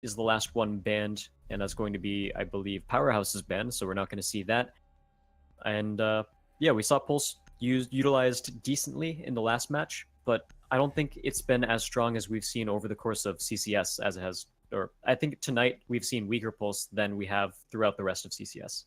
is the last one banned, and that's going to be, I believe, Powerhouse is banned, so we're not going to see that. And yeah, we saw Pulse utilized decently in the last match, but I don't think it's been as strong as we've seen over the course of CCS as it has. Or I think tonight we've seen weaker Pulse than we have throughout the rest of CCS.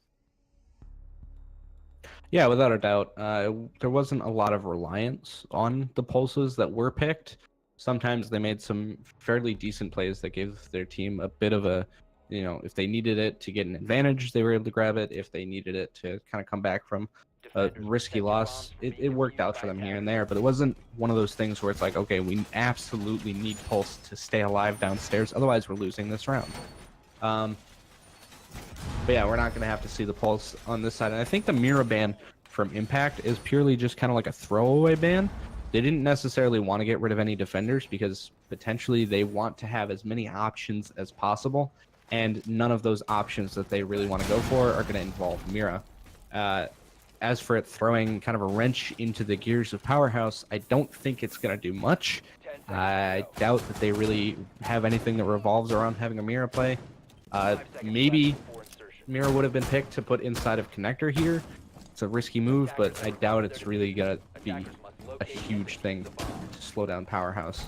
Yeah, without a doubt. There wasn't a lot of reliance on the pulses that were picked. Sometimes they made some fairly decent plays that gave their team a bit of a, if they needed it to get an advantage, they were able to grab it. If they needed it to kind of come back from a risky loss, it worked out for them here and there. But it wasn't one of those things where it's like, okay, we absolutely need Pulse to stay alive downstairs. Otherwise, we're losing this round. But yeah, we're not going to have to see the Pulse on this side. And I think the Mira ban from Impact is purely just kind of like a throwaway ban. They didn't necessarily want to get rid of any defenders because potentially they want to have as many options as possible. And none of those options that they really want to go for are going to involve Mira. As for it throwing kind of a wrench into the gears of Powerhouse, I don't think it's going to do much. I doubt that they really have anything that revolves around having a Mira play. Maybe Mira would have been picked to put inside of Connector here. It's a risky move, but I doubt it's really going to be a huge thing to slow down Powerhouse.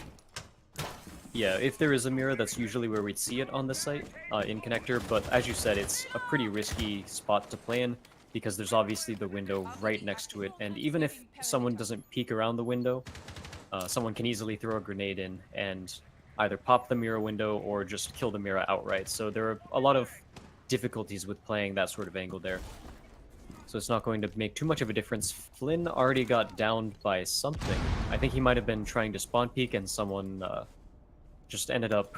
Yeah, if there is a Mira, that's usually where we'd see it on the site, in Connector, but as you said, it's a pretty risky spot to play in, because there's obviously the window right next to it, and even if someone doesn't peek around the window, someone can easily throw a grenade in and either pop the Mira window or just kill the Mira outright, so there are a lot of difficulties with playing that sort of angle there. So it's not going to make too much of a difference. Flynn already got downed by something. I think he might have been trying to spawn peek and someone just ended up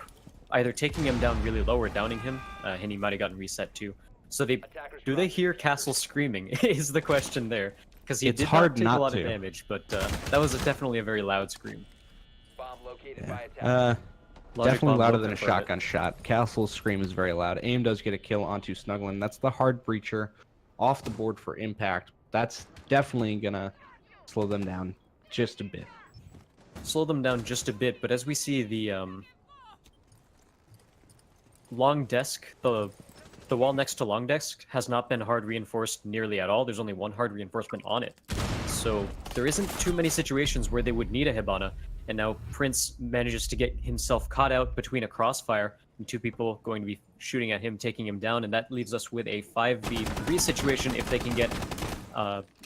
either taking him down really low or downing him, and he might have gotten reset too. So do they hear Castle screaming is the question there. Because he did not take a lot of damage, but that was definitely a very loud scream. Definitely louder than a shotgun shot. Castle's scream is very loud. AIM does get a kill onto Snugglin. That's the hard breacher off the board for Impact. That's definitely gonna slow them down just a bit. Slow them down just a bit, but as we see the long desk, the wall next to long desk has not been hard reinforced nearly at all. There's only one hard reinforcement on it. So there isn't too many situations where they would need a Hibana. And now Prince manages to get himself caught out between a crossfire and two people going to be shooting at him, taking him down, and that leaves us with a 5v3 situation. If they can get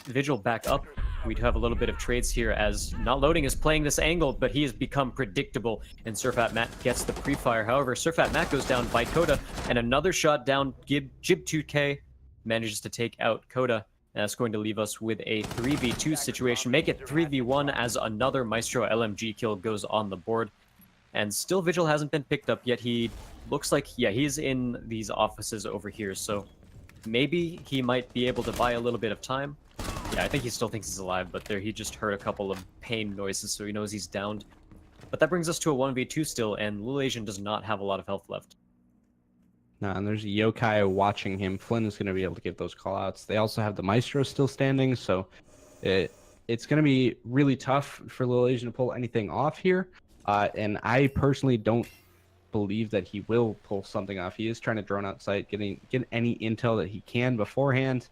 Vigil back up, we'd have a little bit of trades here, as Not Loading is playing this angle, but he has become predictable, and Surfat Matt gets the pre-fire. However, Surfat Matt goes down by Coda, and another shot down. Jib2K manages to take out Coda. And that's going to leave us with a 3v2 situation. Make it 3v1 as another Maestro LMG kill goes on the board. And still Vigil hasn't been picked up yet. He looks like, yeah, he's in these offices over here. So maybe he might be able to buy a little bit of time. Yeah, I think he still thinks he's alive, but there he just heard a couple of pain noises, so he knows he's downed. But that brings us to a 1v2 still, and Lil Asian does not have a lot of health left. No, and there's a Yokai watching him. Flynn is going to be able to give those callouts. They also have the Maestro still standing, so it's going to be really tough for Lil Asian to pull anything off here. And I personally don't believe that he will pull something off. He is trying to drone out sight, get any intel that he can beforehand.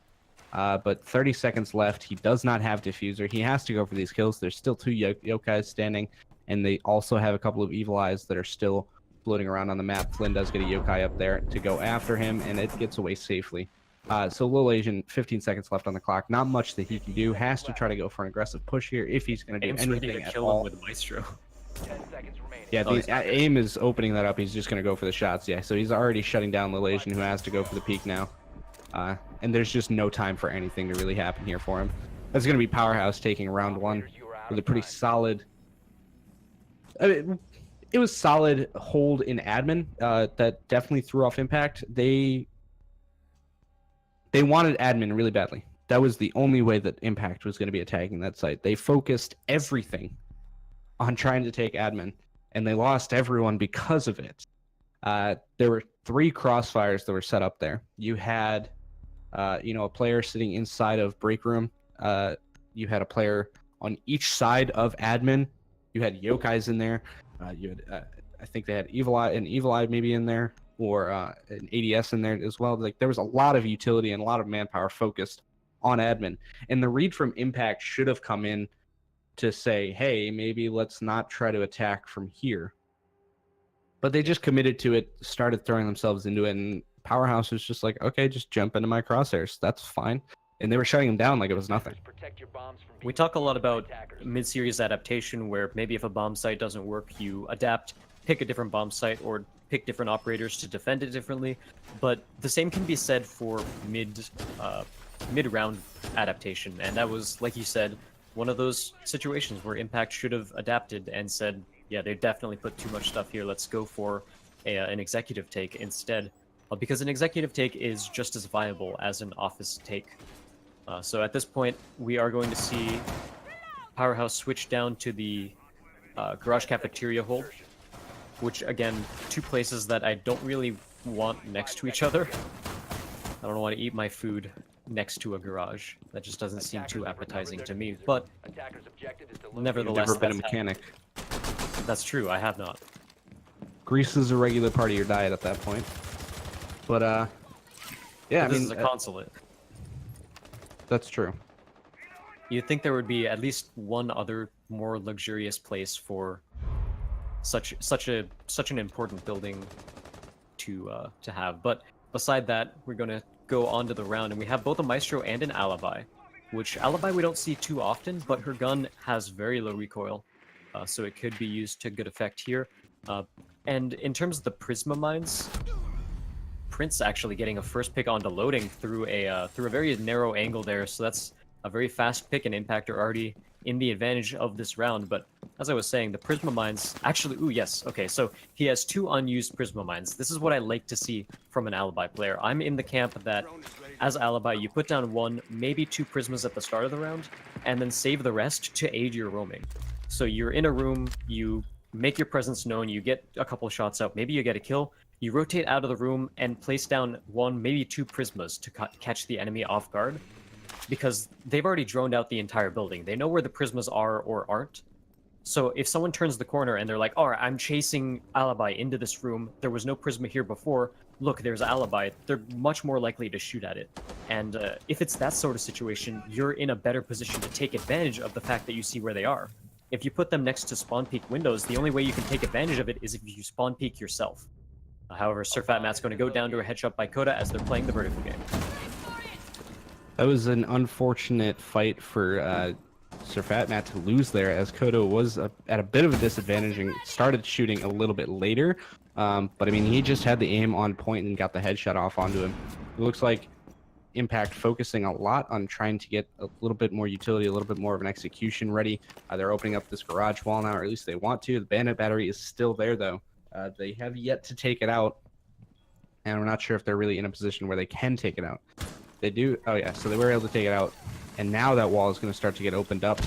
But 30 seconds left. He does not have Diffuser. He has to go for these kills. There's still two Yokais standing, and they also have a couple of Evil Eyes that are still floating around on the map. Flynn does get a Yokai up there to go after him, and it gets away safely. So Lil Asian, 15 seconds left on the clock. Not much that he can do. Has to try to go for an aggressive push here if he's going to do anything at all. With Maestro. 10 seconds remaining. Yeah, AIM is opening that up. He's just going to go for the shots. Yeah, so he's already shutting down Lil Asian, who has to go for the peak now. And there's just no time for anything to really happen here for him. That's going to be Powerhouse taking round one with a pretty solid... it was solid hold in admin that definitely threw off Impact. They wanted admin really badly. That was the only way that Impact was going to be attacking that site. They focused everything on trying to take admin, and they lost everyone because of it. There were 3 crossfires that were set up there. You had a player sitting inside of break room. You had a player on each side of admin. You had Yokais in there. You had I think they had an Evil Eye maybe in there, or an ADS in there as well. Like there was a lot of utility and a lot of manpower focused on admin. And the read from Impact should have come in to say, hey, maybe let's not try to attack from here. But they just committed to it, started throwing themselves into it, and Powerhouse was just like, okay, just jump into my crosshairs. That's fine. And they were shutting them down like it was nothing. Protect your bombs from We being talk a lot used by about attackers. mid-series adaptation, where maybe if a bomb site doesn't work, you adapt, pick a different bomb site, or pick different operators to defend it differently. But the same can be said for mid-round adaptation, and that was, like you said, one of those situations where Impact should have adapted and said, yeah, they definitely put too much stuff here, let's go for an executive take instead. Because an executive take is just as viable as an office take. So at this point, we are going to see Powerhouse switch down to the garage cafeteria hold, which, again, two places that I don't really want next to each other. I don't want to eat my food next to a garage. That just doesn't seem too appetizing to me, but Attackers' objective is to You've nevertheless, never been a that's, mechanic. that's true, I have not. Grease is a regular part of your diet at that point. But yeah, But this I is mean, a consulate. that's true. You'd think there would be at least one other more luxurious place for such an important building to have. But beside that, we're gonna go on to the round, and we have both a Maestro and an Alibi. Which Alibi we don't see too often, but her gun has very low recoil, so it could be used to good effect here. And in terms of the Prisma mines, Prince actually getting a first pick onto loading through a very narrow angle there, so that's a very fast pick, and Impact are already in the advantage of this round. But as I was saying, the Prisma mines actually, ooh, yes, okay, so he has two unused Prisma mines. This is what I like to see from an Alibi player. I'm in the camp that as Alibi, you put down one, maybe two Prismas at the start of the round, and then save the rest to aid your roaming. So you're in a room, you make your presence known, you get a couple shots out, maybe you get a kill, you rotate out of the room and place down one, maybe two Prismas to catch the enemy off guard, because they've already droned out the entire building. They know where the Prismas are or aren't. So if someone turns the corner and they're like, all right, I'm chasing Alibi into this room, there was no Prisma here before, look, there's Alibi, they're much more likely to shoot at it. And if it's that sort of situation, you're in a better position to take advantage of the fact that you see where they are. If you put them next to spawn peek windows, the only way you can take advantage of it is if you spawn peek yourself. However, Sir Fat Matt's going to go down to a headshot by Coda as they're playing the vertical game. That was an unfortunate fight for Sir Fat Matt to lose there, as Kodo was at a bit of a disadvantage and started shooting a little bit later. But I mean, he just had the aim on point and got the headshot off onto him. It looks like Impact focusing a lot on trying to get a little bit more utility, a little bit more of an execution ready. They're opening up this garage wall now, or at least they want to. The Bandit battery is still there, though. They have yet to take it out, and we're not sure if they're really in a position where they can take it out. They do. Oh yeah, so they were able to take it out, and now that wall is going to start to get opened up.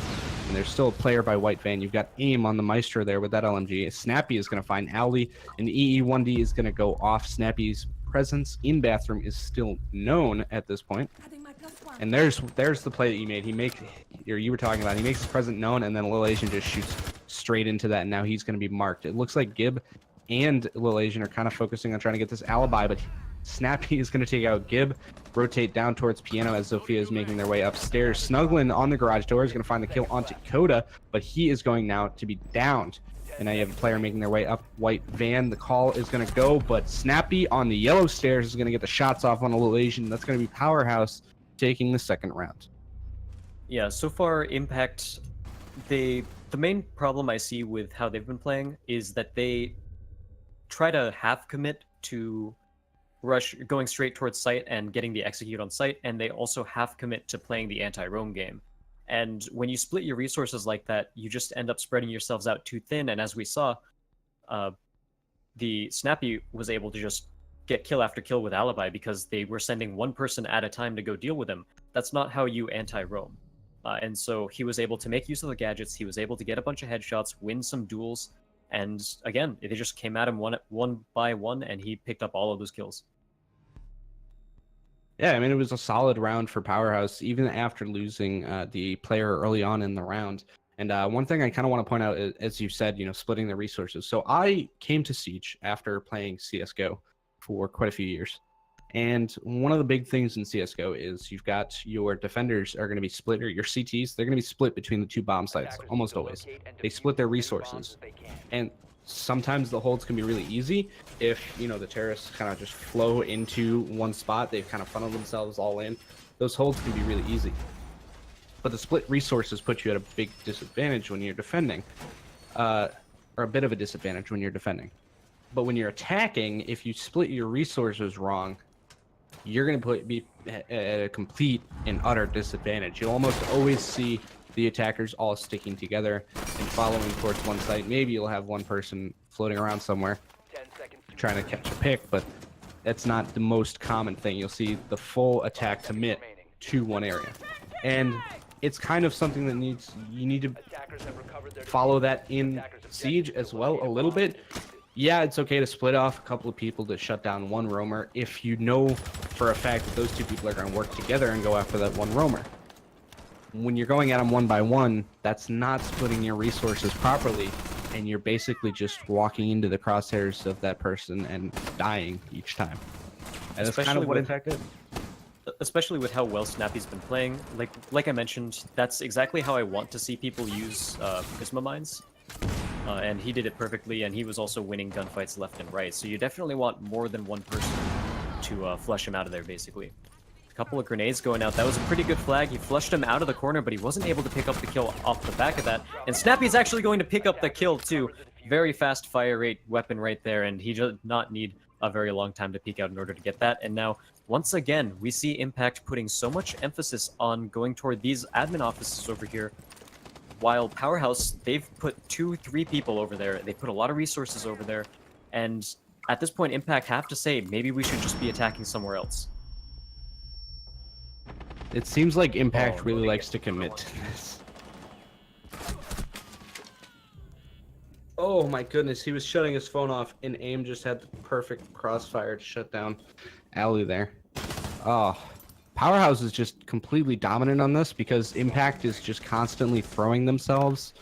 And there's still a player by White Van. You've got aim on the Maestro there with that LMG. Snappy is going to find Owly, and the EE1D is going to go off. Snappy's presence in bathroom is still known at this point. And there's the play that you made. You were talking about. He makes his presence known, and then Lil Asian just shoots straight into that, and now he's going to be marked. It looks like Gib and Lil Asian are kind of focusing on trying to get this Alibi, but Snappy is going to take out Gib, rotate down towards Piano as Zofia is making their way upstairs. Snuggling on the garage door is going to find the kill onto Coda, but he is going now to be downed. And now you have a player making their way up White Van. The call is going to go, but Snappy on the yellow stairs is going to get the shots off on a Lil Asian. That's going to be Powerhouse taking the second round. Yeah, so far, Impact, the main problem I see with how they've been playing is that they try to half commit to rush going straight towards site and getting the execute on site, and they also half commit to playing the anti-roam game. And when you split your resources like that, you just end up spreading yourselves out too thin, and as we saw, the Snappy was able to just get kill after kill with Alibi because they were sending one person at a time to go deal with him. That's not how you anti-roam. And so he was able to make use of the gadgets, he was able to get a bunch of headshots, win some duels, and again, they just came at him one by one, and he picked up all of those kills. Yeah, I mean, it was a solid round for Powerhouse, even after losing the player early on in the round. And one thing I kind of want to point out, is, as you said, splitting the resources. So I came to Siege after playing CS:GO for quite a few years. And one of the big things in CS:GO is you've got your defenders are going to be split, or your CTs, they're going to be split between the two bomb sites, almost always. They split their resources. And sometimes the holds can be really easy if, the terrorists kind of just flow into one spot. They've kind of funneled themselves all in. Those holds can be really easy. But the split resources put you at a big disadvantage when you're defending, or a bit of a disadvantage when you're defending. But when you're attacking, if you split your resources wrong, you're going to be at a complete and utter disadvantage. You'll almost always see the attackers all sticking together and following towards one site. Maybe you'll have one person floating around somewhere trying to catch a pick, but that's not the most common thing. You'll see the full attack commit to one area. And it's kind of something that you need to follow that in Siege as well a little bit. Yeah, it's okay to split off a couple of people to shut down one roamer if you know for a fact that those two people are going to work together and go after that one roamer. When you're going at them one by one, that's not splitting your resources properly, and you're basically just walking into the crosshairs of that person and dying each time. And that's kind of what Impact did. Especially with how well Snappy's been playing. Like I mentioned, that's exactly how I want to see people use Prisma Mines. And he did it perfectly, and he was also winning gunfights left and right. So you definitely want more than one person to flush him out of there, basically. A couple of grenades going out. That was a pretty good flag. He flushed him out of the corner, but he wasn't able to pick up the kill off the back of that. And Snappy's actually going to pick up the kill, too. Very fast fire rate weapon right there, and he does not need a very long time to peek out in order to get that. And now, once again, we see Impact putting so much emphasis on going toward these admin offices over here, while Powerhaus, they've put 2-3 people over there. They put a lot of resources over there, and at this point, Impact have to say, maybe we should just be attacking somewhere else. It seems like Impact really likes to commit to this. Oh my goodness, he was shutting his phone off, and AIM just had the perfect crossfire to shut down Alley there. Oh, Powerhaus is just completely dominant on this because Impact is just constantly throwing themselves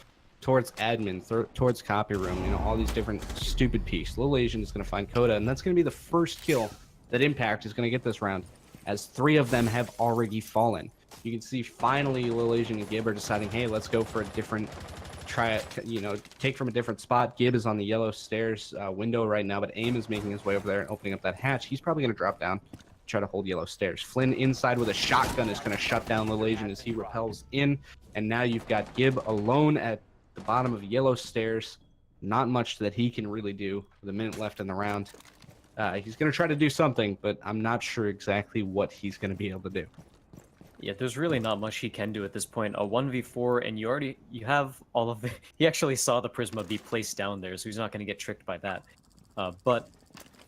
towards admin, towards copy room, all these different stupid peaks. Little Asian is going to find Coda, and that's going to be the first kill that Impact is going to get this round, as 3 of them have already fallen. You can see finally Little Asian and Gib are deciding, hey, let's go for a different take from a different spot. Gib is on the yellow stairs window right now, but AIM is making his way over there and opening up that hatch. He's probably going to drop down, try to hold yellow stairs. Flynn inside with a shotgun is going to shut down Little Asian as he repels in, and now you've got Gib alone at the bottom of yellow stairs. Not much that he can really do with a minute left in the round. He's going to try to do something, but I'm not sure exactly what he's going to be able to do. Yeah, there's really not much he can do at this point. A 1v4, and you have all of the... He actually saw the Prisma be placed down there, so he's not going to get tricked by that. But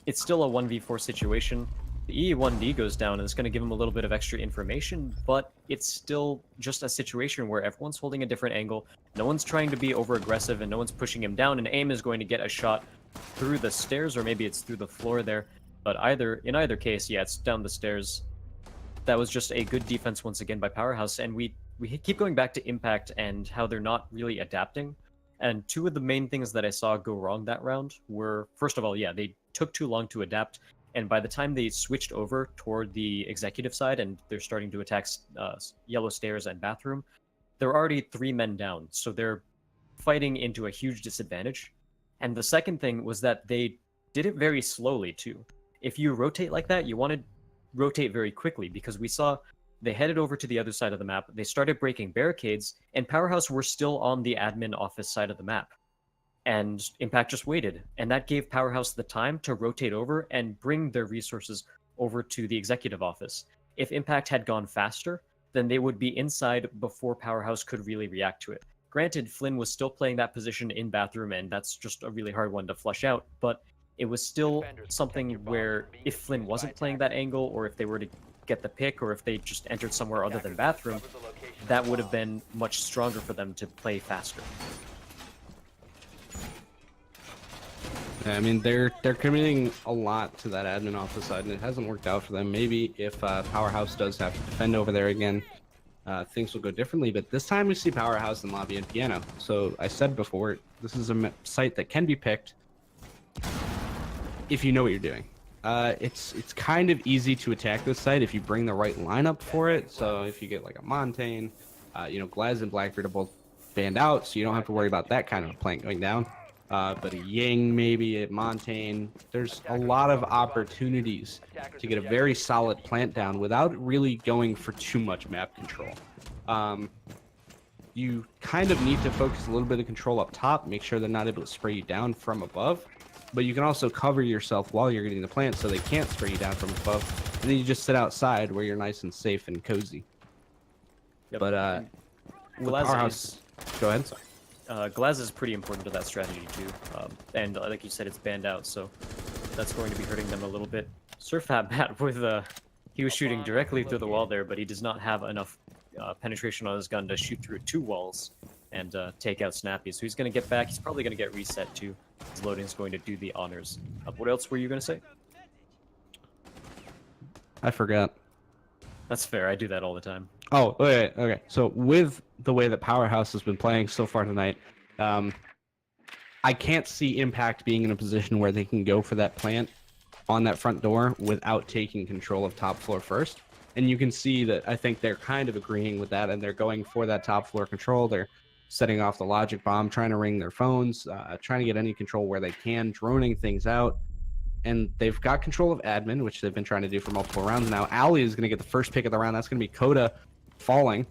it's still a 1v4 situation. The E1D goes down, and it's going to give him a little bit of extra information, but it's still just a situation where everyone's holding a different angle. No one's trying to be over-aggressive, and no one's pushing him down, and AIM is going to get a shot through the stairs, or maybe it's through the floor there. But in either case, yeah, it's down the stairs. That was just a good defense once again by Powerhaus, and we keep going back to Impact and how they're not really adapting. And 2 of the main things that I saw go wrong that round were, first of all, yeah, they took too long to adapt, and by the time they switched over toward the executive side and they're starting to attack yellow stairs and bathroom, they're already 3 men down, so they're fighting into a huge disadvantage. And the second thing was that they did it very slowly too. If you rotate like that, you want to rotate very quickly, because we saw they headed over to the other side of the map, they started breaking barricades, and Powerhaus were still on the admin office side of the map. And Impact just waited, and that gave Powerhaus the time to rotate over and bring their resources over to the executive office. If Impact had gone faster, then they would be inside before Powerhaus could really react to it. Granted, Flynn was still playing that position in bathroom, and that's just a really hard one to flush out, but it was still something where if Flynn wasn't playing that angle, or if they were to get the pick, or if they just entered somewhere other than bathroom, that would have been much stronger for them to play faster. I mean, they're committing a lot to that admin office side, and it hasn't worked out for them. Maybe if Powerhaus does have to defend over there again, things will go differently. But this time we see Powerhouse in lobby and piano. So I said before, this is a site that can be picked if you know what you're doing. It's kind of easy to attack this site if you bring the right lineup for it. So if you get like a Montaigne, Glaz and Blackbeard are both banned out, so you don't have to worry about that kind of plant going down. But a Ying maybe at Montaigne, there's a lot of opportunities to get a very solid plant down without really going for too much map control. You kind of need to focus a little bit of control up top, make sure they're not able to spray you down from above. But you can also cover yourself while you're getting the plant so they can't spray you down from above. And then you just sit outside where you're nice and safe and cozy. Yep. But Powerhouse, go ahead. Glaz is pretty important to that strategy too. And like you said, it's banned out, so that's going to be hurting them a little bit. Surfat Matt with he was shooting directly through the wall there, but he does not have enough penetration on his gun to shoot through 2 walls and take out Snappy. So he's going to get back. He's probably going to get reset too. His loading is going to do the honors. What else were you going to say? I forgot. That's fair. I do that all the time. Oh, okay. So with the way that Powerhouse has been playing so far tonight, I can't see Impact being in a position where they can go for that plant on that front door without taking control of top floor first. And you can see that I think they're kind of agreeing with that, and they're going for that top floor control. They're setting off the logic bomb, trying to ring their phones, trying to get any control where they can, droning things out. And they've got control of admin, which they've been trying to do for multiple rounds now. Ali is going to get the first pick of the round. That's going to be Coda falling.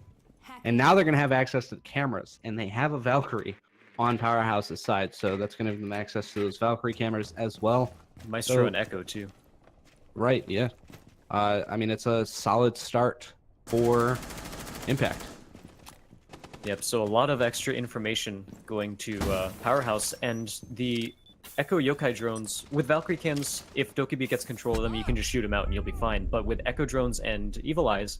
And now they're going to have access to the cameras. And they have a Valkyrie on Powerhouse's side. So that's going to give them access to those Valkyrie cameras as well. Maestro and Echo, too. Right, yeah. I mean, it's a solid start for Impact. Yep, so a lot of extra information going to Powerhouse, and the Echo Yokai drones, with Valkyrie cams, if Dokkaebi gets control of them, you can just shoot them out and you'll be fine. But with Echo drones and Evil Eyes,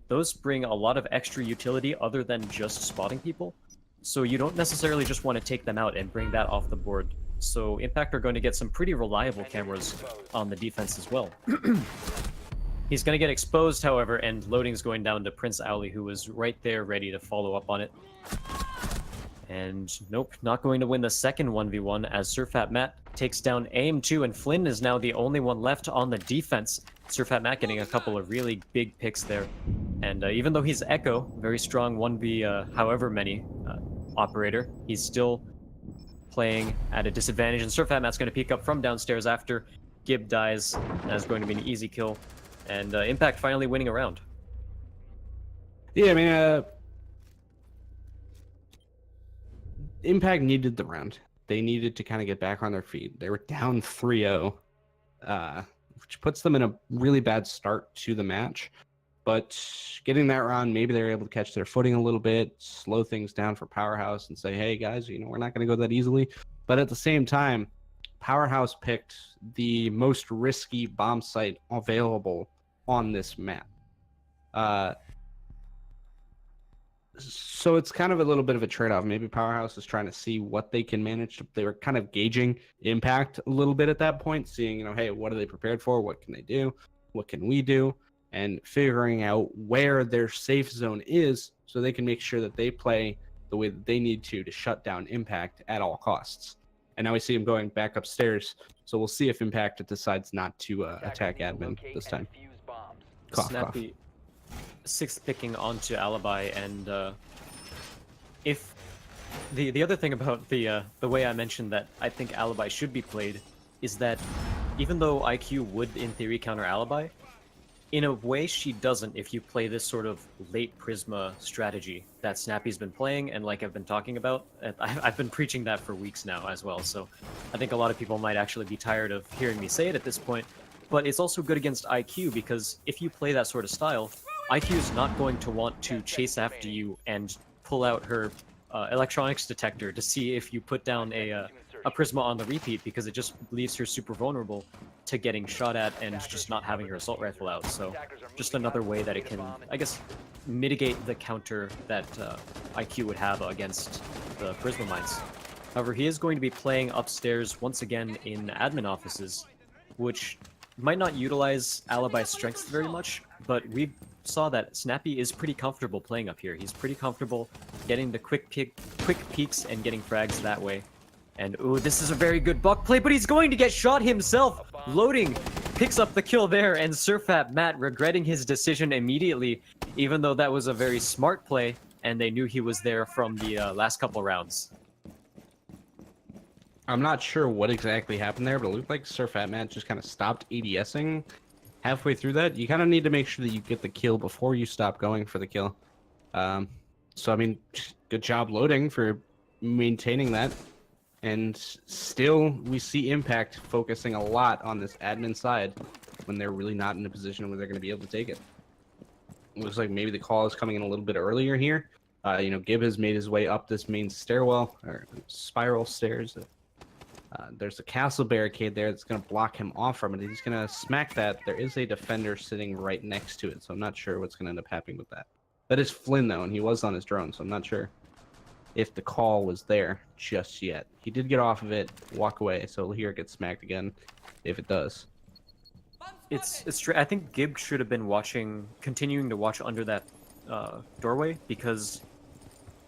those bring a lot of extra utility other than just spotting people. So you don't necessarily just want to take them out and bring that off the board. So Impact are going to get some pretty reliable cameras on the defense as well. He's going to get exposed, however, and loading's going down to Prince Ali, who was right there ready to follow up on it. And nope, not going to win the second 1v1 as Surfat Matt takes down AIM2, and Flynn is now the only one left on the defense. Surfat Matt getting a couple of really big picks there. And even though he's Echo, very strong 1v however many operator, he's still playing at a disadvantage. And Surfat Matt's going to peek up from downstairs after Gib dies. That's going to be an easy kill. And Impact finally winning a round. Yeah, I mean, Impact needed the round. They needed to kind of get back on their feet. They were down 3-0, which puts them in a really bad start to the match. But getting that round, maybe they're able to catch their footing a little bit, slow things down for Powerhouse and say, hey, guys, we're not going to go that easily. But at the same time, Powerhouse picked the most risky bomb site available on this map. So it's kind of a little bit of a trade-off. Maybe Powerhouse is trying to see what they can manage. They were kind of gauging Impact a little bit at that point, seeing, hey, what are they prepared for? What can they do? What can we do? And figuring out where their safe zone is so they can make sure that they play the way that they need to shut down Impact at all costs. And now we see him going back upstairs. So we'll see if Impact decides not to attack admin this time. Cough, Snappy cough. 6th picking onto Alibi, and if the other thing about the way I mentioned that I think Alibi should be played is that even though IQ would in theory counter Alibi, in a way she doesn't if you play this sort of late Prisma strategy that Snappy's been playing, and like I've been talking about, I've been preaching that for weeks now as well, so I think a lot of people might actually be tired of hearing me say it at this point. But it's also good against IQ, because if you play that sort of style, IQ is not going to want to chase after you and pull out her electronics detector to see if you put down a Prisma on the repeat, because it just leaves her super vulnerable to getting shot at and just not having her assault rifle out. So just another way that it can, I guess, mitigate the counter that IQ would have against the Prisma mines. However, he is going to be playing upstairs once again in admin offices, which might not utilize Alibi's strengths very much, but we've saw that Snappy is pretty comfortable playing up here. He's pretty comfortable getting the quick peeks and getting frags that way. And ooh, this is a very good buck play, but he's going to get shot himself. Loading picks up the kill there, and Surfat Matt regretting his decision immediately, even though that was a very smart play, and they knew he was there from the last couple rounds. I'm not sure what exactly happened there, but it looked like Surfat Matt just kind of stopped ADSing halfway through that. You kind of need to make sure that you get the kill before you stop going for the kill. So, I mean, good job loading for maintaining that. And still, we see Impact focusing a lot on this admin side when they're really not in a position where they're going to be able to take it. It looks like maybe the call is coming in a little bit earlier here. You know, Gib has made his way up this main stairwell, or spiral stairs. There's a castle barricade there that's going to block him off from it. He's going to smack that. There is a defender sitting right next to it, so I'm not sure what's going to end up happening with that. That is Flynn, though, and he was on his drone, so I'm not sure if the call was there just yet. He did get off of it, walk away, so here it gets smacked again, if it does. It's I think Gib should have been continuing to watch under that doorway, because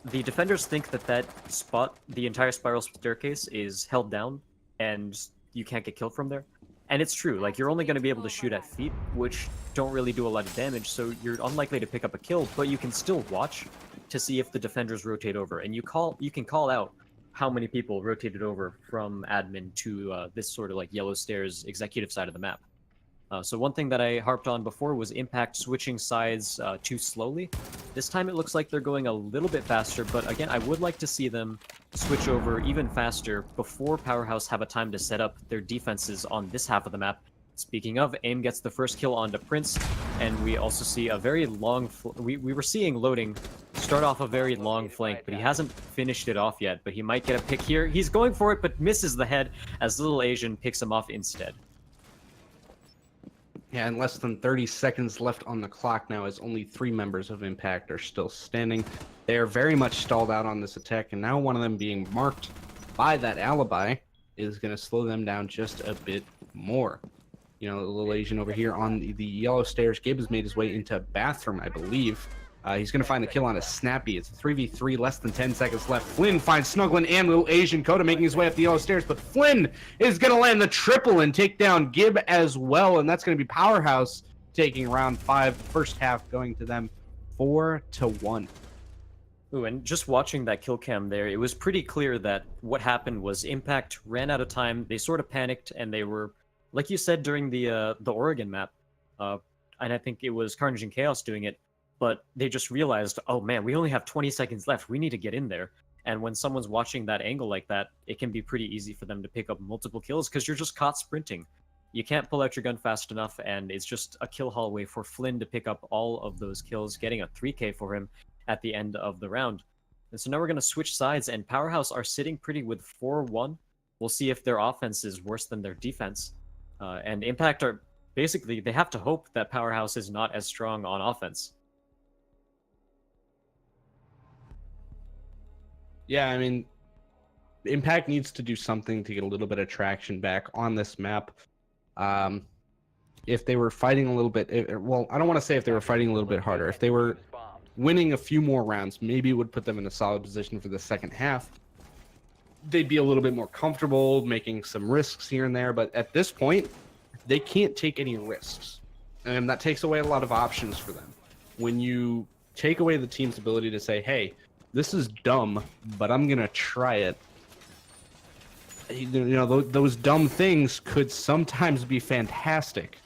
the defenders think that spot, the entire spiral staircase, is held down, and you can't get killed from there. And it's true, like, you're only going to be able to shoot at feet, which don't really do a lot of damage, so you're unlikely to pick up a kill, but you can still watch to see if the defenders rotate over, and you can call out how many people rotated over from admin to this sort of like yellow stairs executive side of the map. So one thing that I harped on before was Impact switching sides too slowly. This time it looks like they're going a little bit faster, but again, I would like to see them switch over even faster before Powerhaus have a time to set up their defenses on this half of the map. Speaking of, AIM gets the first kill onto Prince, and we also see a very long... We were seeing Loading start off a very long flank, but he hasn't finished it off yet, but he might get a pick here. He's going for it, but misses the head as Little Asian picks him off instead. Yeah, and less than 30 seconds left on the clock now, as only 3 members of Impact are still standing. They are very much stalled out on this attack, and now one of them being marked by that alibi is going to slow them down just a bit more. You know, the Little Asian over here on the yellow stairs. Gabe has made his way into bathroom, I believe. He's going to find the kill on a Snappy. It's a 3v3, less than 10 seconds left. Flynn finds Snuggling and Little Asian. Coda making his way up the yellow stairs, but Flynn is going to land the triple and take down Gib as well, and that's going to be Powerhaus taking round 5, first half going to them 4-1. Ooh, and just watching that kill cam there, it was pretty clear that what happened was Impact ran out of time. They sort of panicked, and they were, like you said during the Oregon map, and I think it was Carnage and Chaos doing it, but they just realized, oh man, we only have 20 seconds left. We need to get in there. And when someone's watching that angle like that, it can be pretty easy for them to pick up multiple kills because you're just caught sprinting. You can't pull out your gun fast enough, and it's just a kill hallway for Flynn to pick up all of those kills, getting a 3K for him at the end of the round. And so now we're going to switch sides, and Powerhaus are sitting pretty with 4-1. We'll see if their offense is worse than their defense. And Impact are basically, they have to hope that Powerhaus is not as strong on offense. Yeah, I mean, Impact needs to do something to get a little bit of traction back on this map. If they were fighting a little bit, well, I don't want to say if they were fighting a little bit harder. If they were winning a few more rounds, maybe it would put them in a solid position for the second half. They'd be a little bit more comfortable making some risks here and there, but at this point, they can't take any risks. And that takes away a lot of options for them. When you take away the team's ability to say, hey, this is dumb, but I'm going to try it. You know, those dumb things could sometimes be fantastic.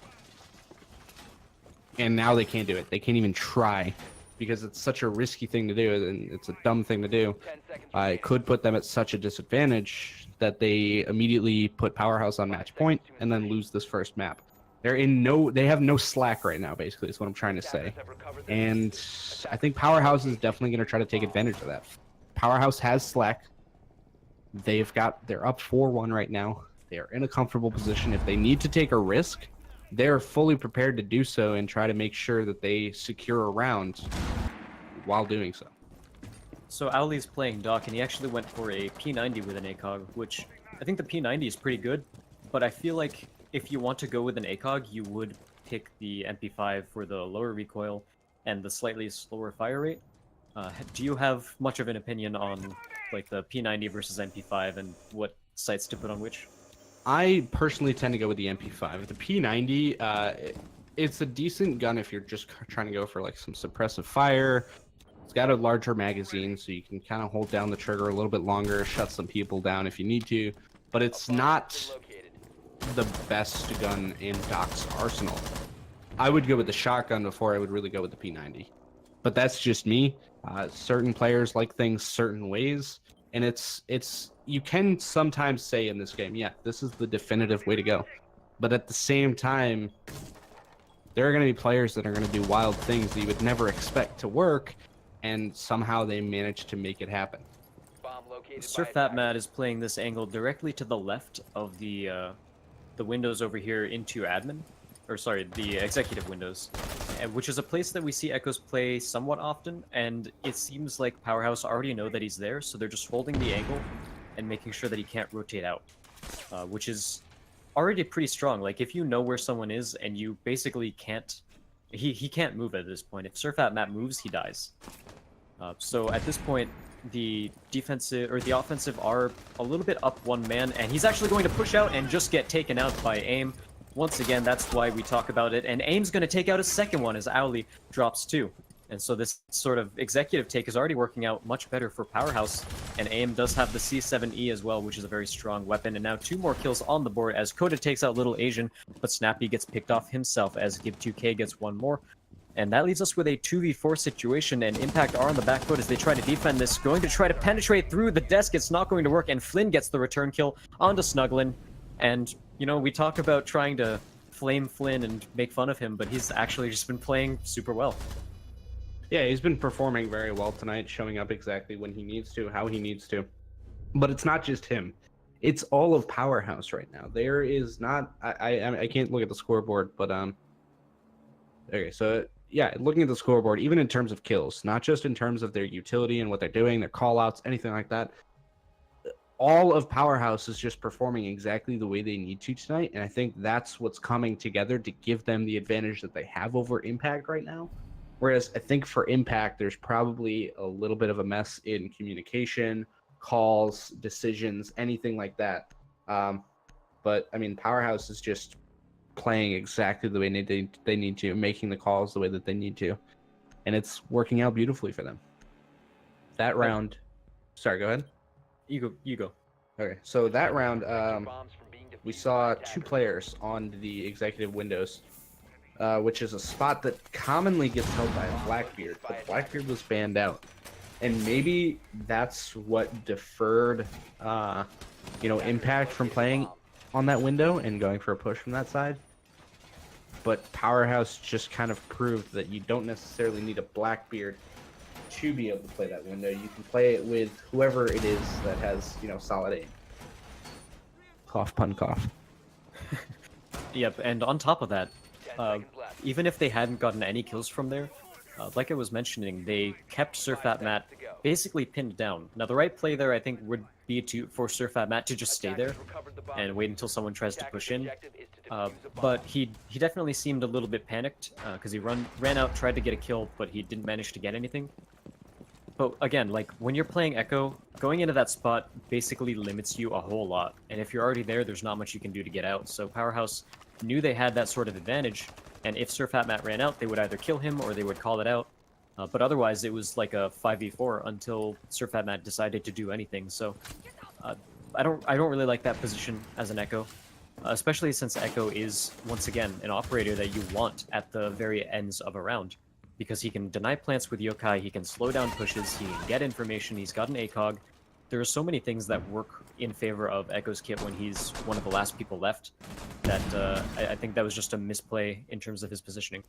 And now they can't do it. They can't even try because it's such a risky thing to do, and it's a dumb thing to do. It could put them at such a disadvantage that they immediately put Powerhaus on match point and then lose this first map. They have no slack right now, basically, is what I'm trying to say. And I think Powerhaus is definitely going to try to take advantage of that. Powerhaus has slack. They're up 4-1 right now. They are in a comfortable position. If they need to take a risk, they're fully prepared to do so and try to make sure that they secure a round while doing so. So Owlie's playing Doc, and he actually went for a P90 with an ACOG, which I think the P90 is pretty good, but I feel like if you want to go with an ACOG, you would pick the MP5 for the lower recoil, and the slightly slower fire rate. Do you have much of an opinion on like the P90 versus MP5 and what sights to put on which? I personally tend to go with the MP5. The P90, it's a decent gun if you're just trying to go for like some suppressive fire. It's got a larger magazine, so you can kind of hold down the trigger a little bit longer, shut some people down if you need to. But it's not the best gun in Doc's arsenal. I would go with the shotgun before I would really go with the P90. But that's just me. Certain players like things certain ways, and it's you can sometimes say in this game, yeah, this is the definitive way to go. But at the same time, there are going to be players that are going to do wild things that you would never expect to work, and somehow they manage to make it happen. Sir Fat Matt is playing this angle directly to the left of the windows over here into admin, or sorry, the executive windows, which is a place that we see Echoes play somewhat often, and it seems like Powerhaus already know that he's there, so they're just holding the angle and making sure that he can't rotate out, which is already pretty strong. Like, if you know where someone is and you basically can't, he can't move at this point. If Sir Fat Matt moves, he dies. So at this point, the defensive or the offensive are a little bit up one man, and he's actually going to push out and just get taken out by AIM. Once again, that's why we talk about it, and AIM's going to take out a second one as Owly drops 2. And so this sort of executive take is already working out much better for Powerhaus, and AIM does have the C7E as well, which is a very strong weapon, and now 2 more kills on the board as Coda takes out Little Asian, but Snappy gets picked off himself as Gib2K gets 1 more. And that leaves us with a 2v4 situation, and Impact are on the back foot as they try to defend this, going to try to penetrate through the desk. It's not going to work, and Flynn gets the return kill onto Snugglin. And, you know, we talk about trying to flame Flynn and make fun of him, but he's actually just been playing super well. Yeah, he's been performing very well tonight, showing up exactly when he needs to, how he needs to. But it's not just him. It's all of Powerhaus right now. There is not... I can't look at the scoreboard, but... Okay, so... Yeah, looking at the scoreboard, even in terms of kills, not just in terms of their utility and what they're doing, their callouts, anything like that, all of Powerhaus is just performing exactly the way they need to tonight, and I think that's what's coming together to give them the advantage that they have over Impact right now. Whereas I think for Impact, there's probably a little bit of a mess in communication, calls, decisions, anything like that. But, I mean, Powerhaus is just playing exactly the way they need to, making the calls the way that they need to, and it's working out beautifully for them. That round, sorry, go ahead. You go. Okay, so that round, we saw 2 players on the executive windows, which is a spot that commonly gets held by a Blackbeard, but Blackbeard was banned out, and maybe that's what deferred, Impact from playing on that window and going for a push from that side. But Powerhaus just kind of proved that you don't necessarily need a Blackbeard to be able to play that window. You can play it with whoever it is that has, solid aim. Cough, pun, cough. Yep, and on top of that, even if they hadn't gotten any kills from there, like I was mentioning, they kept Sir Fat Matt basically pinned down. Now, the right play there, I think, would be for Sir Fat Matt to just stay there and wait until someone tries to push in. But he definitely seemed a little bit panicked because he ran out, tried to get a kill, but he didn't manage to get anything. But again, like, when you're playing Echo, going into that spot basically limits you a whole lot. And if you're already there, there's not much you can do to get out. So Powerhaus knew they had that sort of advantage, and if Sir Fat Matt ran out, they would either kill him or they would call it out. But otherwise, it was like a 5v4 until Sir Fat Matt decided to do anything. So I don't really like that position as an Echo, especially since Echo is, once again, an operator that you want at the very ends of a round, because he can deny plants with Yokai, he can slow down pushes, he can get information, he's got an ACOG. There are so many things that work in favor of Echo's kit when he's one of the last people left that I think that was just a misplay in terms of his positioning.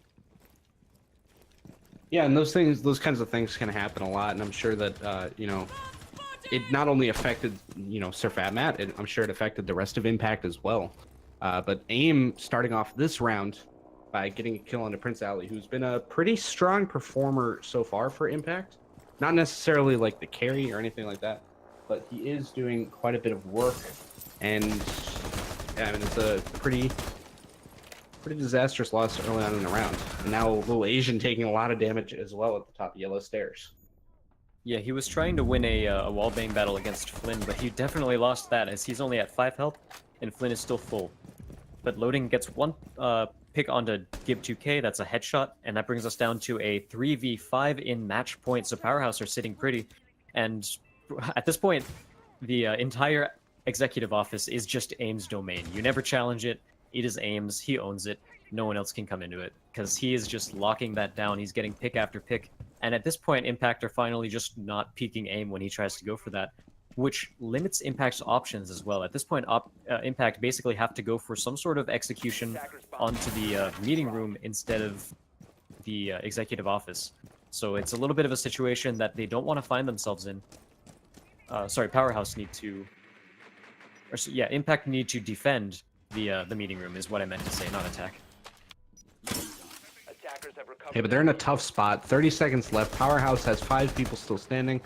Yeah, and those kinds of things can happen a lot, and I'm sure that, it not only affected, Sir Fat Matt, I'm sure it affected the rest of Impact as well. But AIM starting off this round by getting a kill onto Prince Ali, who's been a pretty strong performer so far for Impact. Not necessarily like the carry or anything like that, but he is doing quite a bit of work, and I mean, it's a pretty pretty disastrous loss early on in the round. And now Little Asian taking a lot of damage as well at the top yellow stairs. Yeah, he was trying to win a wallbang battle against Flynn, but he definitely lost that as he's only at 5 health, and Flynn is still full. But Loading gets one pick onto Gib2K, that's a headshot, and that brings us down to a 3v5 in match point, so Powerhouse are sitting pretty. And at this point, the entire executive office is just AIM's domain. You never challenge it, it is AIM's, he owns it, no one else can come into it, because he is just locking that down, he's getting pick after pick. And at this point, Impact are finally just not peeking AIM when he tries to go for that, which limits Impact's options as well. At this point, Impact basically have to go for some sort of execution onto the meeting room instead of the executive office. So it's a little bit of a situation that they don't want to find themselves in. Sorry, Powerhouse need to... yeah, Impact need to defend the meeting room is what I meant to say, not attack. Okay, but they're in a tough spot. 30 seconds left. Powerhouse has 5 people still standing.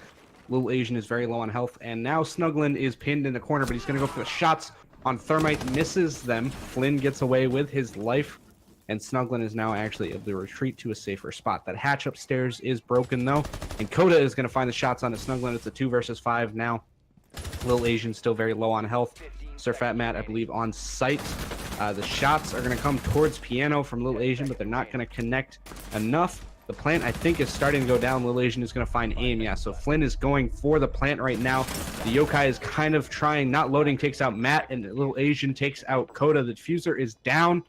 Little Asian is very low on health. And now Snuglin is pinned in the corner, but he's going to go for the shots on Thermite. Misses them. Flynn gets away with his life. And Snuglin is now actually able to retreat to a safer spot. That hatch upstairs is broken, though. And Coda is going to find the shots onto Snuglin. It's a 2 versus 5 now. Little Asian still very low on health. Sir Fat Matt, I believe, on site. The shots are going to come towards Piano from Little Asian, but they're not going to connect enough. The plant, I think, is starting to go down. Little Asian is going to find aim. Yeah, so Flynn is going for the plant right now. The Yokai is kind of trying, not loading, takes out Matt, and Little Asian takes out Coda. The diffuser is down,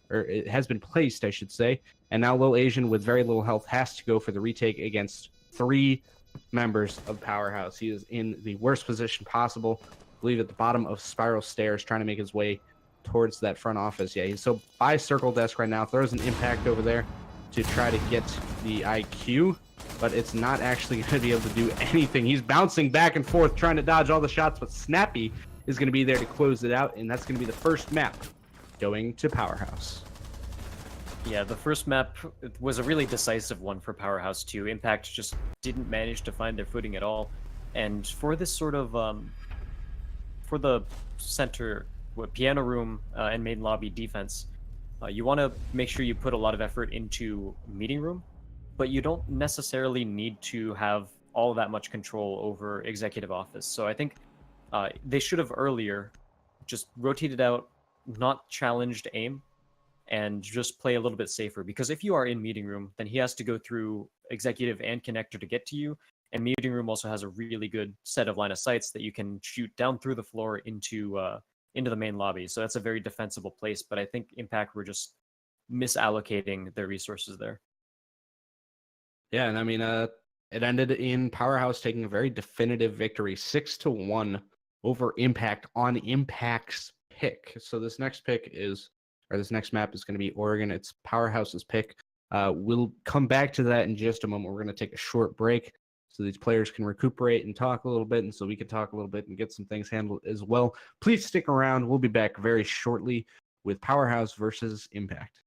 or it has been placed, I should say. And now Little Asian, with very little health, has to go for the retake against 3 members of Powerhouse. He is in the worst position possible. I believe at the bottom of Spiral Stairs, trying to make his way towards that front office. Yeah, he's so by circle desk right now. Throws an impact over there to try to get the IQ, but it's not actually going to be able to do anything. He's bouncing back and forth trying to dodge all the shots, but Snappy is going to be there to close it out, and that's going to be the first map going to Powerhouse. Yeah, the first map was a really decisive one for Powerhouse too. Impact just didn't manage to find their footing at all. And for this sort of for the center piano room and main lobby defense, you want to make sure you put a lot of effort into meeting room, but you don't necessarily need to have all that much control over executive office. So I think they should have earlier just rotated out, not challenged aim, and just play a little bit safer. Because if you are in meeting room, then he has to go through executive and connector to get to you. And meeting room also has a really good set of line of sights that you can shoot down through the floor into the main lobby. So that's a very defensible place. But I think Impact were just misallocating their resources there. Yeah, and I mean, it ended in Powerhouse taking a very definitive victory, 6-1 over Impact on Impact's pick. So this next map is going to be Oregon. It's Powerhouse's pick. We'll come back to that in just a moment. We're going to take a short break so these players can recuperate and talk a little bit, and so we can talk a little bit and get some things handled as well. Please stick around. We'll be back very shortly with Powerhouse versus Impact.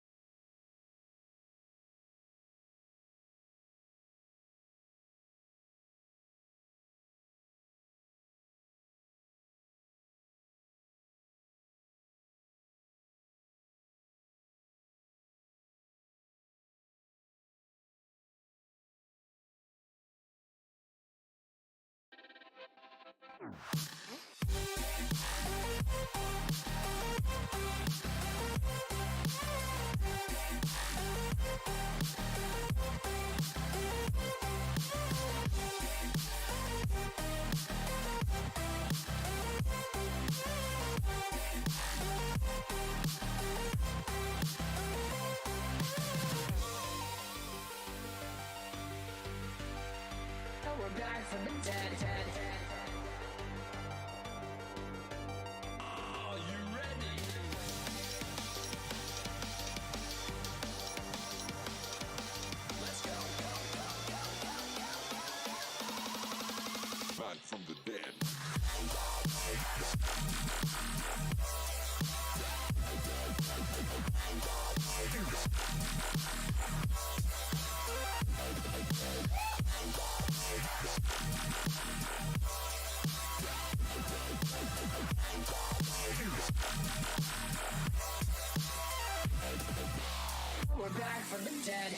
We're back from the dead. Are you ready? Let's go. Back from the dead. from the dead.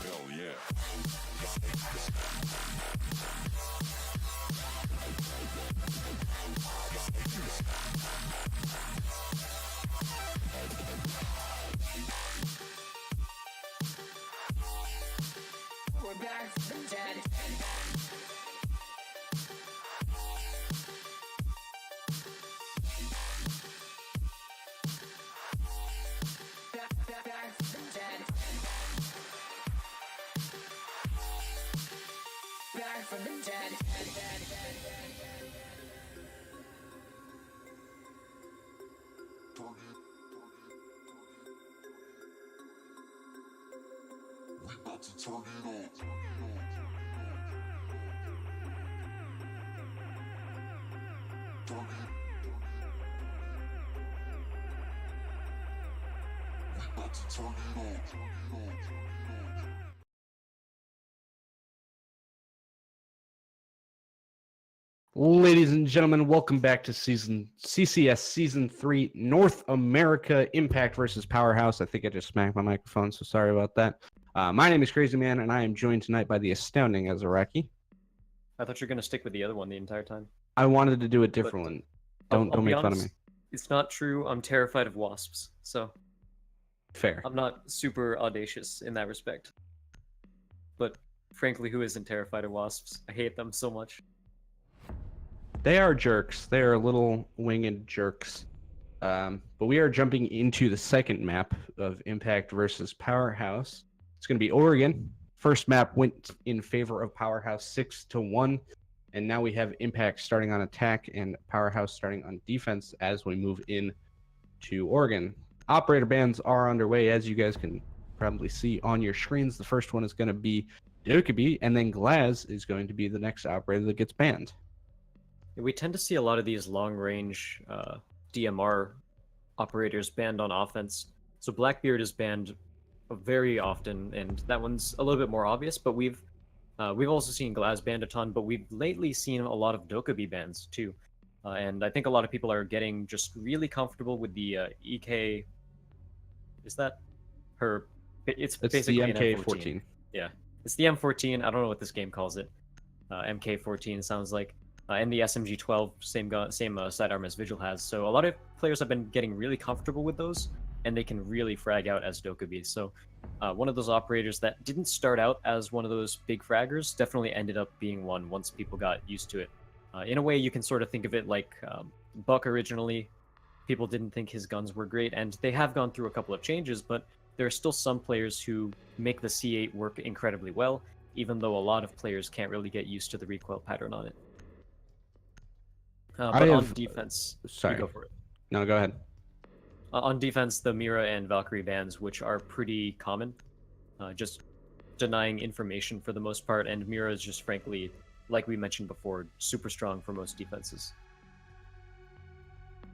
Hell yeah. We're back from the dead. Back from the dead. Back from the dead. We about to turn it on. Turn it. We about to turn it on. Ladies and gentlemen, welcome back to CCS Season 3 North America Impact versus Powerhouse. I think I just smacked my microphone, so sorry about that. My name is Crazy Man, and I am joined tonight by the astounding Azaraki. I thought you were gonna stick with the other one the entire time. I wanted to do a different one. Don't I'll be make fun of honest, me. It's not true. I'm terrified of wasps, so Fair. I'm not super audacious in that respect. But frankly, who isn't terrified of wasps? I hate them so much. They are jerks. They are little winged jerks. But we are jumping into the second map of Impact versus Powerhouse. It's going to be Oregon. First map went in favor of Powerhouse 6-1. And now we have Impact starting on attack and Powerhouse starting on defense as we move in to Oregon. Operator bans are underway, as you guys can probably see on your screens. The first one is going to be Dokubi, and then Glaz is going to be the next operator that gets banned. We tend to see a lot of these long-range DMR operators banned on offense. So Blackbeard is banned very often, and that one's a little bit more obvious. But we've also seen Glaz banned a ton, but we've lately seen a lot of Dokubi bans too. And I think a lot of people are getting just really comfortable with the EK. Is that her? It's basically the an MK14. Yeah, it's the M14. I don't know what this game calls it. MK14 sounds like. And the SMG-12, same sidearm as Vigil has. So a lot of players have been getting really comfortable with those, and they can really frag out as Dokubi. So one of those operators that didn't start out as one of those big fraggers definitely ended up being one once people got used to it. In a way, you can sort of think of it like Buck originally. People didn't think his guns were great, and they have gone through a couple of changes, but there are still some players who make the C8 work incredibly well, even though a lot of players can't really get used to the recoil pattern on it. But on defense, Sorry. you go for it. No, go ahead. On defense, the Mira and Valkyrie bans, which are pretty common, just denying information for the most part, and Mira is just frankly, like we mentioned before, super strong for most defenses.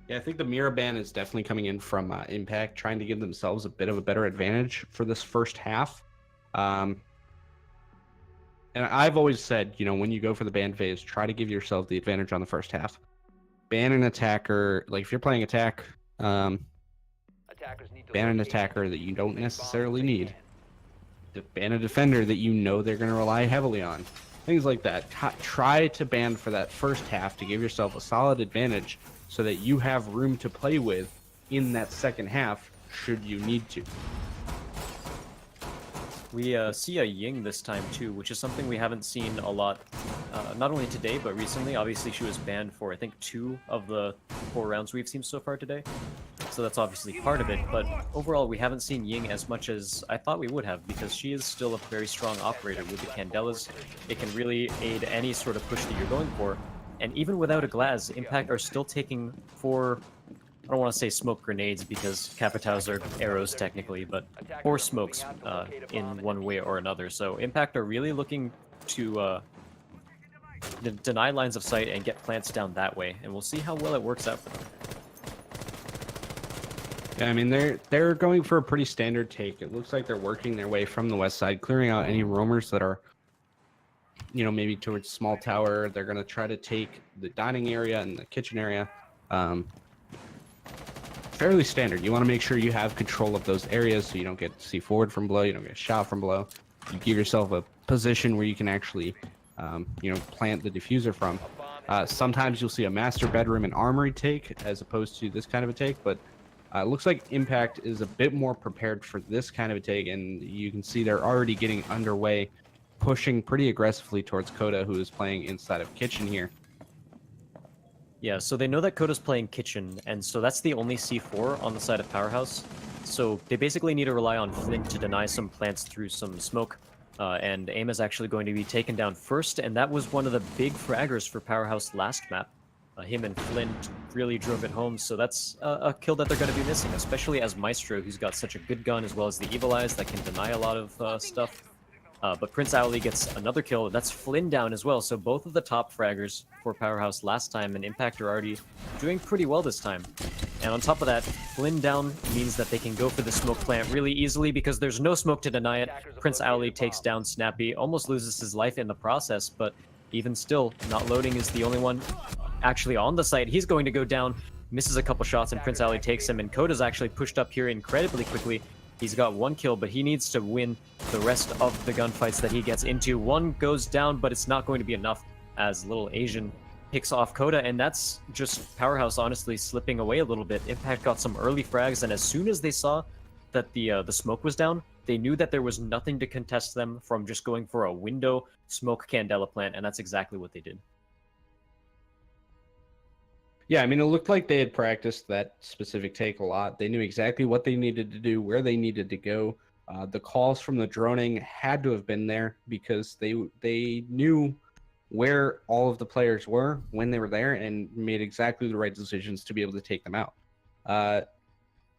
Yeah, I think the Mira ban is definitely coming in from Impact, trying to give themselves a bit of a better advantage for this first half. And I've always said, when you go for the ban phase, try to give yourself the advantage on the first half. Ban an attacker, like if you're playing attack, ban an attacker that you don't necessarily need. Ban a defender that you know they're going to rely heavily on. Things like that. Try to ban for that first half to give yourself a solid advantage so that you have room to play with in that second half should you need to. We see a Ying this time too, which is something we haven't seen a lot, not only today, but recently. Obviously, she was banned for, I think, 2 of the 4 rounds we've seen so far today. So that's obviously part of it, but overall, we haven't seen Ying as much as I thought we would have, because she is still a very strong operator with the Candelas. It can really aid any sort of push that you're going for, and even without a Glaz, Impact are still taking 4... I don't want to say smoke grenades because Capitaos are arrows technically, but 4 smokes in one way or another. So Impact are really looking to deny lines of sight and get plants down that way, and we'll see how well it works out for them. Yeah, I mean, they're going for a pretty standard take. It looks like they're working their way from the west side, clearing out any roamers that are maybe towards small tower. They're going to try to take the dining area and the kitchen area. Fairly standard. You want to make sure you have control of those areas so you don't get C4'd from below, you don't get shot from below. You give yourself a position where you can actually, plant the diffuser from. Sometimes you'll see a master bedroom and armory take as opposed to this kind of a take, but it looks like Impact is a bit more prepared for this kind of a take, and you can see they're already getting underway, pushing pretty aggressively towards Coda, who is playing inside of kitchen here. Yeah, so they know that Coda's playing kitchen, and so that's the only C4 on the side of Powerhouse. So they basically need to rely on Flint to deny some plants through some smoke, and AIM is actually going to be taken down first, and that was one of the big fraggers for Powerhouse last map. Him and Flint really drove it home, so that's a kill that they're going to be missing, especially as Maestro, who's got such a good gun, as well as the Evil Eyes that can deny a lot of stuff. But Prince Owly gets another kill. That's Flynn down as well. So both of the top fraggers for Powerhouse last time and Impact are already doing pretty well this time. And on top of that, Flynn down means that they can go for the smoke plant really easily because there's no smoke to deny it. Prince Owly takes down Snappy, almost loses his life in the process, but even still, not loading is the only one actually on the site. He's going to go down, misses a couple shots, and Prince Owly takes him. And Coda's actually pushed up here incredibly quickly. He's got one kill, but he needs to win the rest of the gunfights that he gets into. One goes down, but it's not going to be enough as Little Asian picks off Coda, and that's just Powerhouse honestly slipping away a little bit. Impact got some early frags, and as soon as they saw that the smoke was down, they knew that there was nothing to contest them from just going for a window smoke Candela plant, and that's exactly what they did. Yeah, I mean, it looked like they had practiced that specific take a lot. They knew exactly what they needed to do, where they needed to go. The calls from the droning had to have been there because they knew where all of the players were when they were there and made exactly the right decisions to be able to take them out.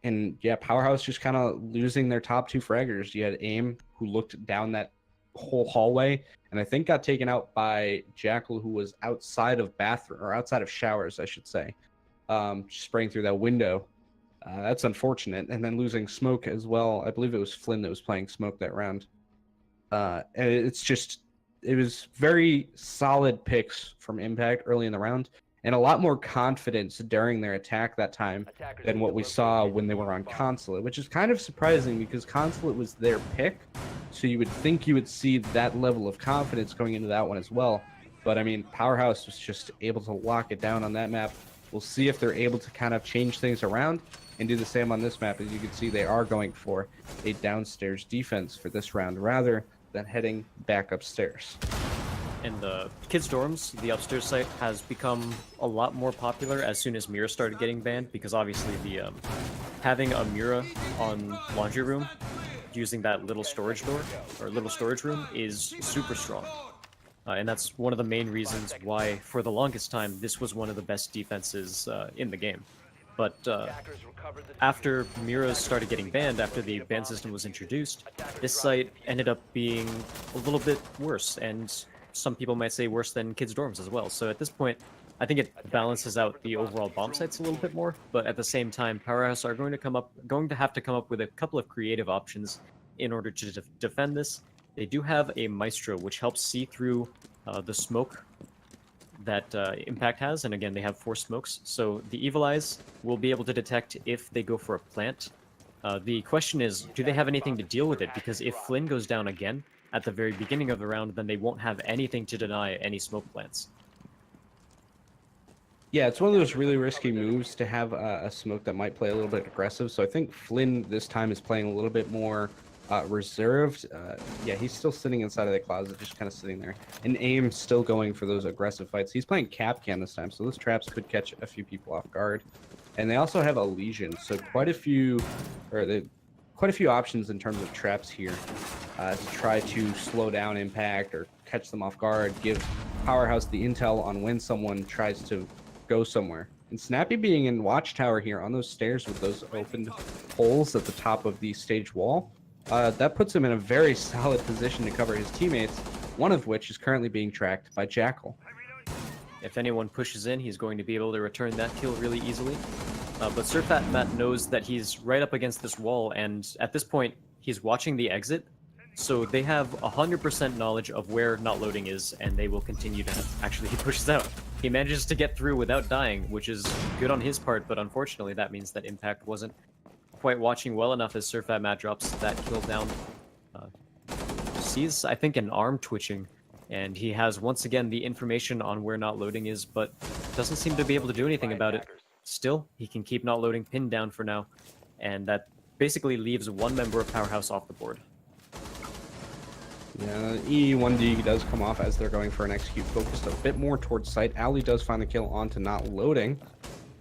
And yeah, Powerhouse just kind of losing their top two fraggers. You had AIM, who looked down that whole hallway, and I think got taken out by Jackal, who was outside of bathroom or outside of showers, I should say, spraying through that window. That's unfortunate. And then losing Smoke as well. I believe it was Flynn that was playing Smoke that round. And it was very solid picks from Impact early in the round, and a lot more confidence during their attack that time than what we saw when they were on Consulate, which is kind of surprising because Consulate was their pick. So you would think you would see that level of confidence going into that one as well. But I mean, Powerhouse was just able to lock it down on that map. We'll see if they're able to kind of change things around and do the same on this map. As you can see, they are going for a downstairs defense for this round rather than heading back upstairs. In the kids' dorms, the upstairs site has become a lot more popular as soon as Mira started getting banned, because obviously the having a Mira on laundry room using that little storage door or little storage room is super strong. And that's one of the main reasons why, for the longest time, this was one of the best defenses in the game. But after Miras started getting banned, after the ban system was introduced, this site ended up being a little bit worse, and some people might say worse than kids' dorms as well. So at this point, I think it balances out the overall bomb sites a little bit more, but at the same time, Powerhouse are going to have to come up with a couple of creative options in order to defend this. They do have a Maestro, which helps see through the smoke that Impact has, and again, they have 4 smokes, so the Evil Eyes will be able to detect if they go for a plant. The question is, do they have anything to deal with it? Because if Flynn goes down again at the very beginning of the round, then they won't have anything to deny any smoke plants. Yeah, it's one of those really risky moves to have a smoke that might play a little bit aggressive. So I think Flynn this time is playing a little bit more reserved. Yeah, he's still sitting inside of the closet, just kind of sitting there. And AIM still going for those aggressive fights. He's playing Capcan this time, so those traps could catch a few people off guard. And they also have a Legion, so quite a few options in terms of traps here to try to slow down Impact or catch them off guard, give Powerhouse the intel on when someone tries to go somewhere. And Snappy being in Watchtower here on those stairs with those opened holes at the top of the stage wall, that puts him in a very solid position to cover his teammates, one of which is currently being tracked by Jackal. If anyone pushes in, he's going to be able to return that kill really easily. But Surfat Matt knows that he's right up against this wall, and at this point, he's watching the exit, So they have 100% knowledge of where not loading is, and they will continue to actually he pushes out. He manages to get through without dying, which is good on his part, but unfortunately that means that Impact wasn't quite watching well enough as Surfat Matt drops that kill down. Sees, I think, an arm twitching, and he has once again the information on where not loading is, but doesn't seem to be able to do anything about it. Still, he can keep not loading pinned down for now, and that basically leaves one member of Powerhouse off the board. Yeah, E1D does come off as they're going for an execute focused a bit more towards site. Ali does find the kill onto not loading.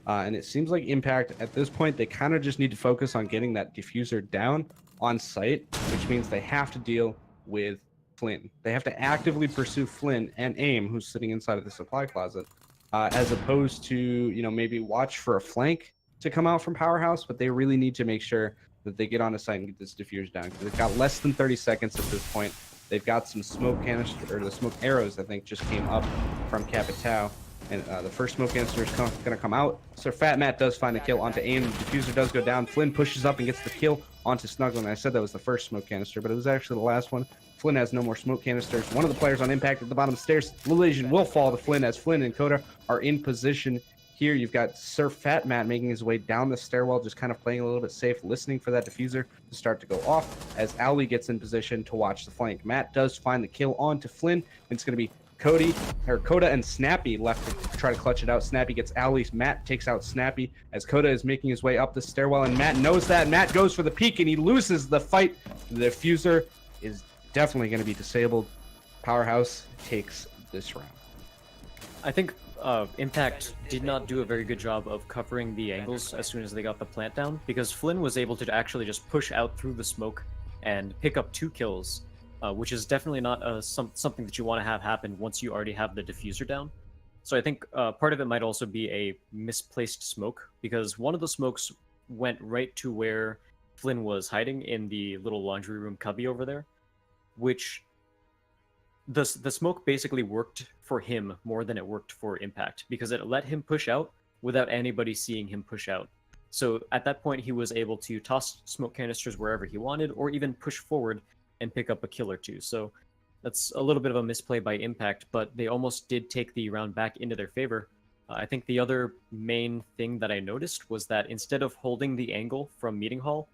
And it seems like Impact, at this point, they kind of just need to focus on getting that diffuser down on site, which means they have to deal with Flynn. They have to actively pursue Flynn and AIM, who's sitting inside of the supply closet, as opposed to, you know, maybe watch for a flank to come out from Powerhouse, but they really need to make sure that they get onto site and get this diffuser down, because they've got less than 30 seconds at this point. They've got some smoke canister, or the smoke arrows, I think, just came up from Capitao. And the first smoke canister is going to come out. So Fat Matt does find a kill onto AIM. The diffuser does go down. Flynn pushes up and gets the kill onto Snuggling. I said that was the first smoke canister, but it was actually the last one. Flynn has no more smoke canisters. One of the players on Impact at the bottom of the stairs. Little Asian will fall to Flynn as Flynn and Coda are in position. Here you've got Sir Fat Matt making his way down the stairwell, just kind of playing a little bit safe, listening for that diffuser to start to go off as Ali gets in position to watch the flank. Matt does find the kill onto Flynn. It's going to be Coda and Snappy left to try to clutch it out. Snappy gets Ali. Matt takes out Snappy as Coda is making his way up the stairwell, and Matt knows that. Matt goes for the peek, and he loses the fight. The diffuser is definitely going to be disabled. Powerhouse takes this round. I think Impact did not do a very good job of covering the angles as soon as they got the plant down, because Flynn was able to actually just push out through the smoke and pick up 2 kills, which is definitely not something that you want to have happen once you already have the diffuser down. So I think part of it might also be a misplaced smoke, because one of the smokes went right to where Flynn was hiding in the little laundry room cubby over there, which the smoke basically worked for him more than it worked for Impact, because it let him push out without anybody seeing him push out. So at that point, he was able to toss smoke canisters wherever he wanted, or even push forward and pick up a kill or 2. So that's a little bit of a misplay by Impact, but they almost did take the round back into their favor. I think the other main thing that I noticed was that instead of holding the angle from Meeting Hall,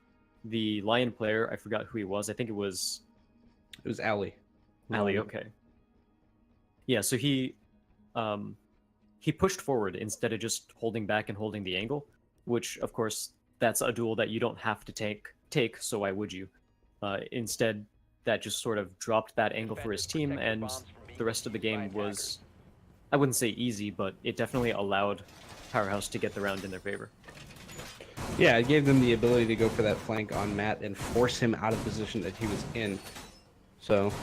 the Lion player, I forgot who he was, I think it was Ali. Ali, okay. Yeah, so he pushed forward instead of just holding back and holding the angle, which, of course, that's a duel that you don't have to take, so why would you? Instead, that just sort of dropped that angle for his team, and the rest of the game was, I wouldn't say easy, but it definitely allowed Powerhouse to get the round in their favor. Yeah, it gave them the ability to go for that flank on Matt and force him out of position that he was in. So,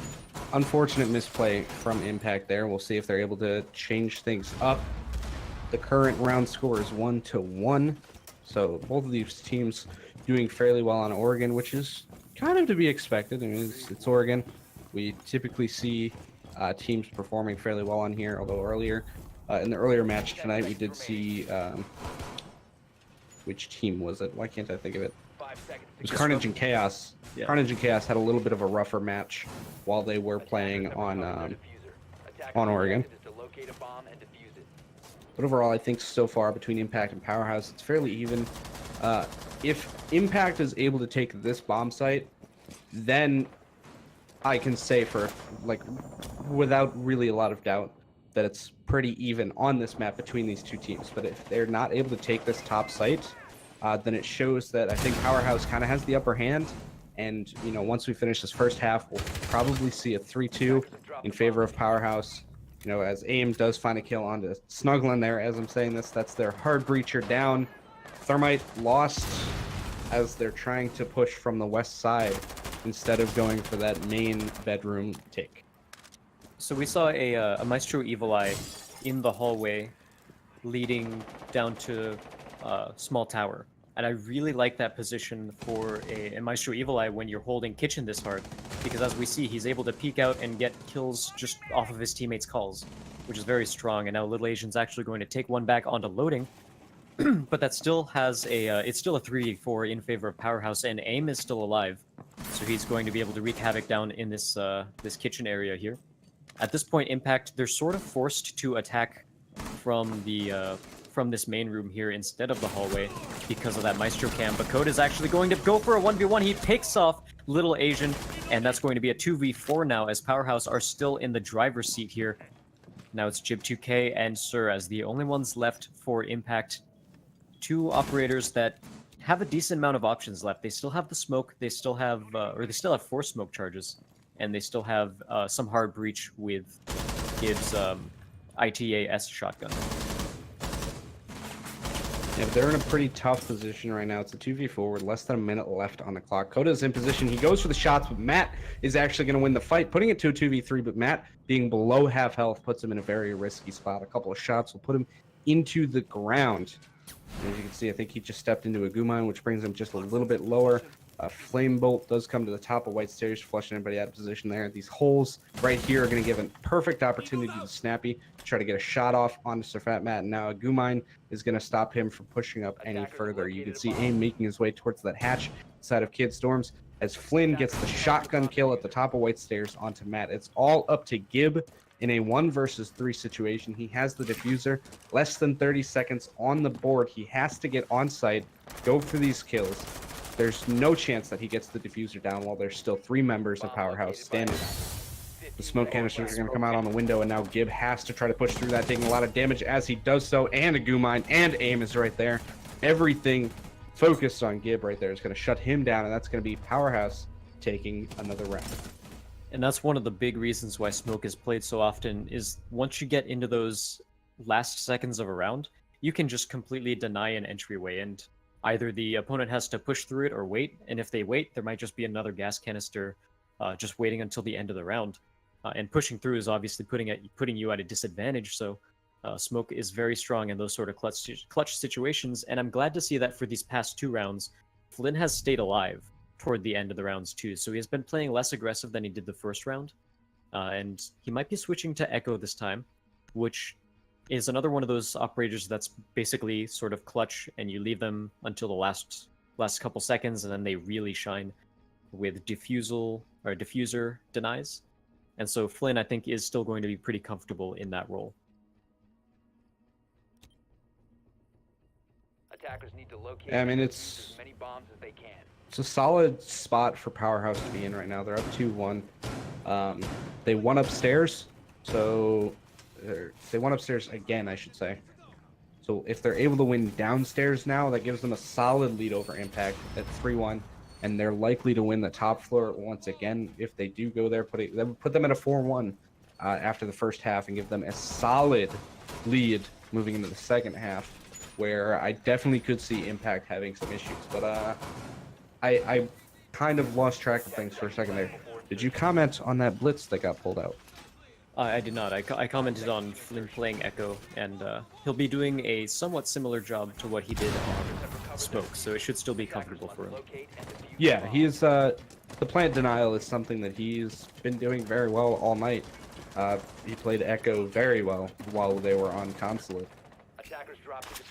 unfortunate misplay from Impact there. We'll see if they're able to change things up. The current round score is 1-1. So, both of these teams doing fairly well on Oregon, which is kind of to be expected. I mean, it's Oregon. We typically see teams performing fairly well on here, although earlier, in the earlier match tonight, we did see, which team was it? Why can't I think of it? It was Carnage and Chaos. Yeah. Carnage and Chaos had a little bit of a rougher match while they were playing on Oregon. But overall, I think so far between Impact and Powerhouse, it's fairly even. If Impact is able to take this bomb site, then I can say for, like, without really a lot of doubt, that it's pretty even on this map between these two teams. But if they're not able to take this top site, then it shows that I think Powerhouse kind of has the upper hand. And, you know, once we finish this first half, we'll probably see a 3-2 in favor of Powerhouse. You know, as AIM does find a kill onto Snuggling there. As I'm saying this, that's their hard breacher down. Thermite lost as they're trying to push from the west side instead of going for that main bedroom take. So we saw a Maestro Evil Eye in the hallway leading down to small tower. And I really like that position for a Maestro Evil Eye when you're holding kitchen this hard, because as we see, he's able to peek out and get kills just off of his teammates' calls, which is very strong. And now Little Asian's actually going to take one back onto loading, but that still has it's still a 3-4 in favor of Powerhouse, and AIM is still alive. So he's going to be able to wreak havoc down in this this kitchen area here. At this point, Impact, they're sort of forced to attack from the from this main room here instead of the hallway because of that Maestro cam. But Code is actually going to go for a 1v1. He takes off Little Asian, and that's going to be a 2v4 now as Powerhaus are still in the driver's seat here. Now it's Jib2K and Sir as the only ones left for Impact. Two operators that have a decent amount of options left. They still have the smoke, they still have, or they still have 4 smoke charges, and they still have some hard breach with Gibbs' ITA-S shotgun. Yeah, but they're in a pretty tough position right now. It's a 2v4 with less than a minute left on the clock. Koda's in position. He goes for the shots, but Matt is actually going to win the fight, putting it to a 2v3. But Matt, being below half health, puts him in a very risky spot. A couple of shots will put him into the ground. And as you can see, I think he just stepped into a goo mine, which brings him just a little bit lower. Flame Bolt does come to the top of White Stairs, flushing everybody out of position there. These holes right here are going to give a perfect opportunity to Snappy to try to get a shot off onto Sir Fat Matt. And now a goo mine is going to stop him from pushing up any further. You can see AIM making his way towards that hatch side of Kid Storms as Flynn gets the shotgun kill at the top of White Stairs onto Matt. It's all up to Gib in a 1 versus 3 situation. He has the diffuser, less than 30 seconds on the board. He has to get on site, go for these kills. There's no chance that he gets the diffuser down while there's still 3 members of Powerhaus standing. The smoke canisters are going to come out on the window, and now Gib has to try to push through that, taking a lot of damage as he does so, and a goo mine, and AIM is right there. Everything focused on Gib right there is going to shut him down, and that's going to be Powerhaus taking another round. And that's one of the big reasons why Smoke is played so often, is once you get into those last seconds of a round, you can just completely deny an entryway, and either the opponent has to push through it or wait, and if they wait, there might just be another gas canister just waiting until the end of the round. And pushing through is obviously putting you at a disadvantage, so Smoke is very strong in those sort of clutch situations, and I'm glad to see that for these past 2 rounds, Flynn has stayed alive toward the end of the rounds too, so he has been playing less aggressive than he did the first round, and he might be switching to Echo this time, which is another one of those operators that's basically sort of clutch, and you leave them until the last couple seconds, and then they really shine with diffuser denies. And so Flynn, I think, is still going to be pretty comfortable in that role. Attackers need to locate I mean, as many bombs as they can. It's a solid spot for Powerhaus to be in right now. They're up 2-1. They won upstairs, so they won upstairs again, I should say. So if they're able to win downstairs now, that gives them a solid lead over Impact at 3-1, and they're likely to win the top floor once again if they do go there. That would put them at a 4-1 after the first half and give them a solid lead moving into the second half, where I definitely could see Impact having some issues. But I kind of lost track of things for a second there. Did you comment on that blitz that got pulled out? I did not. I commented on Flynn playing Echo, and he'll be doing a somewhat similar job to what he did on Smoke, so it should still be comfortable for him. Yeah, he is. The plant denial is something that he's been doing very well all night. He played Echo very well while they were on Consulate.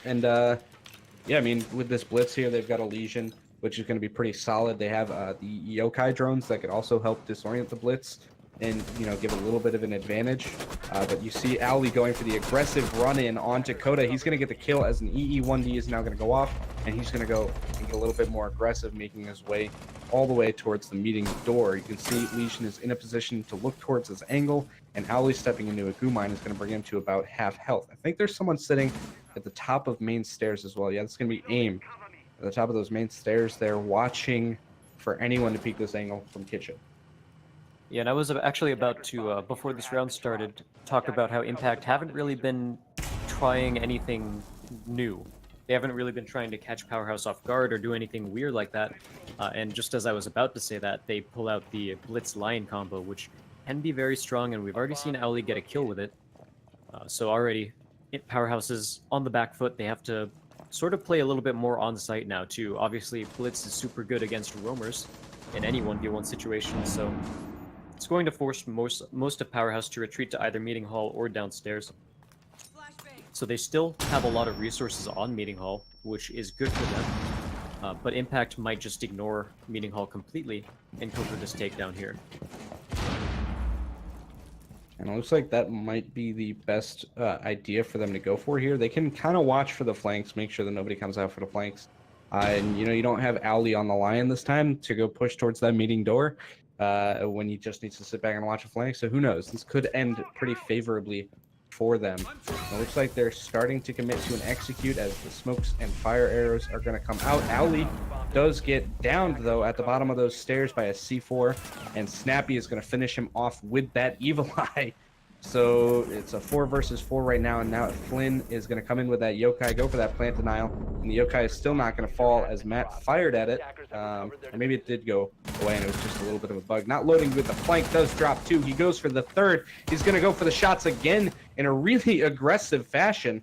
And yeah, I mean, with this blitz here, they've got a Legion, which is going to be pretty solid. They have the yokai drones that could also help disorient the blitz and, you know, give a little bit of an advantage. But you see Ali going for the aggressive run-in onto Koda. He's going to get the kill as an EE1D is now going to go off, and he's going to go and get a little bit more aggressive, making his way all the way towards the meeting door. You can see Legion is in a position to look towards his angle, and Ali stepping into a goo mine is going to bring him to about half health. I think there's someone sitting at the top of main stairs as well. Yeah, that's going to be AIM. At the top of those main stairs, they're watching for anyone to peek this angle from kitchen. Yeah, and I was actually about to, before this round started, talk about how Impact haven't really been trying anything new. They haven't really been trying to catch Powerhaus off guard or do anything weird like that. And just as I was about to say that, they pull out the Blitz Lion combo, which can be very strong, and we've already seen Owly get a kill with it. So already, Powerhaus is on the back foot. They have to sort of play a little bit more on site now, too. Obviously, Blitz is super good against roamers in any 1v1 situation, so it's going to force most of Powerhaus to retreat to either Meeting Hall or downstairs. So they still have a lot of resources on Meeting Hall, which is good for them. But Impact might just ignore Meeting Hall completely and go for this takedown here. And it looks like that might be the best idea for them to go for here. They can kind of watch for the flanks, make sure that nobody comes out for the flanks. And, you don't have Owly on the line this time to go push towards that meeting door when he just needs to sit back and watch a flank. So who knows? This could end pretty favorably for them. It looks like they're starting to commit to an execute as the smokes and fire arrows are going to come out. Owly does get downed, though, at the bottom of those stairs by a C4, and Snappy is going to finish him off with that Evil Eye. So it's a 4 versus 4 right now, and now Flynn is going to come in with that Yokai, go for that plant denial, and the Yokai is still not going to fall as Matt fired at it. And maybe it did go away, and it was just a little bit of a bug. Not loading with the flank, does drop 2. He goes for the 3rd. He's going to go for the shots again in a really aggressive fashion.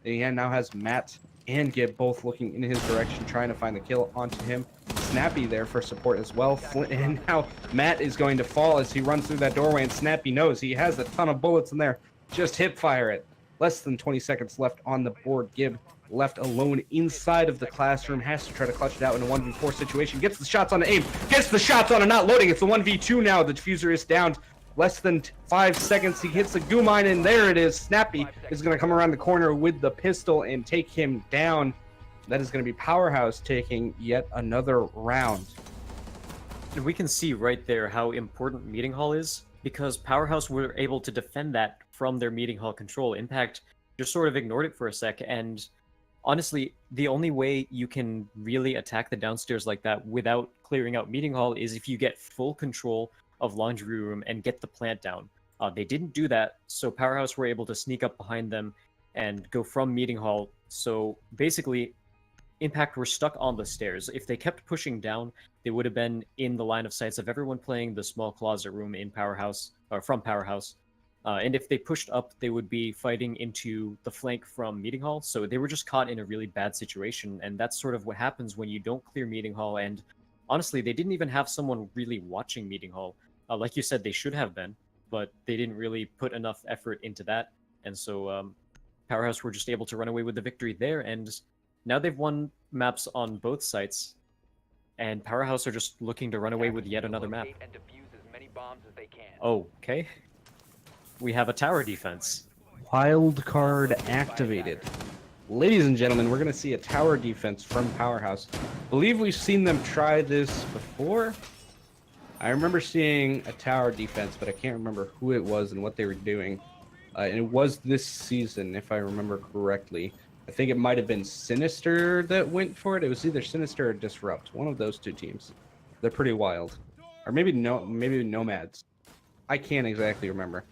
He now has Matt and Gib both looking in his direction, trying to find the kill onto him. Snappy there for support as well. And now Matt is going to fall as he runs through that doorway, and Snappy knows he has a ton of bullets in there. Just hip fire it. Less than 20 seconds left on the board. Gib left alone inside of the classroom, has to try to clutch it out in a 1v4 situation. Gets the shots on the aim, gets the shots on a not loading. It's the 1v2 now. The diffuser is downed. Less than 5 seconds, he hits the goo mine, and there it is. Snappy is going to come around the corner with the pistol and take him down. That is going to be Powerhaus taking yet another round. And we can see right there how important Meeting Hall is, because Powerhaus were able to defend that from their Meeting Hall control. Impact just sort of ignored it for a sec, and honestly, the only way you can really attack the downstairs like that without clearing out Meeting Hall is if you get full control of Laundry Room and get the plant down. They didn't do that, so Powerhaus were able to sneak up behind them and go from Meeting Hall. So basically, Impact were stuck on the stairs. If they kept pushing down, they would have been in the line of sights of everyone playing the small closet room in Powerhaus, or from Powerhaus. And if they pushed up, they would be fighting into the flank from Meeting Hall. So they were just caught in a really bad situation, and that's sort of what happens when you don't clear Meeting Hall. And honestly, they didn't even have someone really watching Meeting Hall. Like you said, they should have been, but they didn't really put enough effort into that. And so Powerhaus were just able to run away with the victory there, and now they've won maps on both sites, and Powerhaus are just looking to run away with yet another map. And defuse as many bombs as they can. Okay. We have a tower defense. Wild card activated. Ladies and gentlemen, we're going to see a tower defense from Powerhaus. Believe we've seen them try this before. I remember seeing a tower defense, but I can't remember who it was and what they were doing. And it was this season, if I remember correctly. I think it might have been Sinister that went for it. It was either Sinister or Disrupt, one of those two teams. They're pretty wild. Or maybe Nomads. I can't exactly remember.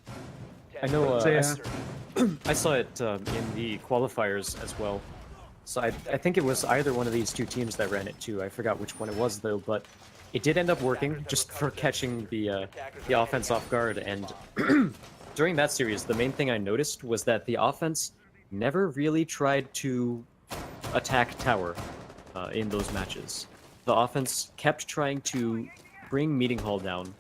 I know So, I saw it in the qualifiers as well. So I think it was either one of these two teams that ran it too. I forgot which one it was though, but it did end up working just for catching the offense off guard. And during that series, the main thing I noticed was that the offense never really tried to attack tower in those matches. The offense kept trying to bring Meeting Hall down,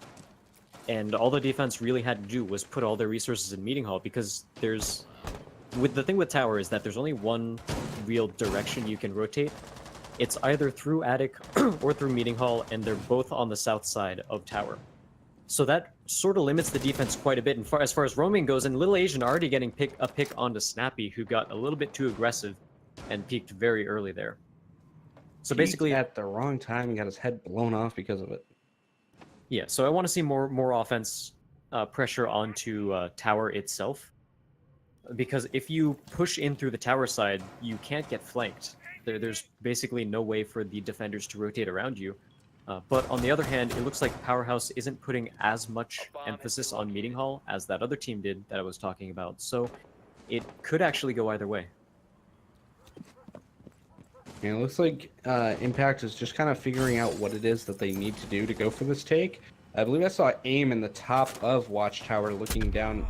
and all the defense really had to do was put all their resources in Meeting Hall, because the thing with tower is that there's only one real direction you can rotate. It's either through attic or through Meeting Hall, and they're both on the south side of tower. So that sort of limits the defense quite a bit. And as far as roaming goes, and Little Asian already getting a pick onto Snappy, who got a little bit too aggressive and peaked very early there. So basically, at the wrong time, he got his head blown off because of it. Yeah. So I want to see more offense pressure onto tower itself, because if you push in through the tower side, you can't get flanked. There's basically no way for the defenders to rotate around you. But on the other hand, it looks like Powerhaus isn't putting as much emphasis on Meeting Hall as that other team did that I was talking about. So it could actually go either way. And it looks like Impact is just kind of figuring out what it is that they need to do to go for this take. I believe I saw aim in the top of Watchtower looking down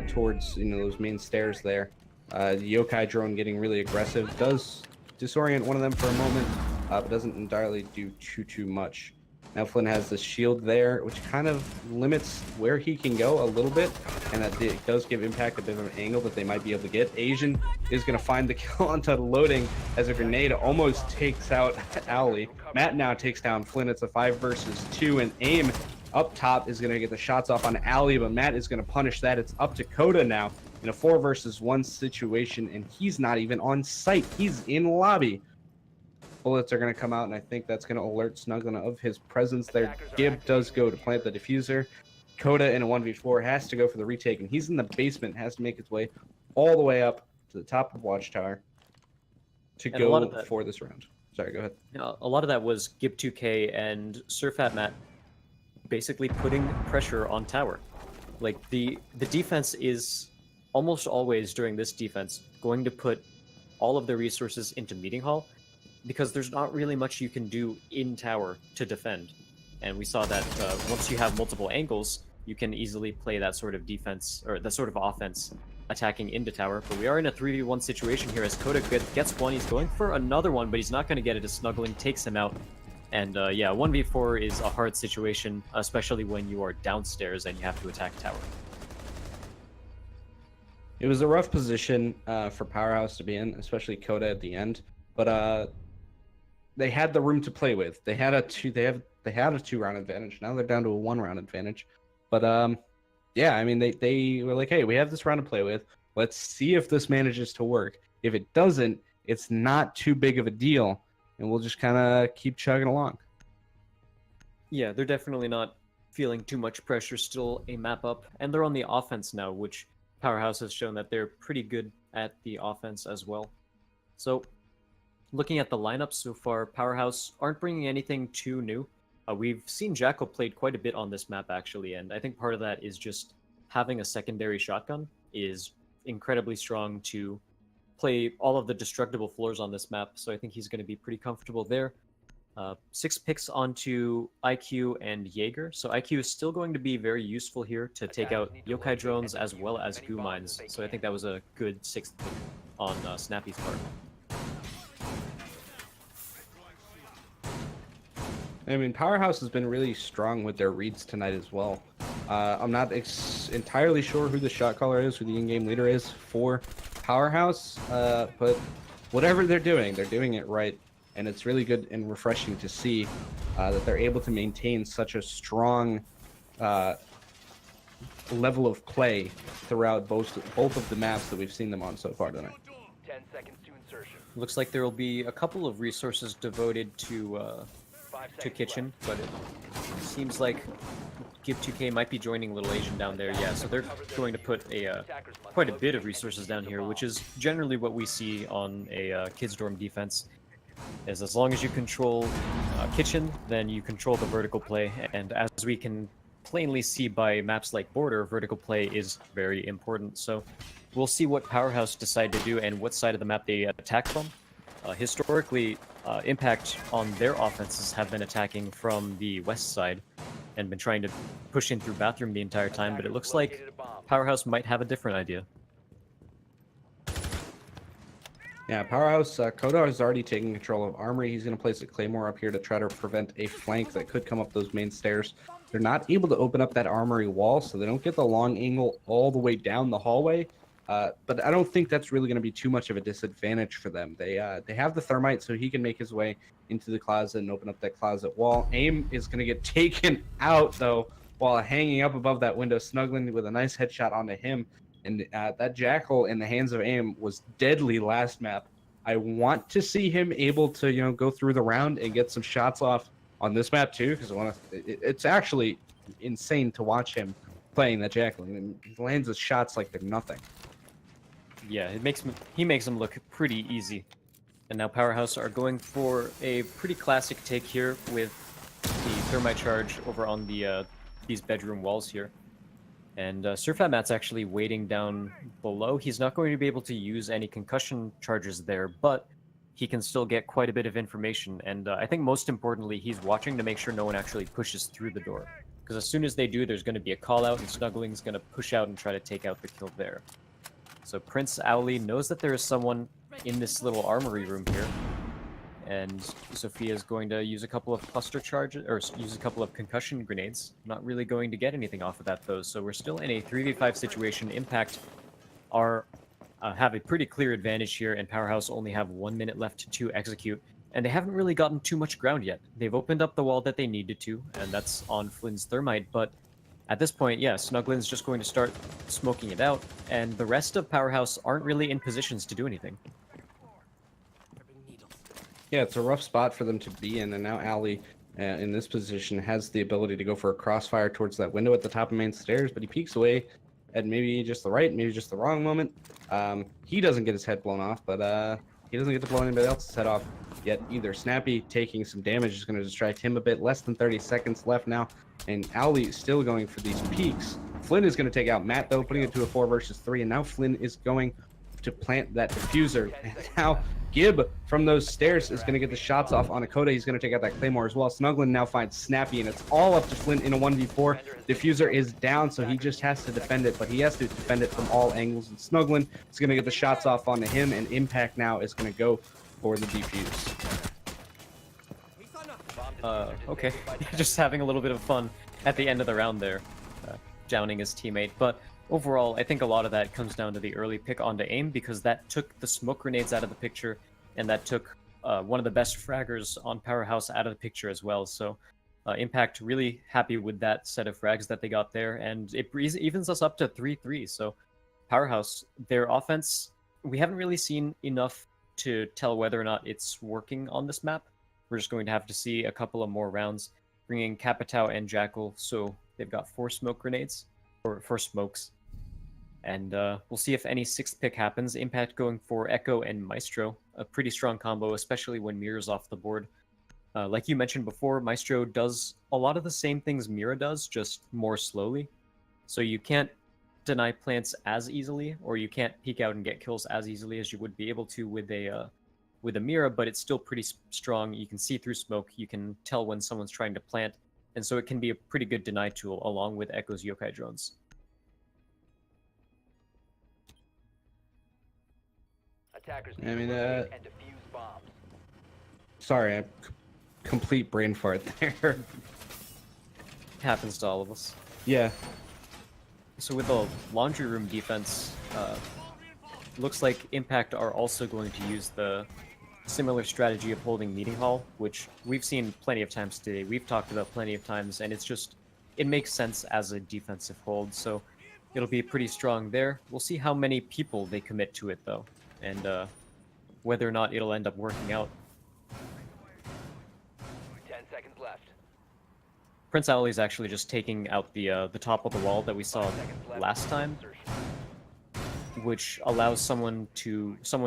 towards those main stairs there. The Yokai drone getting really aggressive. Does disorient one of them for a moment, but doesn't entirely do too much. Now Flynn has the shield there, which kind of limits where he can go a little bit, and that it does give Impact a bit of an angle that they might be able to get. Asian is going to find the kill onto loading as a grenade almost takes out Owly. Matt now takes down Flynn. It's a 5 versus 2, and Aim up top is going to get the shots off on Owly, but Matt is going to punish that. It's up to Coda now in a 4 versus 1 situation, and he's not even on site. He's in lobby. Bullets are going to come out, and I think that's going to alert Snuggling of his presence there. Gib does go to plant the diffuser. Coda in a 1v4 has to go for the retake, and he's in the basement, has to make his way all the way up to the top of Watchtower to And a lot of go that- for this round. Sorry, go ahead. A lot of that was Gib 2K and Surfat Matt basically putting pressure on tower. Like the defense is almost always during this defense going to put all of their resources into meeting hall, because there's not really much you can do in tower to defend. And we saw that once you have multiple angles, you can easily play that sort of defense, or that sort of offense, attacking into tower. But we are in a 3v1 situation here as Coda gets one. He's going for another one, but he's not going to get it as Snuggling takes him out. And yeah, 1v4 is a hard situation, especially when you are downstairs and you have to attack tower. It was a rough position for Powerhouse to be in, especially Coda at the end. But they had the room to play with. They had a 2-round advantage. Now they're down to a 1-round advantage. But yeah, I mean they were like, hey, we have this round to play with. Let's see if this manages to work. If it doesn't, it's not too big of a deal, and we'll just kind of keep chugging along. Yeah, they're definitely not feeling too much pressure. Still a map up, and they're on the offense now, which Powerhouse has shown that they're pretty good at the offense as well. So, looking at the lineup so far, Powerhouse aren't bringing anything too new. We've seen Jackal played quite a bit on this map, actually, and I think part of that is just having a secondary shotgun is incredibly strong to play all of the destructible floors on this map, so I think he's going to be pretty comfortable there. 6 picks onto IQ and Jaeger, so IQ is still going to be very useful here to take out yokai drones as well as goo mines, so I think that was a good 6th pick on Snappy's part. I mean, Powerhouse has been really strong with their reads tonight as well. I'm not entirely sure who the shot caller is, who the in-game leader is for Powerhouse, but whatever they're doing it right. And it's really good and refreshing to see that they're able to maintain such a strong level of play throughout both of the maps that we've seen them on so far tonight. 10 seconds to insertion. Looks like there will be a couple of resources devoted to 5 to seconds kitchen, but it seems like Gib 2K might be joining Little Asian down there. Yeah, so they're going to put a quite a bit of resources down here, which is generally what we see on a kids dorm defense. Is as long as you control kitchen, then you control the vertical play, and as we can plainly see by maps like Border, vertical play is very important. So we'll see what Powerhouse decide to do and what side of the map they attack from. Historically, Impact on their offenses have been attacking from the west side and been trying to push in through bathroom the entire time, but it looks like Powerhouse might have a different idea. Yeah, Powerhouse, Koda is already taking control of Armory. He's going to place a Claymore up here to try to prevent a flank that could come up those main stairs. They're not able to open up that Armory wall, so they don't get the long angle all the way down the hallway. But I don't think that's really going to be too much of a disadvantage for them. They have the Thermite, so he can make his way into the closet and open up that closet wall. Aim is going to get taken out, though, while hanging up above that window, snuggling with a nice headshot onto him. And that Jackal in the hands of Aim was deadly last map. I want to see him able to, go through the round and get some shots off on this map too, because it's actually insane to watch him playing that Jackal. I mean, he lands his shots like they're nothing. Yeah, he makes them look pretty easy. And now Powerhouse are going for a pretty classic take here with the Thermite charge over on the these bedroom walls here. And Surfat Matt's actually waiting down below. He's not going to be able to use any concussion charges there, but he can still get quite a bit of information. And I think most importantly, he's watching to make sure no one actually pushes through the door. Because as soon as they do, there's going to be a call out, and Snuggling's going to push out and try to take out the kill there. So Prince Owly knows that there is someone in this little armory room here. and Sophia's going to use a couple of cluster charges, or use a couple of concussion grenades. Not really going to get anything off of that, though, so we're still in a 3v5 situation. Impact are have a pretty clear advantage here, and Powerhouse only have 1 minute left to execute, and they haven't really gotten too much ground yet. They've opened up the wall that they needed to, and that's on Flynn's Thermite, but at this point, yeah, Snuglin's just going to start smoking it out, and the rest of Powerhouse aren't really in positions to do anything. Yeah, it's a rough spot for them to be in, and now Ali, in this position, has the ability to go for a crossfire towards that window at the top of main stairs, but he peeks away at maybe just the right, maybe just the wrong moment. He doesn't get his head blown off, but he doesn't get to blow anybody else's head off yet either. Snappy taking some damage is going to distract him a bit. Less than 30 seconds left now, and Ali still going for these peaks. Flynn is going to take out Matt, though, putting it to a 4 versus 3, and now Flynn is going to plant that diffuser. And now Gib from those stairs is going to get the shots off on Akota. He's going to take out that Claymore as well. Snuglin now finds Snappy, and it's all up to Flynn in a 1v4. Diffuser is down, so he just has to defend it, but he has to defend it from all angles. And Snuglin is going to get the shots off onto him, and Impact now is going to go for the defuse. Okay. Just having a little bit of fun at the end of the round there, downing his teammate. But overall, I think a lot of that comes down to the early pick onto aim, because that took the smoke grenades out of the picture, and that took one of the best fraggers on Powerhouse out of the picture as well. So Impact really happy with that set of frags that they got there, and it evens us up to 3-3. So Powerhouse, their offense, we haven't really seen enough to tell whether or not it's working on this map. We're just going to have to see a couple of more rounds, bringing Capitao and Jackal, so they've got 4 smoke grenades, or 4 smokes. And we'll see if any 6th pick happens. Impact going for Echo and Maestro, a pretty strong combo, especially when Mira's off the board. Like you mentioned before, Maestro does a lot of the same things Mira does, just more slowly. So you can't deny plants as easily, or you can't peek out and get kills as easily as you would be able to with a Mira, but it's still pretty strong. You can see through smoke, you can tell when someone's trying to plant, and so it can be a pretty good deny tool along with Echo's yokai drones. Attackers I mean, and defuse bombs. Sorry, complete brain fart there. Happens to all of us. Yeah. So with the laundry room defense, looks like Impact are also going to use the similar strategy of holding Meeting Hall, which we've seen plenty of times today. We've talked about plenty of times, and it makes sense as a defensive hold, so it'll be pretty strong there. We'll see how many people they commit to it, though, and whether or not it'll end up working out. 10 seconds left. Prince Ali's actually just taking out the top of the wall that we saw 5 seconds left. last time, Insertion. which allows someone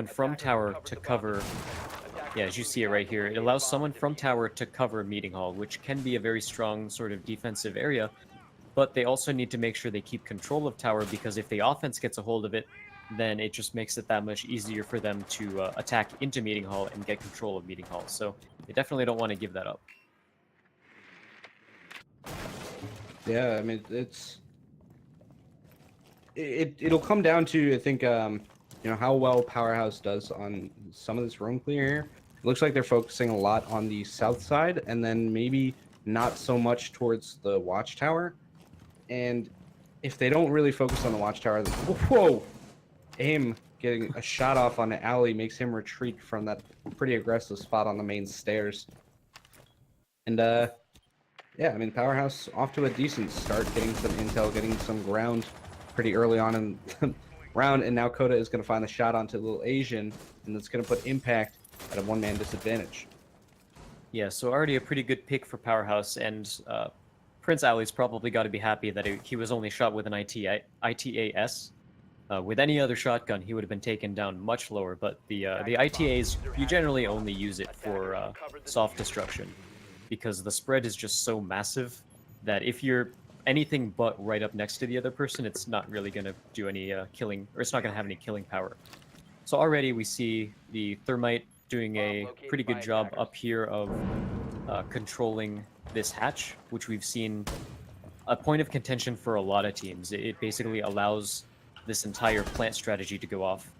from tower to cover. Yeah, as you see it right here, it allows someone from tower to cover Meeting Hall, which can be a very strong sort of defensive area, but they also need to make sure they keep control of tower, because if the offense gets a hold of it, then it just makes it that much easier for them to attack into Meeting Hall and get control of Meeting Hall. So they definitely don't want to give that up. Yeah, I mean, it'll come down to, I think, how well Powerhouse does on some of this room clear here. It looks like they're focusing a lot on the south side, and then maybe not so much towards the watchtower. And if they don't really focus on the watchtower, then, whoa! Aim getting a shot off on the alley makes him retreat from that pretty aggressive spot on the main stairs. And yeah, I mean, Powerhouse off to a decent start, getting some intel, getting some ground pretty early on in the round, and now Coda is going to find the shot onto Little Asian, and that's going to put Impact at a 1-man disadvantage. Yeah, so already a pretty good pick for Powerhouse, and Prince Ali's probably got to be happy that he was only shot with an ITAS. With any other shotgun, he would have been taken down much lower, but the ITAs, you generally only use it for soft destruction, because the spread is just so massive that if you're anything but right up next to the other person, it's not really going to do any killing, or it's not going to have any killing power. So already we see the Thermite doing a pretty good job up here of controlling this hatch, which we've seen a point of contention for a lot of teams. It basically allows this entire plant strategy to go off.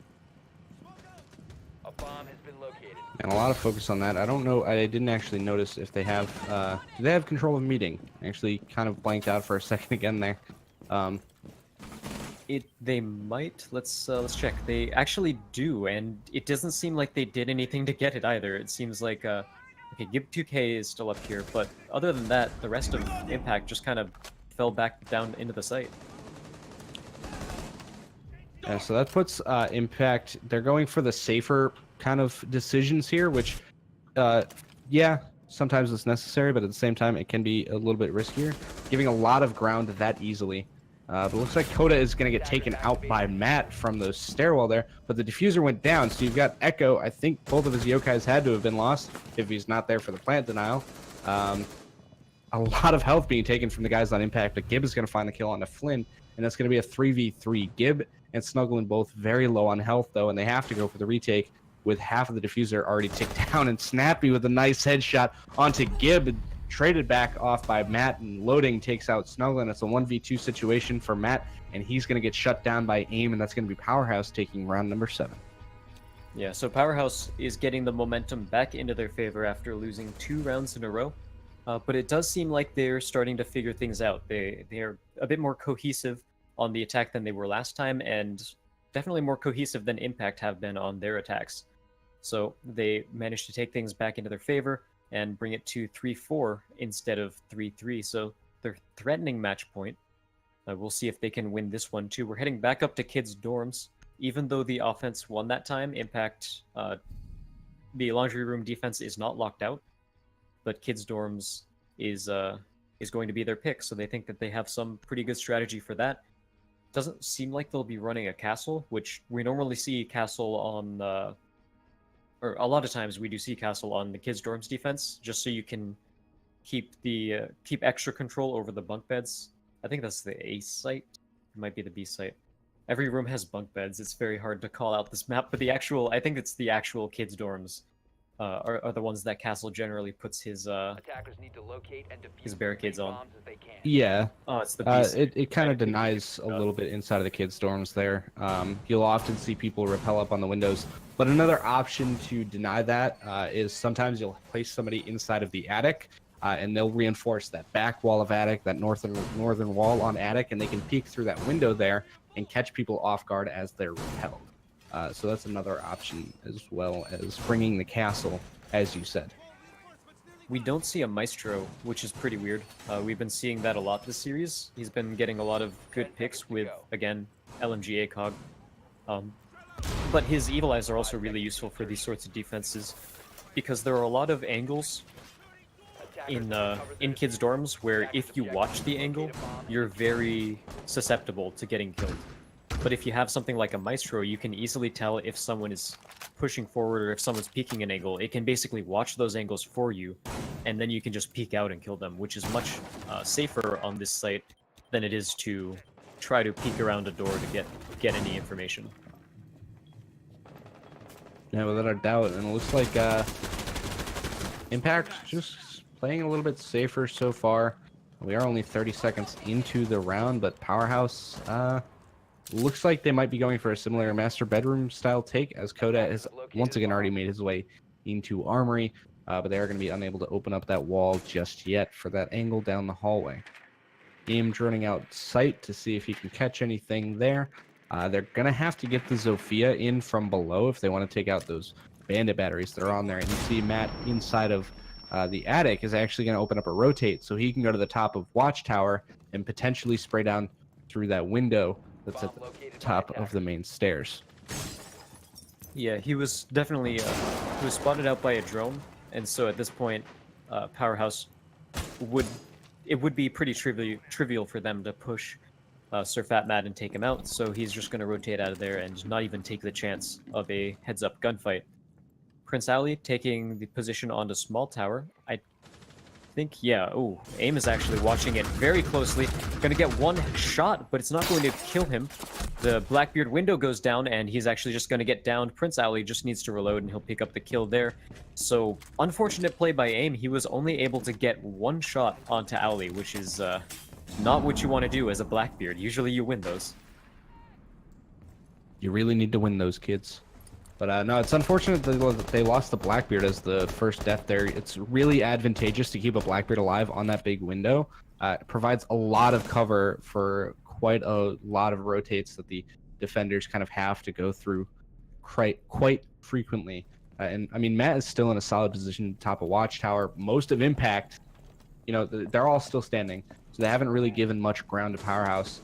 A bomb has been located. And a lot of focus on that. I don't know. I didn't actually notice if they have. Do they have control of meeting? Actually, kind of blanked out for a second again there. They might. Let's check. They actually do, and it doesn't seem like they did anything to get it either. It seems like okay, Gib 2K is still up here, but other than that, the rest of Impact just kind of fell back down into the site. Yeah, so that puts Impact. They're going for the safer kind of decisions here, which, yeah, sometimes it's necessary, but at the same time, it can be a little bit riskier, giving a lot of ground that easily. But it looks like Coda is going to get taken out by Matt from the stairwell there, but the diffuser went down, so you've got Echo. I think both of his yokais had to have been lost if he's not there for the plant denial. A lot of health being taken from the guys on Impact, but Gib is going to find the kill on the Flynn, and that's going to be a 3v3. Gib and Snugglin both very low on health, though, and they have to go for the retake with half of the diffuser already ticked down, and Snappy with a nice headshot onto Gib, traded back off by Matt, and loading takes out Snugglin. It's a 1v2 situation for Matt, and he's going to get shut down by AIM, and that's going to be Powerhaus taking round number 7. Yeah, so Powerhaus is getting the momentum back into their favor after losing 2 rounds in a row. But it does seem like they're starting to figure things out. They're a bit more cohesive on the attack than they were last time, and definitely more cohesive than Impact have been on their attacks. So they managed to take things back into their favor and bring it to 3-4 instead of 3-3. So they're threatening match point. We'll see if they can win this one too. We're heading back up to kids' dorms. Even though the offense won that time, Impact, the laundry room defense is not locked out, but kids' dorms is going to be their pick. So they think that they have some pretty good strategy for that. Doesn't seem like they'll be running a castle, which we normally see castle on. Or a lot of times we do see castle on the kids' dorms defense, just so you can keep extra control over the bunk beds. I think that's the A site. It might be the B site. Every room has bunk beds. It's very hard to call out this map, but I think it's the actual kids' dorms are the ones that castle generally puts his Attackers need to locate and defuse his barricades as many on. bombs as they can. Yeah. Oh, it's the B site. It kind of denies a little bit inside of the kids' dorms there. You'll often see people rappel up on the windows. But another option to deny that is sometimes you'll place somebody inside of the attic, and they'll reinforce that back wall of attic, that northern wall on attic, and they can peek through that window there and catch people off guard as they're repelled. So that's another option, as well as bringing the castle, as you said. We don't see a Maestro, which is pretty weird. We've been seeing that a lot this series. He's been getting a lot of good picks with, again, LMG ACOG. But his Evil Eyes are also really useful for these sorts of defenses, because there are a lot of angles in kids' dorms where if you watch the angle, you're very susceptible to getting killed. But if you have something like a Maestro, you can easily tell if someone is pushing forward or if someone's peeking an angle. It can basically watch those angles for you, and then you can just peek out and kill them, which is much safer on this site than it is to try to peek around a door to get any information. Yeah, without a doubt. And it looks like Impact just playing a little bit safer so far. We are only 30 seconds into the round, but Powerhaus looks like they might be going for a similar master bedroom style take, as Coda has once again already made his way into Armory, but they are going to be unable to open up that wall just yet for that angle down the hallway. Aim droning out sight to see if he can catch anything there. They're going to have to get the Zofia in from below if they want to take out those bandit batteries that are on there. And you see Matt inside of the attic is actually going to open up a rotate so he can go to the top of Watchtower and potentially spray down through that window that's at the top of the main stairs. Yeah, he was definitely he was spotted out by a drone, and so at this point, Powerhaus would be pretty trivial for them to push Sir Fat Matt and take him out. So he's just going to rotate out of there and not even take the chance of a heads-up gunfight. Prince Ali taking the position onto Small Tower. I think, yeah, oh, AIM is actually watching it very closely. Gonna get one shot, but it's not going to kill him. The Blackbeard window goes down, and he's actually just gonna get downed. Prince Ali just needs to reload, and he'll pick up the kill there. So, unfortunate play by AIM. He was only able to get one shot onto Ali, which is not what you want to do as a Blackbeard. Usually you win those. You really need to win those, kids. But no, it's unfortunate that they lost the Blackbeard as the first death there. It's really advantageous to keep a Blackbeard alive on that big window. It provides a lot of cover for quite a lot of rotates that the defenders kind of have to go through quite frequently. And I mean, Matt is still in a solid position top of Watchtower. Most of Impact, you know, they're all still standing, so they haven't really given much ground to Powerhouse.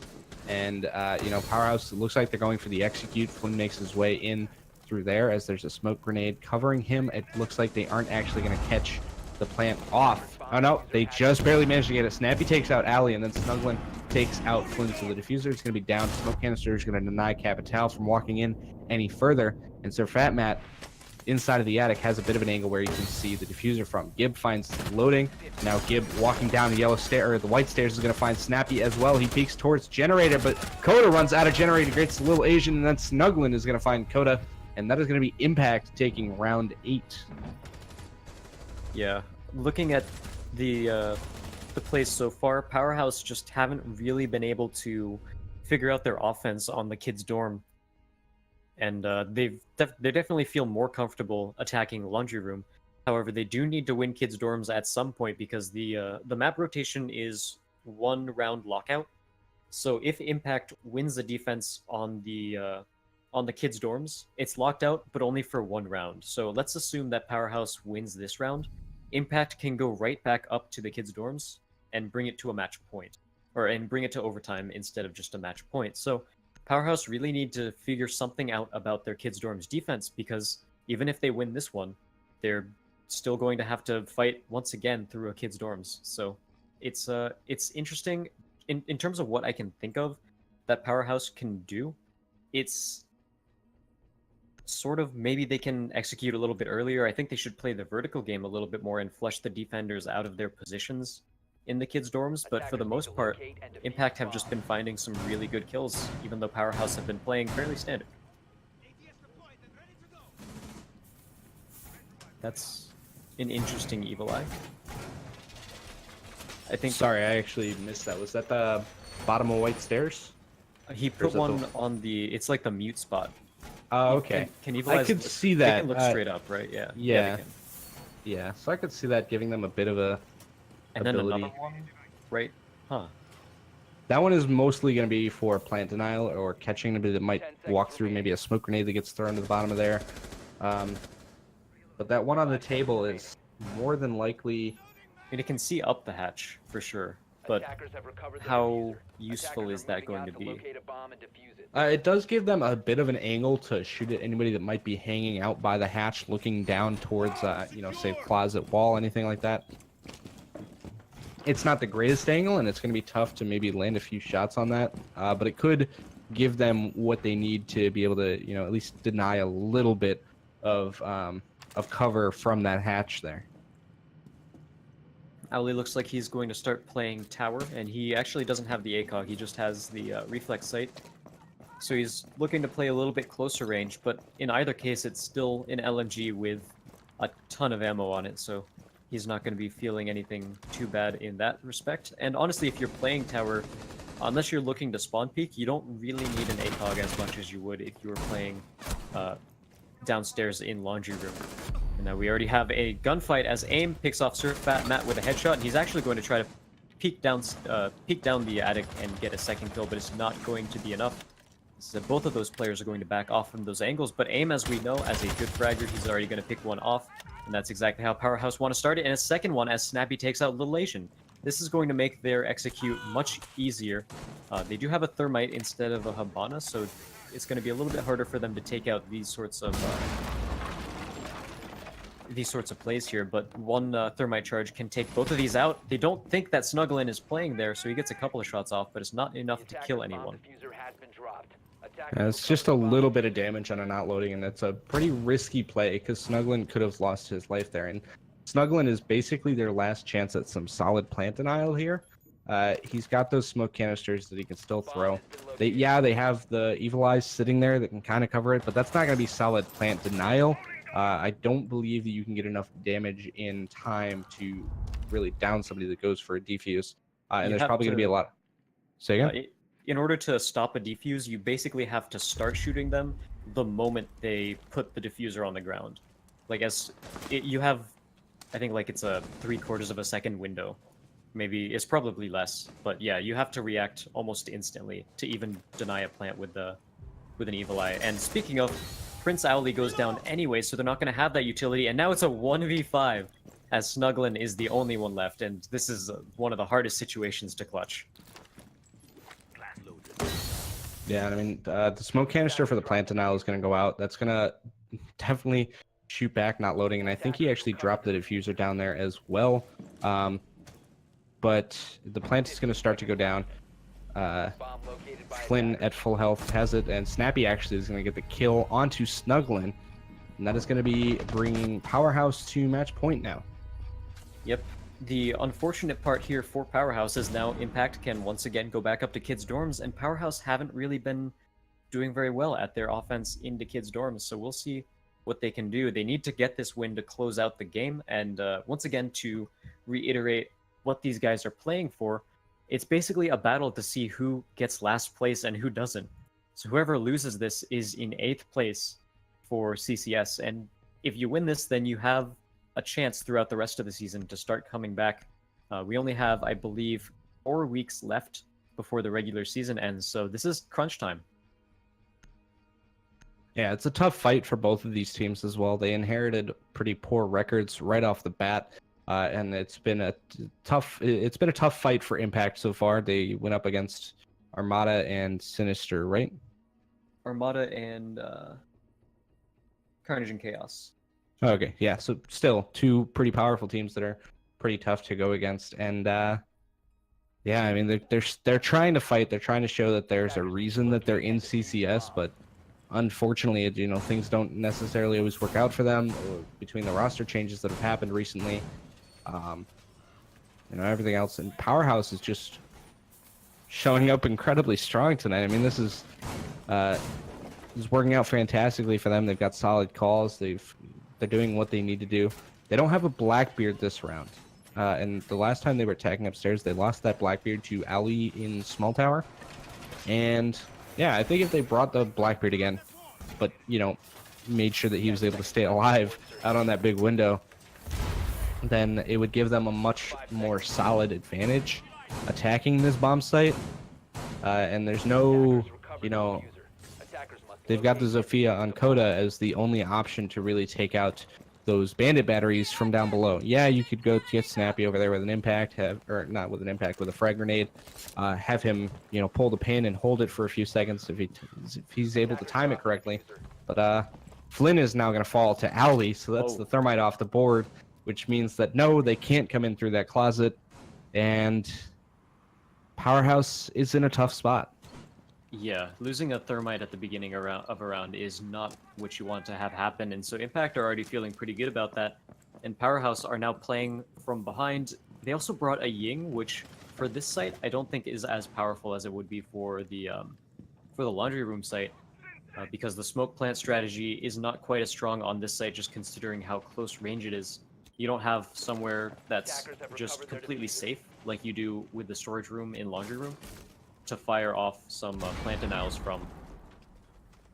And you know, Powerhouse, it looks like they're going for the execute. Flynn makes his way in through there as there's a smoke grenade covering him. It looks like they aren't actually going to catch the plant off. Oh no, they just barely managed to get it. Snappy takes out Alley, and then Snuglin takes out Flynn. So the diffuser is going to be down. Smoke canister is going to deny Capital from walking in any further. And so Fat Matt inside of the attic has a bit of an angle where you can see the diffuser from. Gib finds loading. Now Gib walking down the yellow stair, or the white stairs, is going to find Snappy as well. He peeks towards Generator, but Coda runs out of Generator, gets a little Asian, and then Snuglin is going to find Coda, and that is going to be Impact taking round 8. Yeah, looking at the plays so far, Powerhouse just haven't really been able to figure out their offense on the kids' dorm, and they definitely feel more comfortable attacking laundry room. However, they do need to win kids' dorms at some point because the map rotation is 1 round lockout. So if Impact wins the defense on the kids' dorms, it's locked out, but only for 1 round. So let's assume that Powerhouse wins this round. Impact can go right back up to the kids' dorms and bring it to a match point, and bring it to overtime instead of just a match point. So Powerhouse really need to figure something out about their kids' dorms defense, because even if they win this one, they're still going to have to fight once again through a kids' dorms. So it's interesting in terms of what I can think of that Powerhouse can do. It's sort of, maybe they can execute a little bit earlier. I think they should play the vertical game a little bit more and flush the defenders out of their positions in the kids' dorms, but for the most part, Impact have just been finding some really good kills, even though Powerhouse have been playing fairly standard. That's an interesting Evil Eye. I think. Sorry, I actually missed that. Was that the bottom of white stairs? He put one on the. It's like the mute spot. Oh, okay. Can Evil I Eyes could see that. They can look straight up, right? Yeah. Yeah. They can. Yeah, so I could see that giving them a bit of a And ability. then another one, right? Huh. That one is mostly going to be for plant denial or catching anybody that might walk through maybe a smoke grenade that gets thrown to the bottom of there. But that one on the table is more than likely. I mean, it can see up the hatch for sure, but how useful is that going to be? It does give them a bit of an angle to shoot at anybody that might be hanging out by the hatch, looking down towards, say, closet wall, anything like that. It's not the greatest angle, and it's going to be tough to maybe land a few shots on that, but it could give them what they need to be able to, at least deny a little bit of cover from that hatch there. Ali looks like he's going to start playing tower, and he actually doesn't have the ACOG, he just has the reflex sight. So he's looking to play a little bit closer range, but in either case, it's still an LMG with a ton of ammo on it, so he's not going to be feeling anything too bad in that respect. And honestly, if you're playing tower, unless you're looking to spawn peek, you don't really need an ACOG as much as you would if you were playing downstairs in laundry room. And now we already have a gunfight as AIM picks off Surf Fat Matt with a headshot, and he's actually going to try to peek down the attic and get a second kill, but it's not going to be enough. So both of those players are going to back off from those angles, but AIM, as we know, as a good fragger, he's already going to pick one off, and that's exactly how Powerhouse want to start it. And a second one as Snappy takes out Little Asian. This is going to make their execute much easier. They do have a Thermite instead of a Habana, so it's going to be a little bit harder for them to take out these sorts of plays here, but one Thermite charge can take both of these out. They don't think that Snuglin is playing there, so he gets a couple of shots off, but it's not enough to kill anyone. It's just a little bit of damage on a not loading, and that's a pretty risky play because Snuglin could have lost his life there. And Snuglin is basically their last chance at some solid plant denial here. He's got those smoke canisters that he can still throw. They have the Evil Eyes sitting there that can kind of cover it, but that's not going to be solid plant denial. I don't believe that you can get enough damage in time to really down somebody that goes for a defuse. And there's probably going to be a lot. Say again? In order to stop a defuse, you basically have to start shooting them the moment they put the diffuser on the ground. Like you have, I think like it's a 3/4 of a second window. Maybe it's probably less, but yeah, you have to react almost instantly to even deny a plant with an evil eye. And speaking of, Prince Owly goes down anyway, so they're not going to have that utility. And now it's a 1v5, as Snuglin is the only one left, and this is one of the hardest situations to clutch. Yeah, I mean, the smoke canister for the plant denial is going to go out. That's going to definitely shoot back, not loading. And I think he actually dropped the diffuser down there as well. But the plant is going to start to go down. Flynn at full health has it, and Snappy actually is going to get the kill onto Snuglin. And that is going to be bringing Powerhaus to match point now. Yep. The unfortunate part here for Powerhaus is now Impact can once again go back up to kids' dorms, and Powerhaus haven't really been doing very well at their offense into kids' dorms, so we'll see what they can do. They need to get this win to close out the game, and once again, to reiterate what these guys are playing for, it's basically a battle to see who gets last place and who doesn't. So whoever loses this is in 8th place for CCS, and if you win this, then you have a chance throughout the rest of the season to start coming back. We only have, I believe, 4 weeks left before the regular season ends, so this is crunch time. Yeah, it's a tough fight for both of these teams as well. They inherited pretty poor records right off the bat, and it's been a tough fight for Impact so far. They went up against Armada and Sinister, right? Armada and Carnage and Chaos. Okay, yeah, so still 2 pretty powerful teams that are pretty tough to go against, and yeah, I mean they're trying to fight. They're trying to show that there's a reason that they're in CCS, but unfortunately, things don't necessarily always work out for them between the roster changes that have happened recently. Everything else, and Powerhaus is just showing up incredibly strong tonight. I mean, this is working out fantastically for them. They've got solid calls. They're doing what they need to do. They don't have a Blackbeard this round. And the last time they were attacking upstairs, they lost that Blackbeard to Ali in Small Tower. And yeah, I think if they brought the Blackbeard again, but, made sure that he was able to stay alive out on that big window, then it would give them a much more solid advantage attacking this bomb site. And there's no, they've got the Zofia on Coda as the only option to really take out those bandit batteries from down below. Yeah, you could go get Snappy over there with an impact, or not with an impact, with a frag grenade, have him, pull the pin and hold it for a few seconds if he's able to time it correctly. But Flynn is now going to fall to Owly, so that's the thermite off the board, which means that no, they can't come in through that closet, and Powerhaus is in a tough spot. Yeah, losing a thermite at the beginning of a round is not what you want to have happen, and so Impact are already feeling pretty good about that. And Powerhaus are now playing from behind. They also brought a Ying, which for this site I don't think is as powerful as it would be for the laundry room site, because the smoke plant strategy is not quite as strong on this site, just considering how close range it is. You don't have somewhere that's just completely safe like you do with the storage room in laundry room to fire off some plant denials from.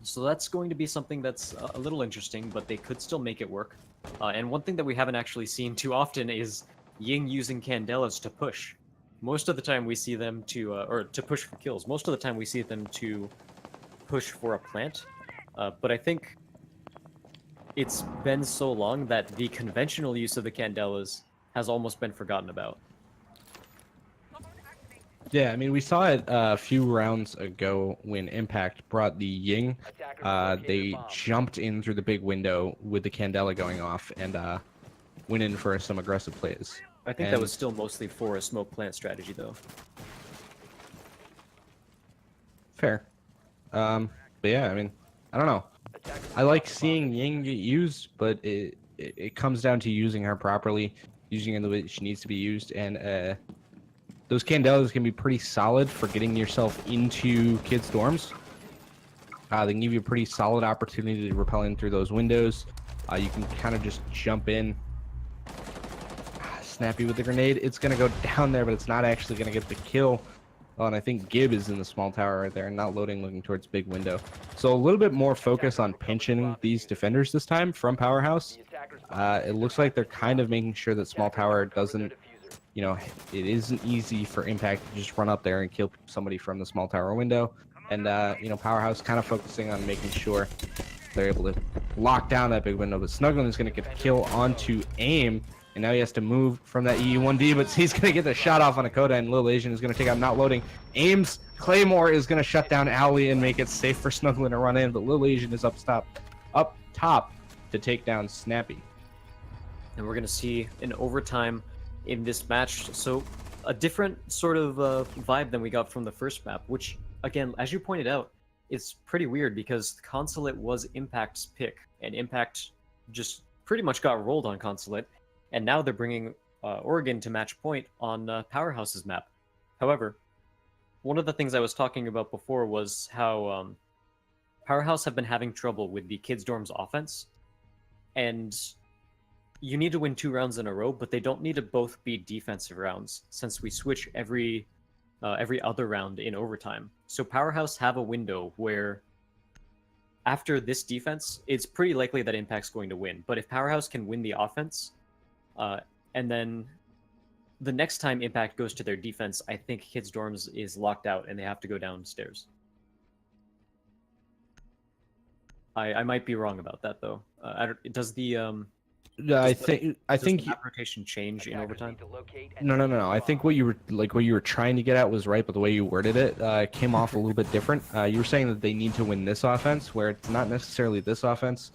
So that's going to be something that's a little interesting, but they could still make it work. And one thing that we haven't actually seen too often is Ying using Candelas to push. Most of the time we see them or to push for kills. Most of the time we see them to push for a plant. But I think it's been so long that the conventional use of the Candelas has almost been forgotten about. Yeah, I mean, we saw it a few rounds ago when Impact brought the Ying. They jumped in through the big window with the Candela going off and went in for some aggressive plays. I think that was still mostly for a smoke plant strategy, though. Fair. But yeah, I mean, I don't know. I like seeing Ying get used, but it comes down to using her properly, using her in the way she needs to be used, and those Candelas can be pretty solid for getting yourself into kids' dorms. They can give you a pretty solid opportunity to rappel in through those windows. You can kind of just jump in. Snappy with the grenade. It's going to go down there, but it's not actually going to get the kill. Oh, and I think Gib is in the small tower right there, not loading, looking towards big window. So a little bit more focus on pinching these defenders this time from Powerhouse. It looks like they're kind of making sure that small tower doesn't, you know, it isn't easy for Impact to just run up there and kill somebody from the small tower window. And, you know, Powerhouse kind of focusing on making sure they're able to lock down that big window. But Snuggling is going to get the kill onto AIM. And now he has to move from that EU1D, but he's going to get the shot off on a Coda, and Lil Asian is going to take out not loading. AIM's Claymore is going to shut down Owly and make it safe for Snuggling to run in, but Lil Asian is up top to take down Snappy. And we're going to see an overtime in this match. So a different sort of vibe than we got from the first map, which, again, as you pointed out, is pretty weird because the Consulate was Impact's pick, and Impact just pretty much got rolled on Consulate. And now they're bringing Oregon to match point on Powerhouse's map. However, one of the things I was talking about before was how Powerhouse have been having trouble with the Kids Dorm's offense. And you need to win 2 rounds in a row, but they don't need to both be defensive rounds, since we switch every other round in overtime. So Powerhouse have a window where after this defense, it's pretty likely that Impact's going to win. But if Powerhouse can win the offense, and then the next time Impact goes to their defense, I think Kids Dorms is locked out and they have to go downstairs. I might be wrong about that though. Does the I think the map rotation change in overtime? No. I think what you were trying to get at was right, but the way you worded it came off a little bit different. You were saying that they need to win this offense, where it's not necessarily this offense.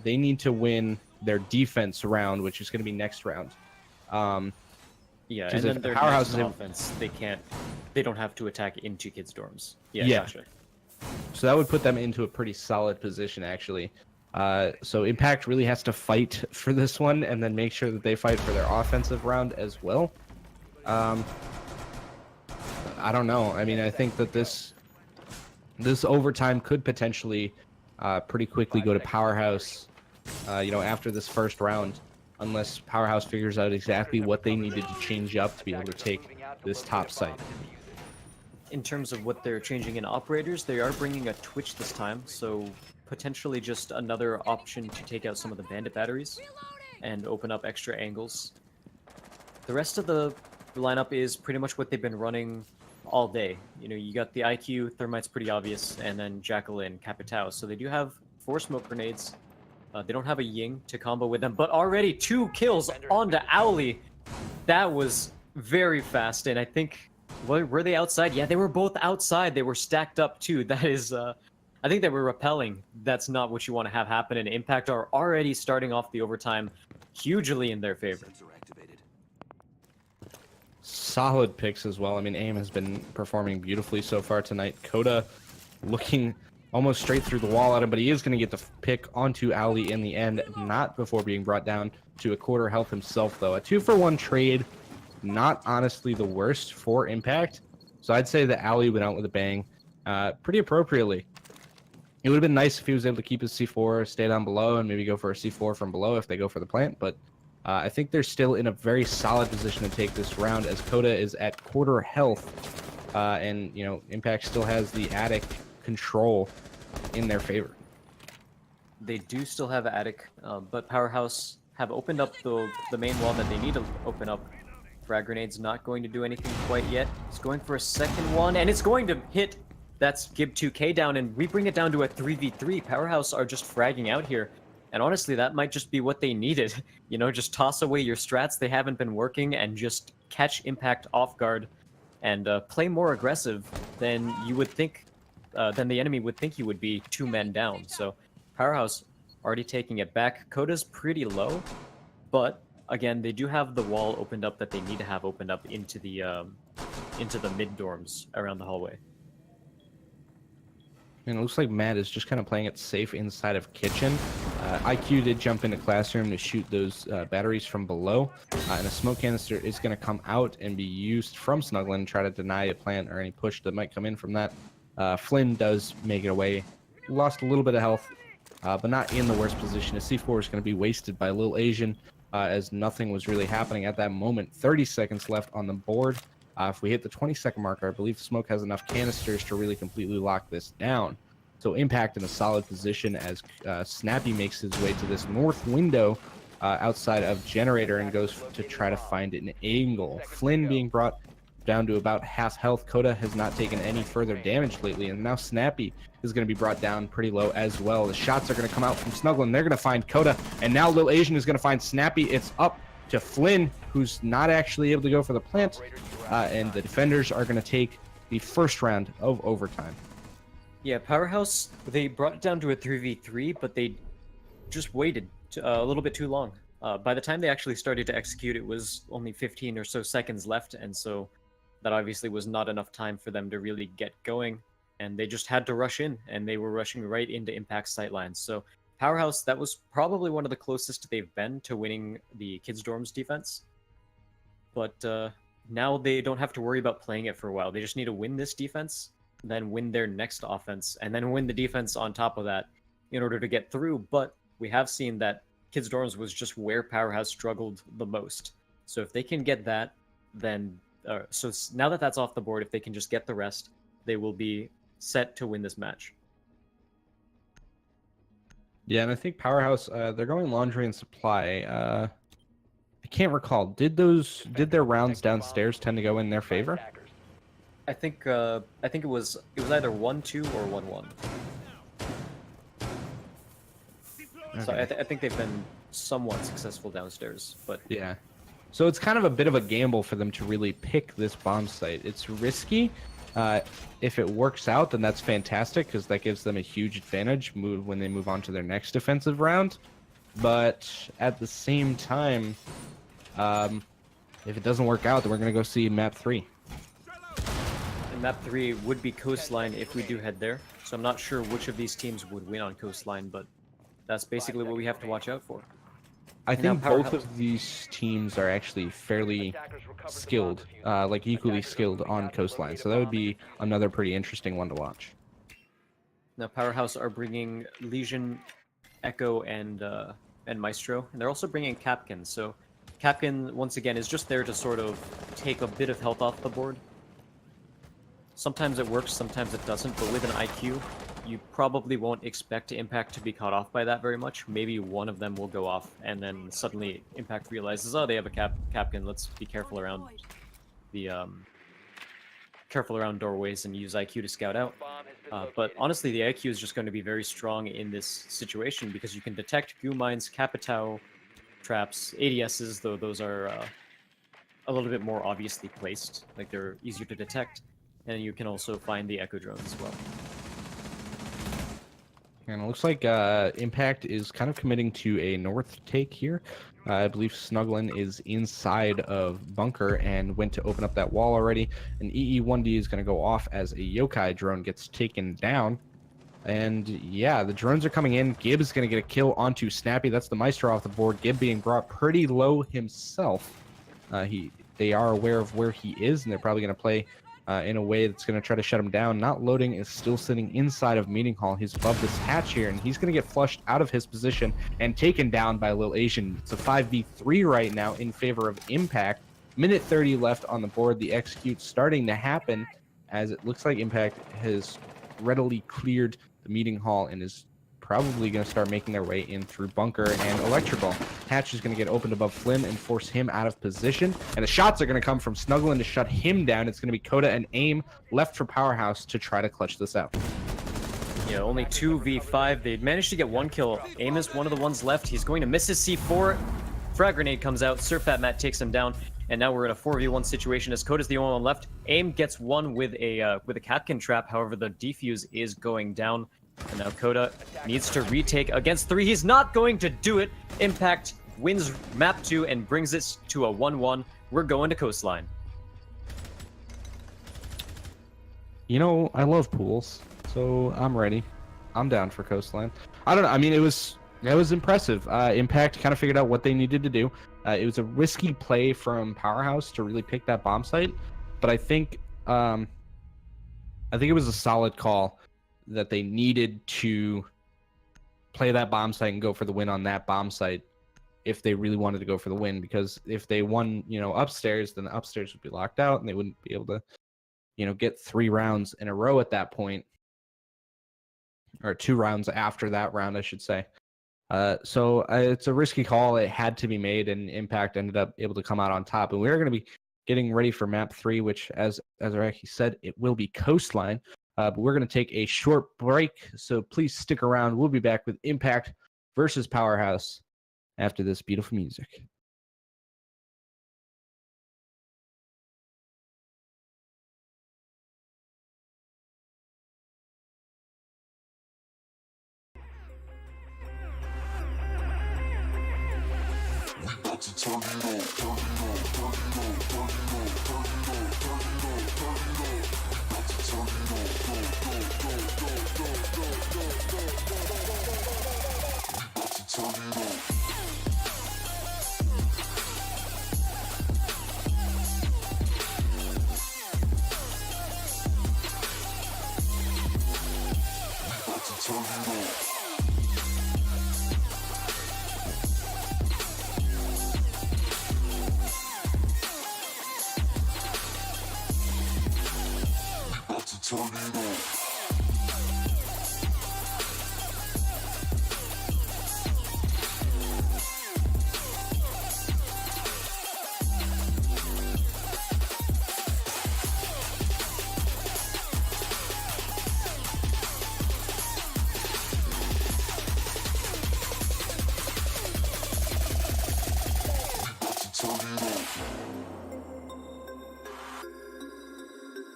They need to win their defense round, which is going to be next round. Yeah, and then their Powerhouse offense, they don't have to attack into Kids Dorms. Yeah. Gotcha. So that would put them into a pretty solid position, actually. So Impact really has to fight for this one, and then make sure that they fight for their offensive round as well. I don't know. I mean, I think that this overtime could potentially pretty quickly go to Powerhouse. You know, after this first round, unless Powerhouse figures out exactly what they needed to change up to be able to take this top site. In terms of what they're changing in operators, they are bringing a Twitch this time, so potentially just another option to take out some of the bandit batteries and open up extra angles. The rest of the lineup is pretty much what they've been running all day. You know, you got the IQ, Thermite's pretty obvious, and then Jacqueline, Capitao. So they do have 4 smoke grenades. They don't have a Ying to combo with them, but already 2 kills onto Owly. That was very fast, and I think, were they outside? Yeah, they were both outside. They were stacked up too. That is, I think they were repelling. That's not what you want to have happen, and Impact are already starting off the overtime hugely in their favor. Solid picks as well. I mean, AIM has been performing beautifully so far tonight. Coda looking almost straight through the wall at him, but he is going to get the pick onto Owly in the end, not before being brought down to a quarter health himself, though. A 2-for-1 trade, not honestly the worst for Impact. So I'd say that Owly went out with a bang pretty appropriately. It would have been nice if he was able to keep his C4, stay down below, and maybe go for a C4 from below if they go for the plant, but I think they're still in a very solid position to take this round, as Coda is at quarter health, and, you know, Impact still has the attic control in their favor. They do still have attic, but Powerhouse have opened up the main wall that they need to open up. Frag grenade's not going to do anything quite yet. It's going for a second one, and it's going to hit. That's Gib 2K down, and we bring it down to a 3v3. Powerhouse are just fragging out here. And honestly, that might just be what they needed. You know, just toss away your strats. They haven't been working, and just catch Impact off guard and play more aggressive than you would think, than the enemy would think you would be 2 men down. So Powerhouse already taking it back. Coda's pretty low, but again, they do have the wall opened up that they need to have opened up into the mid dorms around the hallway. And it looks like Matt is just kind of playing it safe inside of kitchen. IQ did jump into classroom to shoot those batteries from below, and a smoke canister is going to come out and be used from Snuggling and try to deny a plant or any push that might come in from that. Flynn does make it away. Lost a little bit of health, but not in the worst position. A C4 is going to be wasted by Lil Asian, as nothing was really happening at that moment. 30 seconds left on the board. If we hit the 20-second marker, I believe Smoke has enough canisters to really completely lock this down. So Impact in a solid position as Snappy makes his way to this north window outside of Generator and goes to try to find an angle. Flynn being brought down to about half health. Coda has not taken any further damage lately, and now Snappy is going to be brought down pretty low as well. The shots are going to come out from Snugglin. They're going to find Coda, and now Lil Asian is going to find Snappy. It's up to Flynn, who's not actually able to go for the plant, and the defenders are going to take the first round of overtime. Yeah, Powerhaus, they brought it down to a 3v3, but they just waited a little bit too long. By the time they actually started to execute, it was only 15 or so seconds left, and so that obviously was not enough time for them to really get going, and they just had to rush in, and they were rushing right into Impact's sightlines. So Powerhaus, that was probably one of the closest they've been to winning the Kids Dorms defense, but now they don't have to worry about playing it for a while. They just need to win this defense, then win their next offense, and then win the defense on top of that in order to get through. But we have seen that Kids Dorms was just where Powerhaus struggled the most. So if they can get that, then now that that's off the board, if they can just get the rest, they will be set to win this match. Yeah, and I think Powerhaus, they're going laundry and supply. I can't recall. Did their rounds downstairs tend to go in their favor? I think it was either 1-2 or 1-1. So I think they've been somewhat successful downstairs, but yeah. So it's kind of a bit of a gamble for them to really pick this bomb site. It's risky. If it works out, then that's fantastic because that gives them a huge advantage when they move on to their next defensive round. But at the same time, if it doesn't work out, then we're going to go see map 3. And map 3 would be Coastline if we do head there. So I'm not sure which of these teams would win on Coastline, but that's basically what we have to watch out for. I think now both of these teams are actually fairly skilled, like equally skilled on Coastline. So that would be another pretty interesting one to watch. Now Powerhaus are bringing Legion, Echo, and Maestro, and they're also bringing Capkin. So Capkin, once again, is just there to sort of take a bit of health off the board. Sometimes it works, sometimes it doesn't, but with an IQ, you probably won't expect Impact to be caught off by that very much. Maybe one of them will go off, and then suddenly Impact realizes, oh, they have a Capkin, let's be careful around the doorways and use IQ to scout out. But honestly, the IQ is just going to be very strong in this situation because you can detect goo mines, Capitao traps, ADSs, though those are a little bit more obviously placed, like they're easier to detect, and you can also find the Echo drones as well. And it looks like Impact is kind of committing to a north take here. I believe Snugglin is inside of Bunker and went to open up that wall already. And EE1D is going to go off as a Yokai drone gets taken down. And yeah, the drones are coming in. Gib is going to get a kill onto Snappy. That's the Maestro off the board. Gib being brought pretty low himself. They are aware of where he is, and they're probably going to play in a way that's going to try to shut him down. Not loading is still sitting inside of Meeting Hall. He's above this hatch here, and he's going to get flushed out of his position and taken down by Lil Asian. It's a 5v3 right now in favor of Impact. Minute 30 left on the board. The execute starting to happen as it looks like Impact has readily cleared the Meeting Hall and is probably going to start making their way in through Bunker and Electrical. Hatch is going to get opened above Flynn and force him out of position. And the shots are going to come from Snugglin to shut him down. It's going to be Coda and Aim left for Powerhaus to try to clutch this out. Yeah, only 2v5. They managed to get one kill. Aim is one of the ones left. He's going to miss his C4. Frag grenade comes out. Surfat Matt takes him down. And now we're in a 4v1 situation as Coda's the only one left. Aim gets one with a Catkin trap. However, the defuse is going down. And now Coda needs to retake against 3. He's not going to do it. Impact wins map 2 and brings it to a 1-1. We're going to Coastline. You know, I love pools, so I'm ready. I'm down for Coastline. I don't know. I mean, it was impressive. Impact kind of figured out what they needed to do. It was a risky play from Powerhaus to really pick that bomb site, but I think it was a solid call that they needed to play that bomb site and go for the win on that bomb site if they really wanted to go for the win, because if they won, upstairs, then the upstairs would be locked out and they wouldn't be able to, get 3 rounds in a row at that point, or 2 rounds after that round, I should say. So it's a risky call. It had to be made, and Impact ended up able to come out on top. And we're going to be getting ready for map 3, which, as Araki said, it will be Coastline. But we're going to take a short break, so please stick around. We'll be back with Impact versus Powerhaus after this beautiful music. We about to turn it on, turn it on, turn it on, turn it on, turn it on, turn it on, turn it on. We about to turn it on, go, go, go, go, go, go, go, go, go, go. We about to turn it on. We about to turn it on. Turn it on. We about to turn it on. Turn it. We about to turn it on.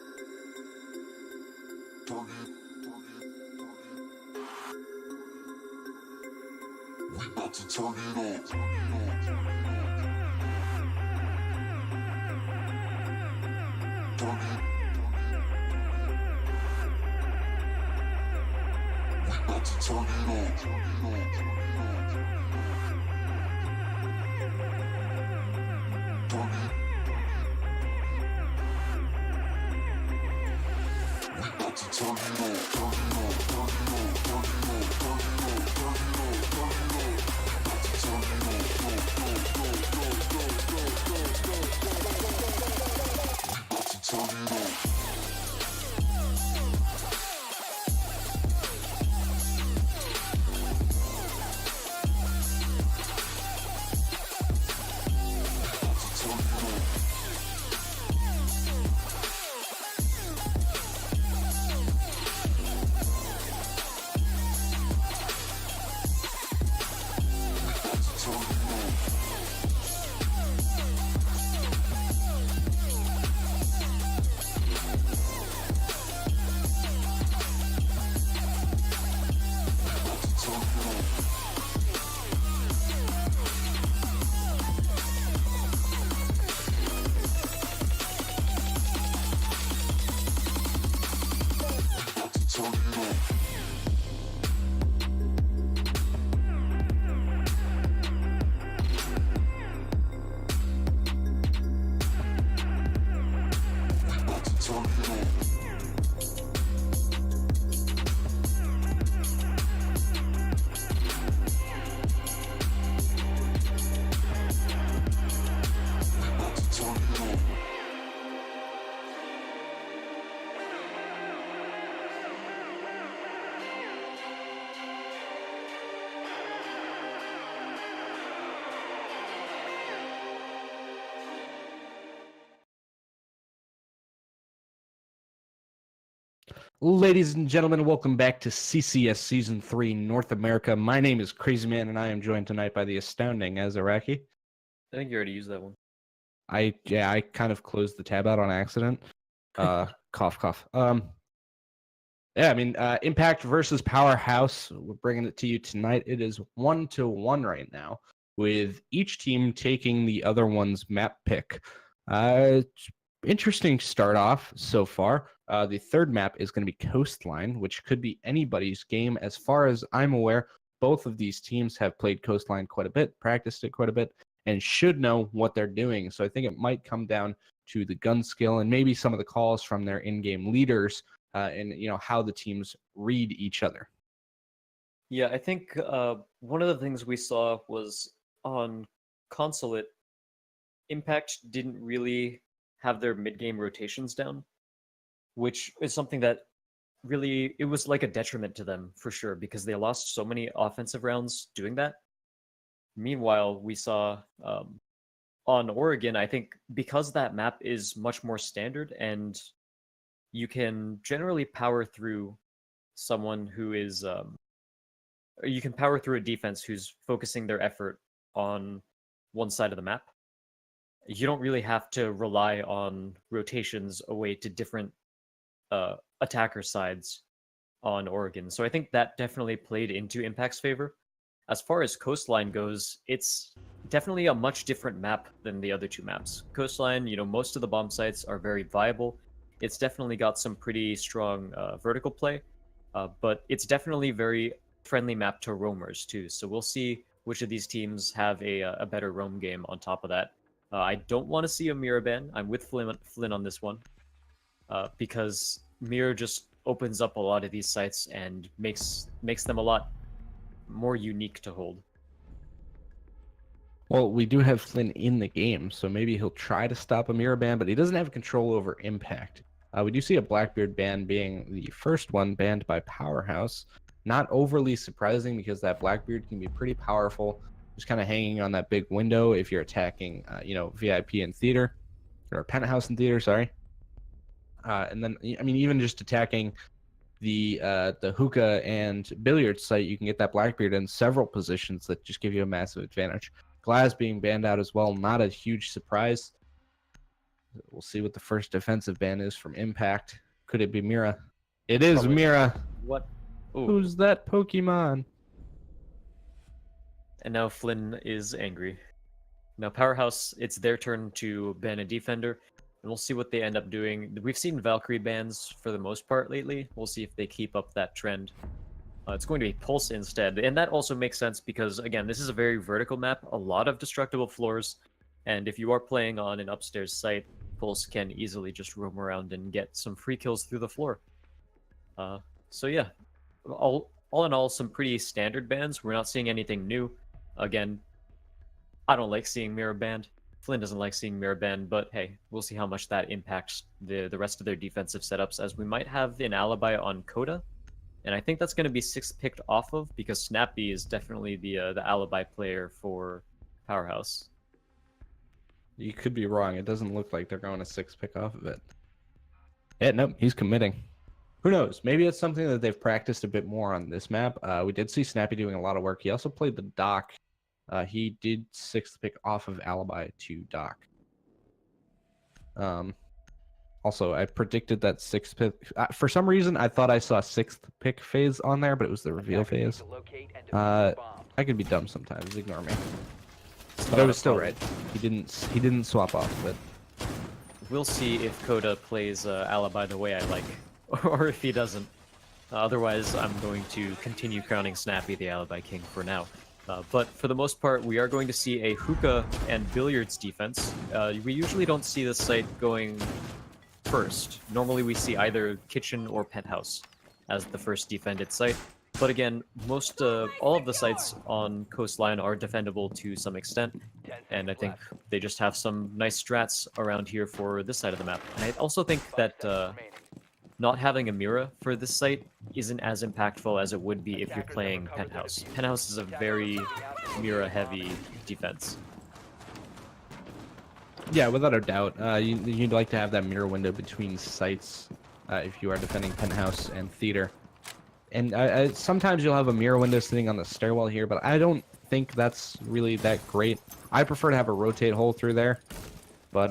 Turn it. We about to turn it on. Turn it on. Turn it on. Turn it on. Turn it on. Turn it on. Turn it on. About to turn it on. Go, go, go, go, go, go, go, go, go. We about to turn it on. Ladies and gentlemen, welcome back to CCS Season 3 North America. My name is Crazy Man, and I am joined tonight by the astounding Azaraki. I think you already used that one. I kind of closed the tab out on accident. Cough, cough. Impact versus Powerhaus. We're bringing it to you tonight. It is 1-1 right now, with each team taking the other one's map pick. Interesting start off so far. The third map is going to be Coastline, which could be anybody's game. As far as I'm aware, both of these teams have played Coastline quite a bit, practiced it quite a bit, and should know what they're doing. So I think it might come down to the gun skill and maybe some of the calls from their in-game leaders, and how the teams read each other. Yeah, I think one of the things we saw was on Consulate, Impact didn't really have their mid-game rotations down, which is something that really, it was like a detriment to them for sure, because they lost so many offensive rounds doing that. Meanwhile, we saw on Oregon, I think because that map is much more standard and you can generally power through someone who is, you can power through a defense who's focusing their effort on one side of the map. You don't really have to rely on rotations away to different attacker sides on Oregon. So I think that definitely played into Impact's favor. As far as Coastline goes, it's definitely a much different map than the other two maps. Coastline, most of the bomb sites are very viable. It's definitely got some pretty strong vertical play, but it's definitely very friendly map to roamers too. So we'll see which of these teams have a better roam game on top of that. I don't want to see a mirror ban. I'm with Flynn on this one, because mirror just opens up a lot of these sites and makes them a lot more unique to hold. Well, we do have Flynn in the game, so maybe he'll try to stop a mirror ban, but he doesn't have control over Impact. We do see a Blackbeard ban being the first one banned by Powerhaus. Not overly surprising because that Blackbeard can be pretty powerful, just kind of hanging on that big window if you're attacking, VIP in theater, or Penthouse in theater, sorry. And then, I mean, even just attacking the hookah and billiard site, you can get that Blackbeard in several positions that just give you a massive advantage. Glass being banned out as well, not a huge surprise. We'll see what the first defensive ban is from Impact. Could it be Mira? It is Probably. Mira. What? Ooh. Who's that Pokemon? And now Flynn is angry. Now Powerhaus, it's their turn to ban a defender, and we'll see what they end up doing. We've seen Valkyrie bans for the most part lately. We'll see if they keep up that trend. It's going to be Pulse instead, and that also makes sense because, again, this is a very vertical map, a lot of destructible floors, and if you are playing on an upstairs site, Pulse can easily just roam around and get some free kills through the floor. So yeah, all in all, some pretty standard bans. We're not seeing anything new. Again, I don't like seeing mirror banned. Flynn doesn't like seeing mirror banned, but hey, we'll see how much that impacts the rest of their defensive setups, as we might have an alibi on Coda. And I think that's going to be 6th picked off of, because Snappy is definitely the alibi player for Powerhaus. You could be wrong. It doesn't look like they're going to 6th pick off of it. Yeah, nope, he's committing. Who knows? Maybe it's something that they've practiced a bit more on this map. We did see Snappy doing a lot of work. He also played the Doc. He did 6th pick off of Alibi to Doc. Also, I predicted that 6th pick. For some reason, I thought I saw 6th pick phase on there, but it was the reveal phase. I could be dumb sometimes. Ignore me. But I was still right. He didn't swap off of it. We'll see if Coda plays Alibi the way I like, or if he doesn't. Otherwise, I'm going to continue crowning Snappy the Alibi King for now. But for the most part, we are going to see a hookah and billiards defense. We usually don't see this site going first. Normally we see either kitchen or penthouse as the first defended site. But again, all of the sites on Coastline are defendable to some extent, and I think they just have some nice strats around here for this side of the map. And I also think that not having a Mira for this site isn't as impactful as it would be if you're playing Penthouse. Penthouse is a very Mira-heavy defense. Yeah, without a doubt. You'd like to have that mirror window between sites if you are defending Penthouse and Theater. And sometimes you'll have a mirror window sitting on the stairwell here, but I don't think that's really that great. I prefer to have a rotate hole through there. But,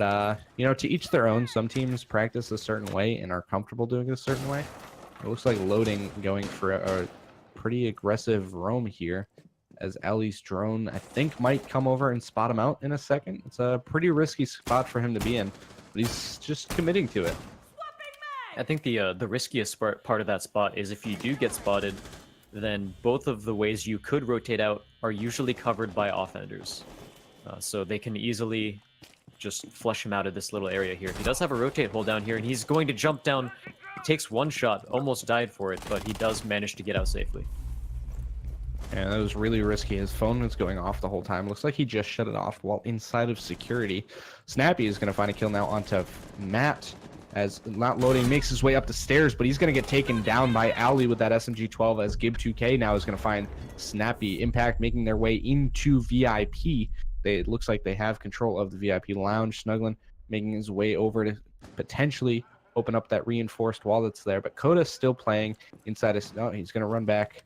to each their own. Some teams practice a certain way and are comfortable doing it a certain way. It looks like Loading going for a pretty aggressive roam here, as Ellie's drone, I think, might come over and spot him out in a second. It's a pretty risky spot for him to be in, but he's just committing to it. I think the riskiest part of that spot is if you do get spotted, then both of the ways you could rotate out are usually covered by offenders. So they can easily just flush him out of this little area here. He does have a rotate hole down here, and he's going to jump down. He takes one shot, almost died for it, but he does manage to get out safely. And that was really risky. His phone was going off the whole time. Looks like he just shut it off while inside of security. Snappy is going to find a kill now onto Matt as not loading makes his way up the stairs, but he's going to get taken down by Ali with that SMG-12 as Gib2K now is going to find Snappy. Impact making their way into VIP. It looks like they have control of the VIP lounge. Snuggling making his way over to potentially open up that reinforced wall that's there, but Coda's still playing inside his... Oh, he's going to run back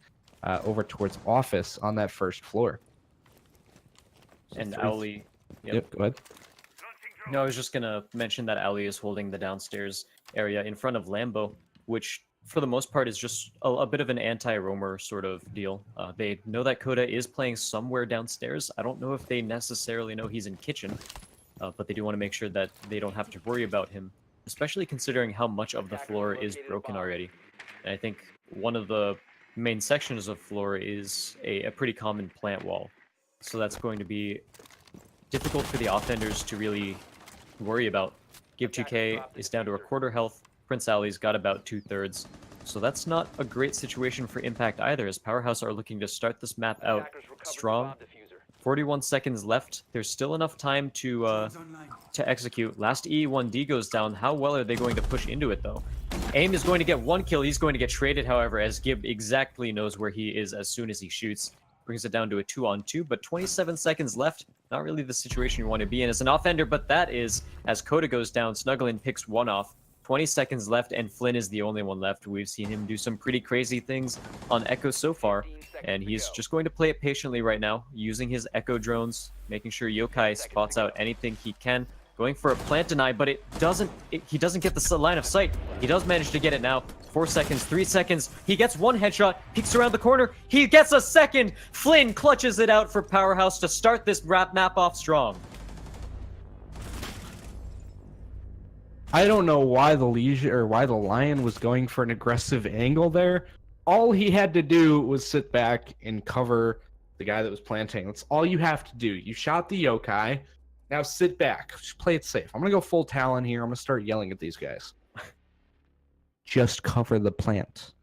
over towards office on that first floor. And Ali... Yep, go ahead. No, I was just gonna mention that Ali is holding the downstairs area in front of Lambo, which for the most part is just a bit of an anti-roamer sort of deal. They know that Coda is playing somewhere downstairs. I don't know if they necessarily know he's in kitchen, but they do want to make sure that they don't have to worry about him, especially considering how much of the floor is broken already. And I think one of the main sections of floor is a pretty common plant wall. So that's going to be difficult for the offenders to really worry about. Gib2K is down to a quarter health. Prince Ali's got about 2/3. So that's not a great situation for Impact either, as Powerhouse are looking to start this map out strong. 41 seconds left. There's still enough time to execute. Last E1D goes down. How well are they going to push into it, though? AIM is going to get one kill. He's going to get traded, however, as Gib exactly knows where he is as soon as he shoots. Brings it down to a 2-on-2, but 27 seconds left. Not really the situation you want to be in as an offender, but that is, as Coda goes down, Snuggling picks one off. 20 seconds left, and Flynn is the only one left. We've seen him do some pretty crazy things on Echo so far, and he's just going to play it patiently right now, using his Echo drones, making sure Yokai spots out anything he can. Going for a plant deny, but he doesn't get the line of sight. He does manage to get it now. 4 seconds, 3 seconds. He gets one headshot, peeks around the corner. He gets a second. Flynn clutches it out for Powerhouse to start this map off strong. I don't know why the Lion was going for an aggressive angle there. All he had to do was sit back and cover the guy that was planting. That's all you have to do. You shot the Yokai. Now sit back. Just play it safe. I'm going to go full Talon here. I'm going to start yelling at these guys. Just cover the plant.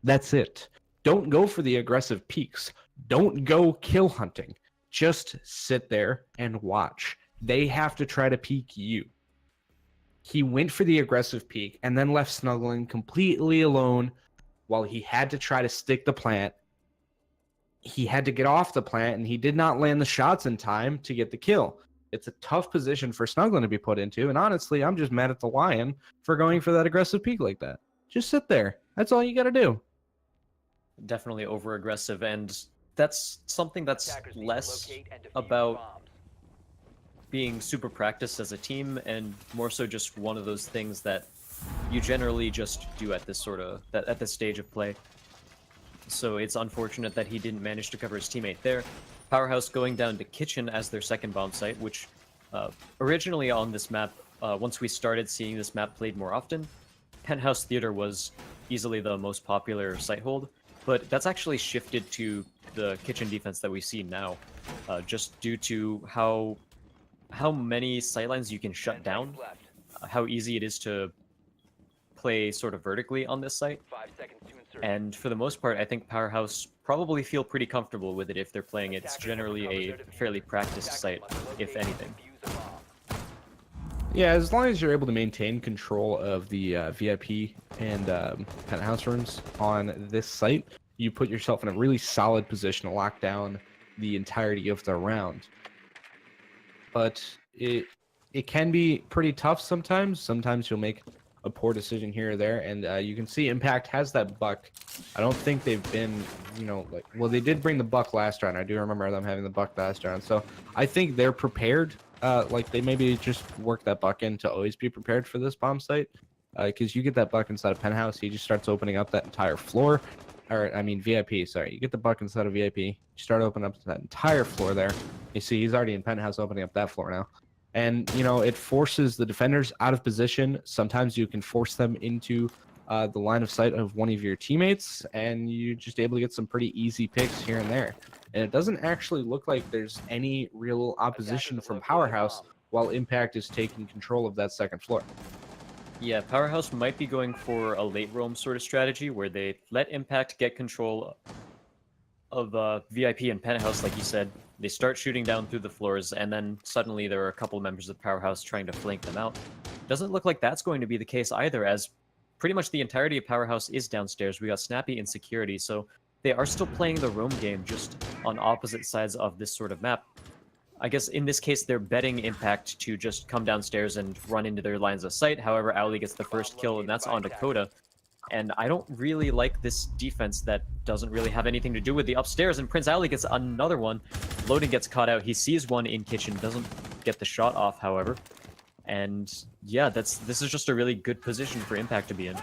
That's it. Don't go for the aggressive peeks. Don't go kill hunting. Just sit there and watch. They have to try to peek you. He went for the aggressive peek and then left Snuggling completely alone while he had to try to stick the plant. He had to get off the plant, and he did not land the shots in time to get the kill. It's a tough position for Snuggling to be put into, and honestly, I'm just mad at the Lion for going for that aggressive peek like that. Just sit there. That's all you got to do. Definitely over-aggressive, and that's something that's less about being super practiced as a team, and more so just one of those things that you generally just do at this at this stage of play. So it's unfortunate that he didn't manage to cover his teammate there. Powerhouse going down to Kitchen as their second bomb site, which originally on this map, once we started seeing this map played more often, Penthouse Theater was easily the most popular site hold, but that's actually shifted to the Kitchen defense that we see now, just due to how many sightlines you can shut down, how easy it is to play sort of vertically on this site. 5 seconds to insert. And for the most part, I think Powerhouse probably feel pretty comfortable with it if they're playing it. It's generally a fairly practiced site, if anything. Yeah, as long as you're able to maintain control of the VIP and penthouse rooms on this site, you put yourself in a really solid position to lock down the entirety of the round. But it can be pretty tough sometimes. Sometimes you'll make a poor decision here or there, and you can see Impact has that buck. I don't think they've been, well, they did bring the buck last round. I do remember them having the buck last round, so I think they're prepared. They maybe just work that buck in to always be prepared for this bomb site, because you get that buck inside of Penthouse, he just starts opening up that entire floor, or I mean VIP, sorry. You get the buck inside of VIP, you start opening up that entire floor there. You see he's already in Penthouse opening up that floor now. And, it forces the defenders out of position. Sometimes you can force them into the line of sight of one of your teammates, and you're just able to get some pretty easy picks here and there. And it doesn't actually look like there's any real opposition from Powerhouse while Impact is taking control of that second floor. Yeah, Powerhouse might be going for a late roam sort of strategy where they let Impact get control of VIP and Penthouse, like you said, they start shooting down through the floors, and then suddenly there are a couple members of Powerhouse trying to flank them out. Doesn't look like that's going to be the case either, as pretty much the entirety of Powerhouse is downstairs. We got Snappy in security, so they are still playing the roam game, just on opposite sides of this sort of map. I guess in this case, they're betting Impact to just come downstairs and run into their lines of sight. However, Owly gets the first kill, and that's on Dakota. And I don't really like this defense that doesn't really have anything to do with the upstairs, and Prince Owly gets another one. Loading gets caught out. He sees one in kitchen, doesn't get the shot off, however. And yeah, this is just a really good position for Impact to be in.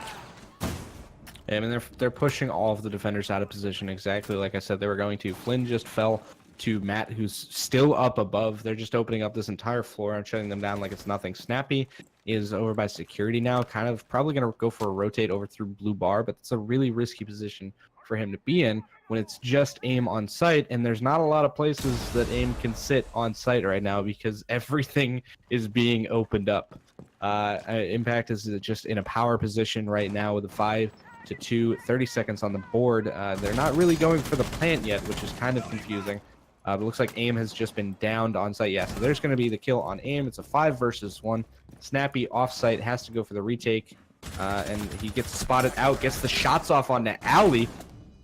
I mean, they're pushing all of the defenders out of position exactly like I said they were going to. Flynn just fell to Matt, who's still up above. They're just opening up this entire floor and shutting them down like it's nothing. Snappy is over by security now, kind of probably going to go for a rotate over through blue bar, but it's a really risky position for him to be in when it's just AIM on site, and there's not a lot of places that AIM can sit on site right now because everything is being opened up. Impact is just in a power position right now with a 5-2, 30 seconds on the board. They're not really going for the plant yet, which is kind of confusing. But it looks like AIM has just been downed on site. Yeah, so there's going to be the kill on AIM. It's a 5 versus 1. Snappy off site has to go for the retake, and he gets spotted out, gets the shots off onto Owly.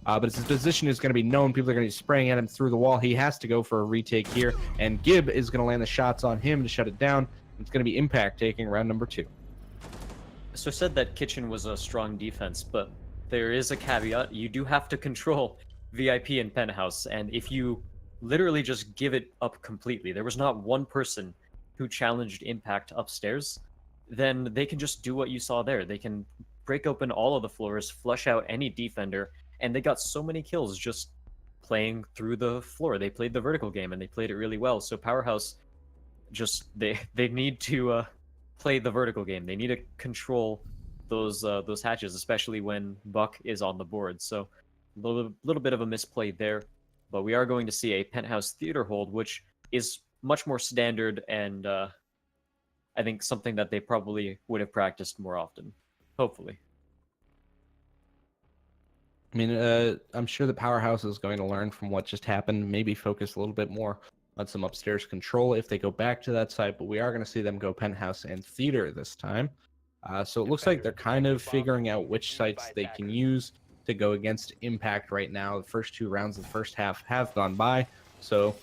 But his position is going to be known. People are going to be spraying at him through the wall. He has to go for a retake here, and Gib is going to land the shots on him to shut it down. It's going to be Impact taking round number 2. So I said that kitchen was a strong defense, but there is a caveat. You do have to control VIP and Penthouse, and if you literally just give it up completely, there was not one person who challenged Impact upstairs, then they can just do what you saw there. They can break open all of the floors, flush out any defender, and they got so many kills just playing through the floor. They played the vertical game, and they played it really well. So Powerhouse, just they need to play the vertical game. They need to control those hatches, especially when Buck is on the board. So a little bit of a misplay there, but we are going to see a Penthouse theater hold, which is much more standard and I think something that they probably would have practiced more often, hopefully. I mean, I'm sure the Powerhouse is going to learn from what just happened, maybe focus a little bit more on some upstairs control if they go back to that site, but we are going to see them go Penthouse and theater this time. So it looks like they're kind of figuring out which sites they can use to go against Impact right now. The first 2 rounds of the first half have gone by, so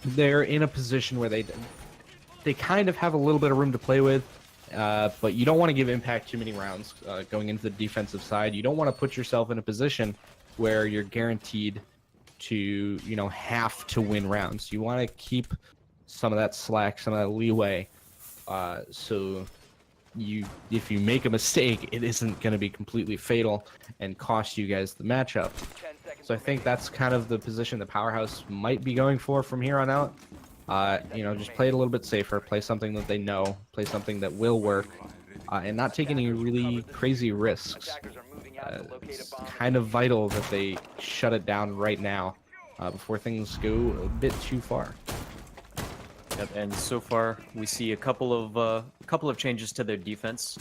they're in a position where they kind of have a little bit of room to play with, but you don't want to give Impact too many rounds going into the defensive side. You don't want to put yourself in a position where you're guaranteed to, have to win rounds. You want to keep some of that slack, some of that leeway, so if you make a mistake, it isn't going to be completely fatal and cost you guys the matchup. So I think that's kind of the position the Powerhouse might be going for from here on out. Just play it a little bit safer, play something that they know, play something that will work, and not take any really crazy risks. It's kind of vital that they shut it down right now before things go a bit too far. Yep, and so far we see a couple of changes to their defense,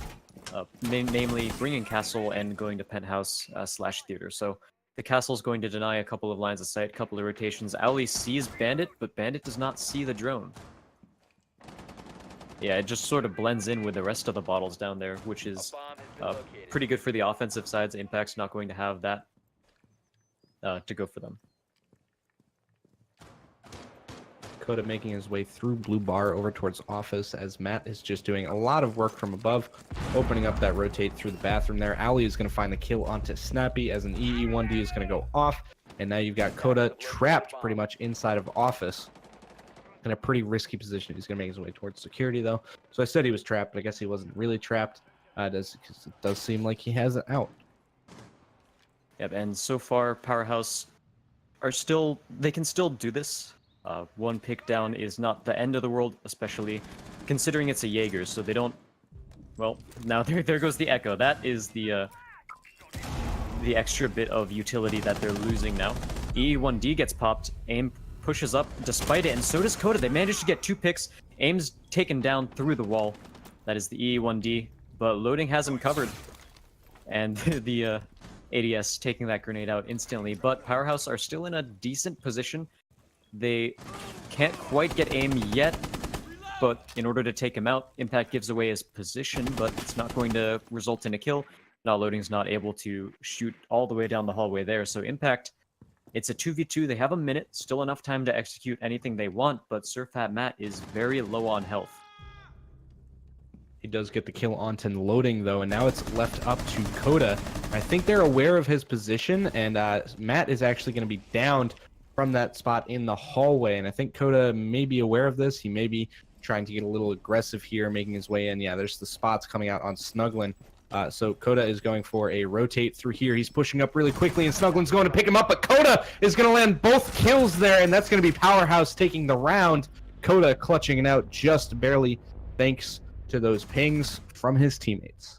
namely bringing Castle and going to Penthouse / theater. So the Castle's going to deny a couple of lines of sight, couple of rotations. Owly sees Bandit, but Bandit does not see the drone. Yeah, it just sort of blends in with the rest of the bottles down there, which is pretty good for the offensive sides. Impact's not going to have that to go for them. Coda making his way through blue bar over towards office as Matt is just doing a lot of work from above, opening up that rotate through the bathroom there. Owly is going to find the kill onto Snappy as an EE1D is going to go off, and now you've got Coda trapped pretty much inside of office in a pretty risky position. He's going to make his way towards security though. So I said he was trapped, but I guess he wasn't really trapped. Because it does seem like he has it out. Yep, and so far Powerhouse they can still do this. One pick down is not the end of the world, especially considering it's a Jaeger, so they don't... Well, now there goes the Echo. That is the extra bit of utility that they're losing now. EE1D gets popped, AIM pushes up despite it, and so does Coda. They managed to get 2 picks. AIM's taken down through the wall. That is the EE1D, but Loading has him covered. And the ADS taking that grenade out instantly, but Powerhouse are still in a decent position. They can't quite get aim yet, but in order to take him out, Impact gives away his position, but it's not going to result in a kill. Now Loading's not able to shoot all the way down the hallway there, so Impact, it's a 2v2. They have a minute, still enough time to execute anything they want, but Surfat Matt is very low on health. He does get the kill onto Loading, though, and now it's left up to Coda. I think they're aware of his position, and Matt is actually going to be downed from that spot in the hallway, and I think Coda may be aware of this. He may be trying to get a little aggressive here, making his way in. Yeah, there's the spots coming out on Snuglin. So Coda is going for a rotate through here. He's pushing up really quickly, and Snuglin's going to pick him up, but Coda is going to land both kills there, and that's going to be Powerhouse taking the round. Coda clutching it out just barely, thanks to those pings from his teammates.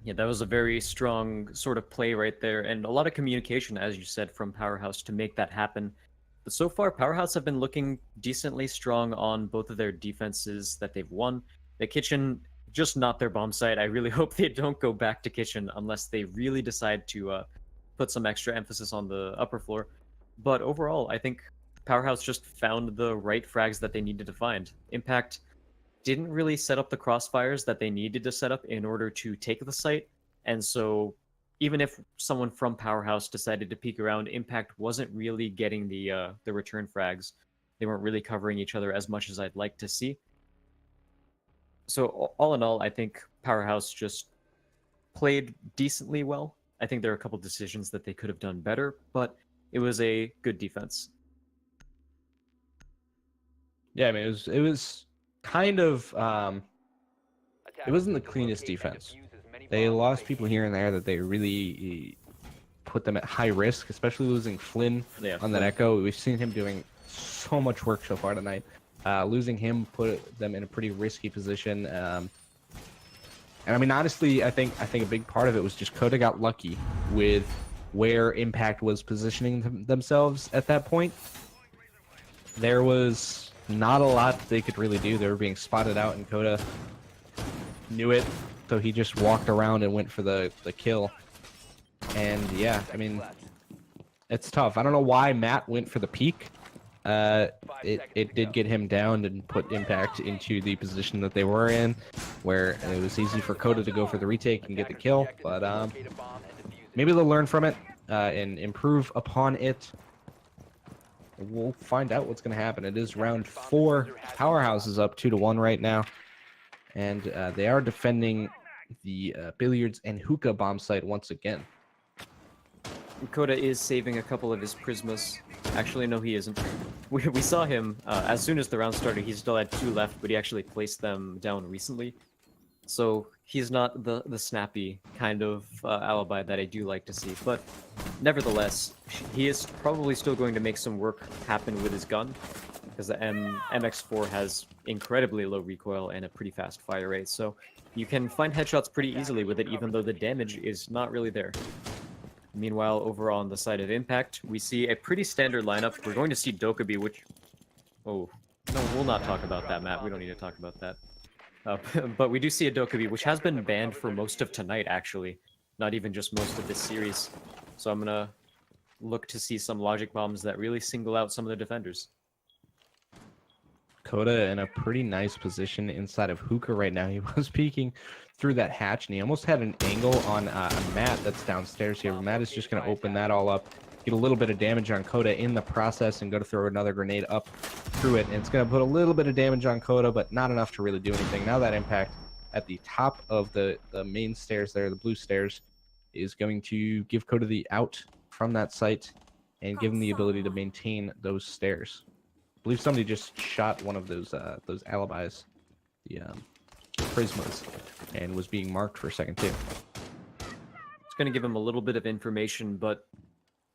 Yeah, that was a very strong sort of play right there, and a lot of communication, as you said, from Powerhouse to make that happen. But so far, Powerhouse have been looking decently strong on both of their defenses that they've won. The Kitchen, just not their bomb site. I really hope they don't go back to Kitchen unless they really decide to put some extra emphasis on the upper floor. But overall, I think Powerhouse just found the right frags that they needed to find. Impact didn't really set up the crossfires that they needed to set up in order to take the site, and so even if someone from Powerhouse decided to peek around, Impact wasn't really getting the return frags. They weren't really covering each other as much as I'd like to see. So all in all, I think Powerhouse just played decently well. I think there are a couple decisions that they could have done better, but it was a good defense. Yeah, I mean, it was kind of it wasn't the cleanest defense. They lost people here and there that they really put them at high risk, especially losing Flynn on that Echo. We've seen him doing so much work so far tonight. Losing him put them in a pretty risky position. And I mean, honestly, I think a big part of it was just Coda got lucky with where Impact was positioning themselves at that point. There was not a lot they could really do. They were being spotted out, and Coda knew it, so he just walked around and went for the kill. And yeah, I mean, it's tough. I don't know why Matt went for the peek. It did get him down and put Impact into the position that they were in, where it was easy for Coda to go for the retake and get the kill. But maybe they'll learn from it and improve upon it. We'll find out what's going to happen. It is round 4. Powerhouse is up 2-1 right now, and they are defending the billiards and hookah bomb site once again. Coda is saving a couple of his prismas. Actually, no, he isn't. We saw him as soon as the round started. He still had 2 left, but he actually placed them down recently. So he's not the snappy kind of alibi that I do like to see. But nevertheless, he is probably still going to make some work happen with his gun, because the MX4 has incredibly low recoil and a pretty fast fire rate. So you can find headshots pretty easily with it, even though the damage is not really there. Meanwhile, over on the side of Impact, we see a pretty standard lineup. We're going to see Dokkaebi, which... Oh, no, we'll not talk about that, Matt. We don't need to talk about that. But we do see a Dokkaebi, which has been banned for most of tonight, actually. Not even just most of this series. So I'm going to look to see some logic bombs that really single out some of the defenders. Coda in a pretty nice position inside of hookah right now. He was peeking through that hatch, and he almost had an angle on Matt that's downstairs here. Matt is just going to open that all up, get a little bit of damage on Coda in the process, and go to throw another grenade up through it. And it's going to put a little bit of damage on Coda, but not enough to really do anything. Now that Impact at the top of the main stairs there, the blue stairs, is going to give Coda the out from that site and give him the ability to maintain those stairs. I believe somebody just shot one of those alibis, the prismas, and was being marked for a second too. It's going to give him a little bit of information, but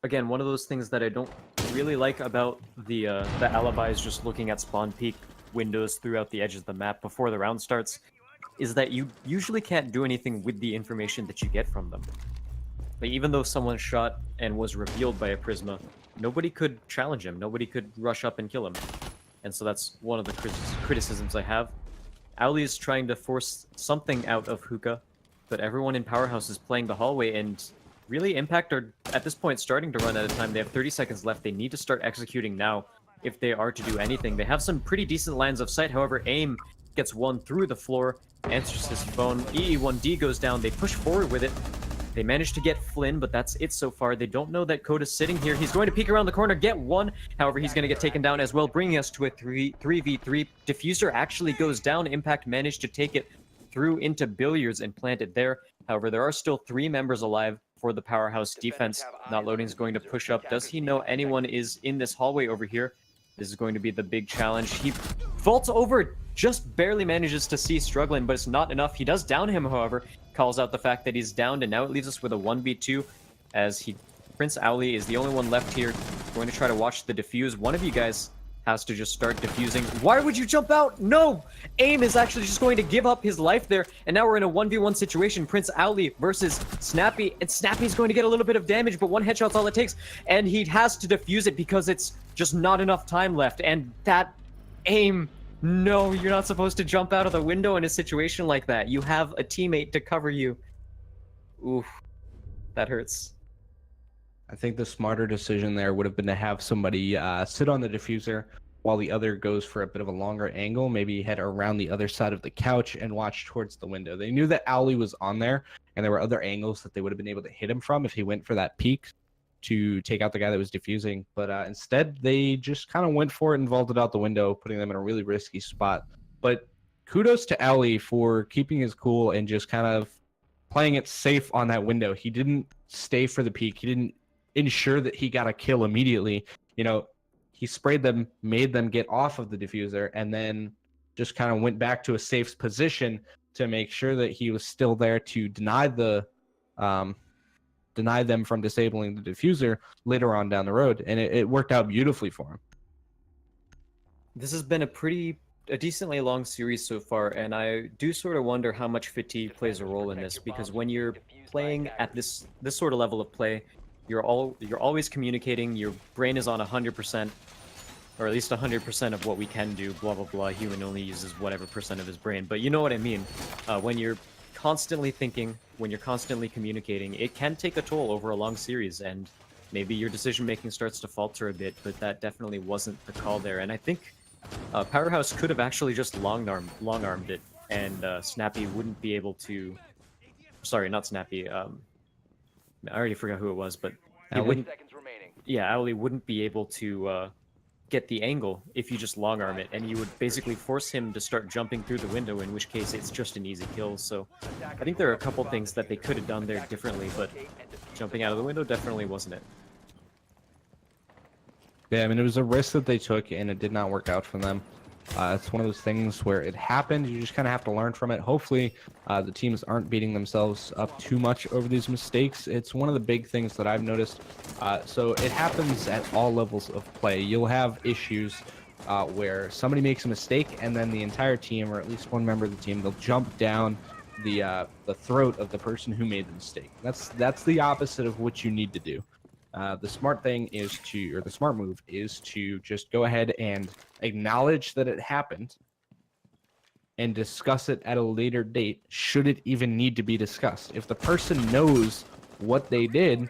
again, one of those things that I don't really like about the alibis just looking at spawn peak windows throughout the edge of the map before the round starts is that you usually can't do anything with the information that you get from them. Like, even though someone shot and was revealed by a Prisma, nobody could challenge him. Nobody could rush up and kill him. And so that's one of the criticisms I have. Auli is trying to force something out of Hookah. but everyone in Powerhouse is playing the hallway, and really Impact are, at this point, starting to run out of time. They have 30 seconds left. They need to start executing now if they are to do anything. They have some pretty decent lines of sight. However, AIM gets one through the floor, answers his phone. EE1D goes down. They push forward with it. They managed to get Flynn, but that's it so far. They don't know that Coda's sitting here. He's going to peek around the corner, get one. However, he's going to get taken down as well, bringing us to a 3v3. Diffuser actually goes down. Impact managed to take it through into Billiards and plant it there. However, there are still 3 members alive for the Powerhouse defense. Not Loading is going to push up. Does he know anyone is in this hallway over here? This is going to be the big challenge. He vaults over, just barely manages to see Struggling, but it's not enough. He does down him, however, calls out the fact that he's downed, and now it leaves us with a 1v2 as Prince Owly is the only one left here. Going to try to watch the defuse. One of you guys has to just start defusing. Why would you jump out? No! AIM is actually just going to give up his life there, and now we're in a 1v1 situation. Prince Owly versus Snappy, and Snappy's going to get a little bit of damage, but one headshot's all it takes, and he has to defuse it because it's just not enough time left, and that AIM... No, you're not supposed to jump out of the window in a situation like that. You have a teammate to cover you. Oof. That hurts. I think the smarter decision there would have been to have somebody sit on the diffuser while the other goes for a bit of a longer angle, maybe head around the other side of the couch and watch towards the window. They knew that Owly was on there, and there were other angles that they would have been able to hit him from if he went for that peek to take out the guy that was diffusing, but instead they just kind of went for it and vaulted out the window, putting them in a really risky spot. But kudos to Owly for keeping his cool and just kind of playing it safe on that window. He didn't stay for the peak. He didn't ensure that he got a kill immediately. You know, he sprayed them, made them get off of the diffuser, and then just kind of went back to a safe position to make sure that he was still there to deny them from disabling the diffuser later on down the road, and it worked out beautifully for him. This has been a decently long series so far, and I do sort of wonder how much fatigue plays a role in this, because when you're playing at this sort of level of play, you're always communicating, your brain is on 100%, or at least 100% of what we can do, blah blah blah. Human only uses whatever percent of his brain, but you know what I mean. When you're constantly thinking, when you're constantly communicating, it can take a toll over a long series, and maybe your decision making starts to falter a bit, but that definitely wasn't the call there. And I think Powerhouse could have actually just long-armed it, and Snappy wouldn't be able to... Sorry, not Snappy. I already forgot who it was, but he wouldn't... Yeah, Owly wouldn't be able to get the angle if you just long-arm it, and you would basically force him to start jumping through the window, in which case it's just an easy kill. So I think there are a couple things that they could have done there differently, but jumping out of the window definitely wasn't it. Yeah, I mean, it was a risk that they took, and it did not work out for them. It's one of those things where it happened. You just kind of have to learn from it. Hopefully, the teams aren't beating themselves up too much over these mistakes. It's one of the big things that I've noticed. So it happens at all levels of play. You'll have issues where somebody makes a mistake, and then the entire team, or at least one member of the team, they'll jump down the throat of the person who made the mistake. That's the opposite of what you need to do. The smart move is to just go ahead and acknowledge that it happened and discuss it at a later date, should it even need to be discussed. If the person knows what they did,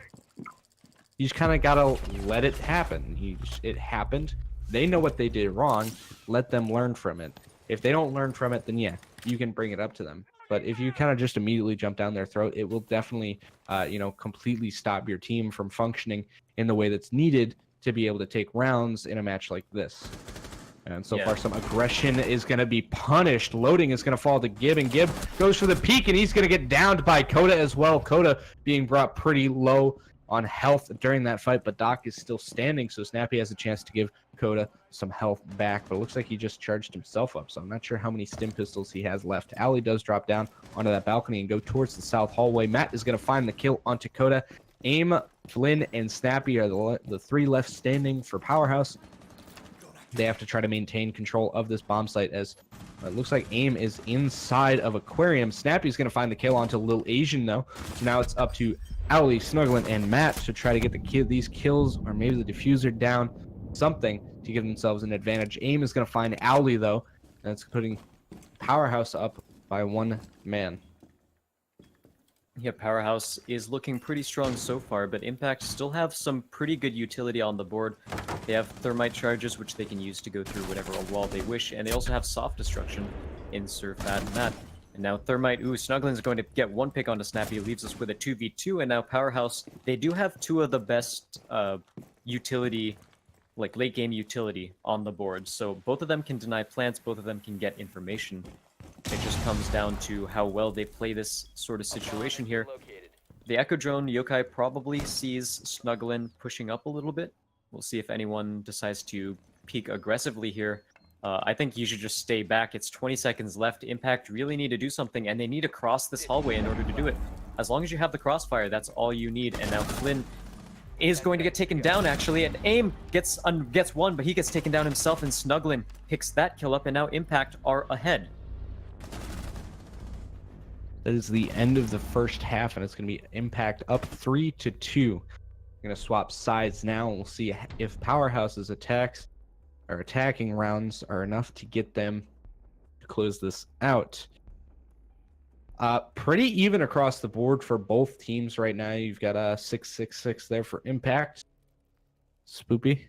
you just kind of gotta let it happen. It happened. They know what they did wrong. Let them learn from it. If they don't learn from it, then yeah, you can bring it up to them. But if you kind of just immediately jump down their throat, it will definitely, completely stop your team from functioning in the way that's needed to be able to take rounds in a match like this. And so far, some aggression is going to be punished. Loading is going to fall to Gib, and Gib goes for the peek, and he's going to get downed by Coda as well. Coda being brought pretty low on health during that fight, but Doc is still standing, so Snappy has a chance to give Coda some health back, but it looks like he just charged himself up, so I'm not sure how many stim pistols he has left. Owly does drop down onto that balcony and go towards the south hallway. Matt is going to find the kill onto Coda. AIM, Flynn, and Snappy are the 3 left standing for Powerhouse. They have to try to maintain control of this bomb site, as it looks like AIM is inside of Aquarium. Snappy's going to find the kill onto Lil Asian, though. So now it's up to Owly, Snuggling, and Matt to try to get these kills, or maybe the diffuser down, something to give themselves an advantage. AIM is going to find Owly, though, and it's putting Powerhouse up by 1 man. Yeah, Powerhouse is looking pretty strong so far, but Impact still have some pretty good utility on the board. They have Thermite charges, which they can use to go through whatever wall they wish, and they also have Soft Destruction in Surfat and Matt. And now Thermite, Snugglin's going to get one pick onto Snappy, leaves us with a 2v2, and now Powerhouse, they do have two of the best utility, like late game utility on the board. So both of them can deny plants, both of them can get information. It just comes down to how well they play this sort of situation here. Located. The Echo Drone Yokai probably sees Snugglin pushing up a little bit. We'll see if anyone decides to peek aggressively here. I think you should just stay back. It's 20 seconds left. Impact really need to do something, and they need to cross this hallway in order to do it. As long as you have the crossfire, that's all you need. And now Flynn is going to get taken down, actually, and Aim gets one, but he gets taken down himself, and Snugglin picks that kill up, and now Impact are ahead. That is the end of the first half, and it's going to be Impact up 3-2. We're going to swap sides now, and we'll see if Powerhouse's attacking rounds are enough to get them to close this out. Pretty even across the board for both teams right now. You've got a 6-6-6 there for Impact. Spoopy.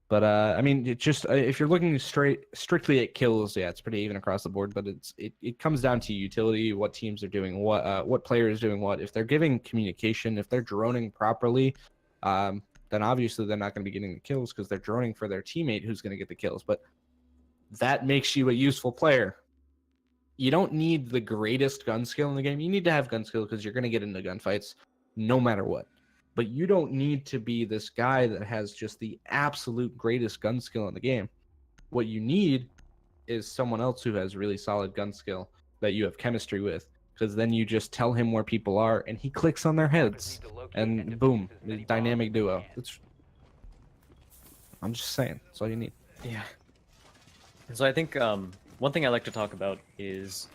But I mean, it just if you're looking strictly at kills, yeah, it's pretty even across the board. But it comes down to utility, what teams are doing, what player is doing what. If they're giving communication, if they're droning properly, then obviously they're not going to be getting the kills because they're droning for their teammate who's going to get the kills. But that makes you a useful player. You don't need the greatest gun skill in the game. You need to have gun skill because you're going to get into gunfights no matter what. But you don't need to be this guy that has just the absolute greatest gun skill in the game. What you need is someone else who has really solid gun skill that you have chemistry with, because then you just tell him where people are and he clicks on their heads and boom, dynamic duo. I'm just saying, that's all you need. Yeah. So I think one thing I like to talk about is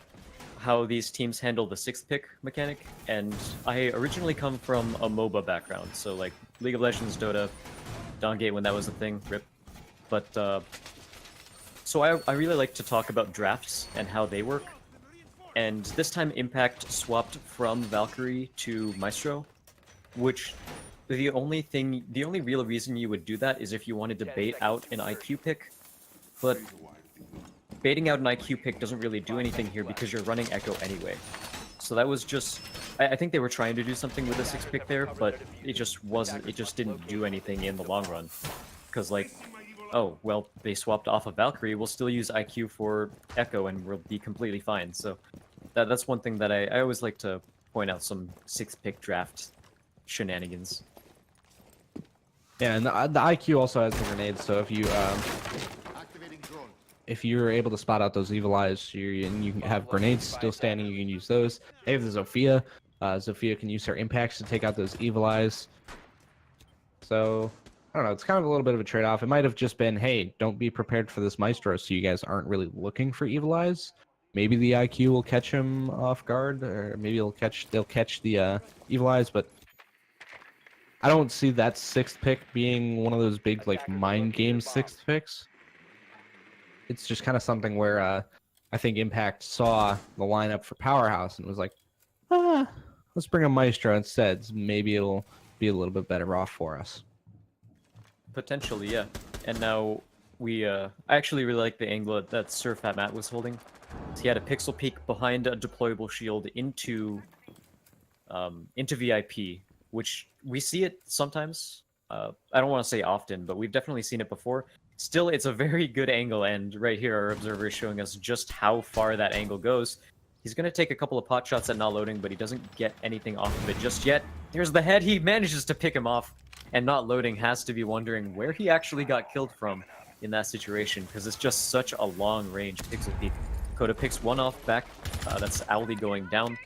how these teams handle the sixth pick mechanic, and I originally come from a MOBA background, so like League of Legends, Dota, Dawngate when that was a thing, RIP. But so I really like to talk about drafts and how they work. And this time Impact swapped from Valkyrie to Maestro, which the only real reason you would do that is if you wanted to bait out an IQ pick, but baiting out an IQ pick doesn't really do anything here because you're running Echo anyway. So that was just... I think they were trying to do something with the sixth pick there, but it just wasn't... It just didn't do anything in the long run. Because, like, oh, well, they swapped off of Valkyrie, we'll still use IQ for Echo and we'll be completely fine. So that's one thing that I always like to point out, some sixth pick draft shenanigans. Yeah, and the IQ also has the grenades, so if you're able to spot out those evil eyes, and you can have grenades still standing, you can use those. They have the Zofia. Zofia can use her impacts to take out those evil eyes. So, I don't know, it's kind of a little bit of a trade-off. It might have just been, hey, don't be prepared for this Maestro so you guys aren't really looking for evil eyes. Maybe the IQ will catch him off guard, or maybe they'll catch the evil eyes, but I don't see that sixth pick being one of those big, like, mind game sixth picks. It's just kind of something where I think Impact saw the lineup for Powerhouse and was like, let's bring a Maestro instead. Maybe it'll be a little bit better off for us. Potentially, yeah. And now I actually really like the angle that Surfat Matt was holding. So he had a pixel peek behind a deployable shield into VIP, which we see it sometimes. I don't want to say often, but we've definitely seen it before. Still, it's a very good angle, and right here our observer is showing us just how far that angle goes. He's going to take a couple of pot shots at not loading, but he doesn't get anything off of it just yet. There's the head. He manages to pick him off, and not loading has to be wondering where he actually got killed from in that situation, because it's just such a long-range pixel peek. Coda picks one off back. That's Owly going down,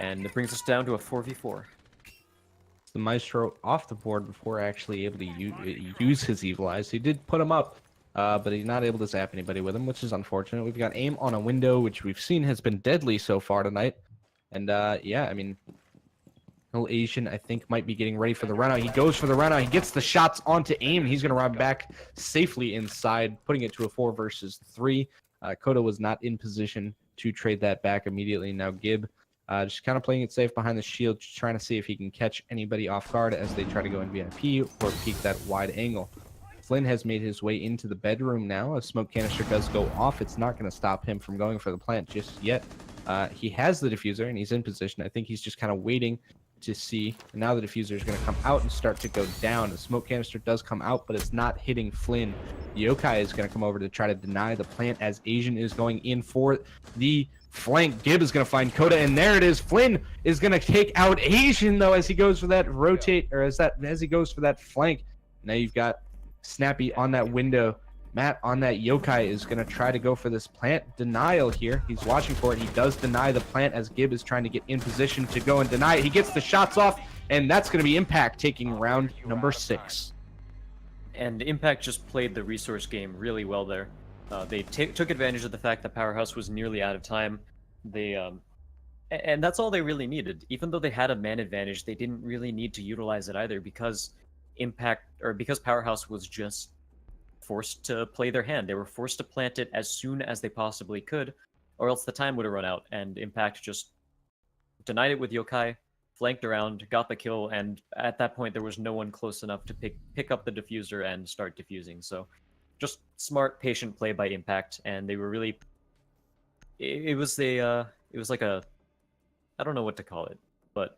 and it brings us down to a 4v4. The Maestro off the board before actually able to use his evil eyes. He did put him up, but he's not able to zap anybody with him, which is unfortunate. We've got Aim on a window, which we've seen has been deadly so far tonight. And yeah, I mean, little Asian, I think, might be getting ready for the run out. He goes for the run out. He gets the shots onto Aim. He's going to run back safely inside, putting it to a 4 versus 3. Coda was not in position to trade that back immediately. Now Gib Just kind of playing it safe behind the shield, just trying to see if he can catch anybody off guard as they try to go in VIP or peek that wide angle. Flynn has made his way into the bedroom now. A smoke canister does go off. It's not going to stop him from going for the plant just yet. He has the diffuser and he's in position. I think he's just kind of waiting to see. And now the diffuser is going to come out and start to go down. The smoke canister does come out, but it's not hitting Flynn. Yokai is going to come over to try to deny the plant as Asian is going in for the flank. Gibb is going to find Coda, and there it is. Flynn is going to take out Asian though as he goes for that rotate, or as he goes for that flank. Now you've got Snappy on that window. Matt on that Yokai is going to try to go for this plant denial here. He's watching for it. He does deny the plant as Gibb is trying to get in position to go and deny it. He gets the shots off, and that's going to be Impact taking round number 6. And Impact just played the resource game really well there. They took advantage of the fact that Powerhaus was nearly out of time. And that's all they really needed. Even though they had a man advantage, they didn't really need to utilize it either because Powerhaus was just forced to play their hand. They were forced to plant it as soon as they possibly could, or else the time would have run out, and Impact just denied it with Yokai, flanked around, got the kill, and at that point there was no one close enough to pick up the diffuser and start diffusing. So just smart, patient play by Impact, and they were really... It was like a... I don't know what to call it, but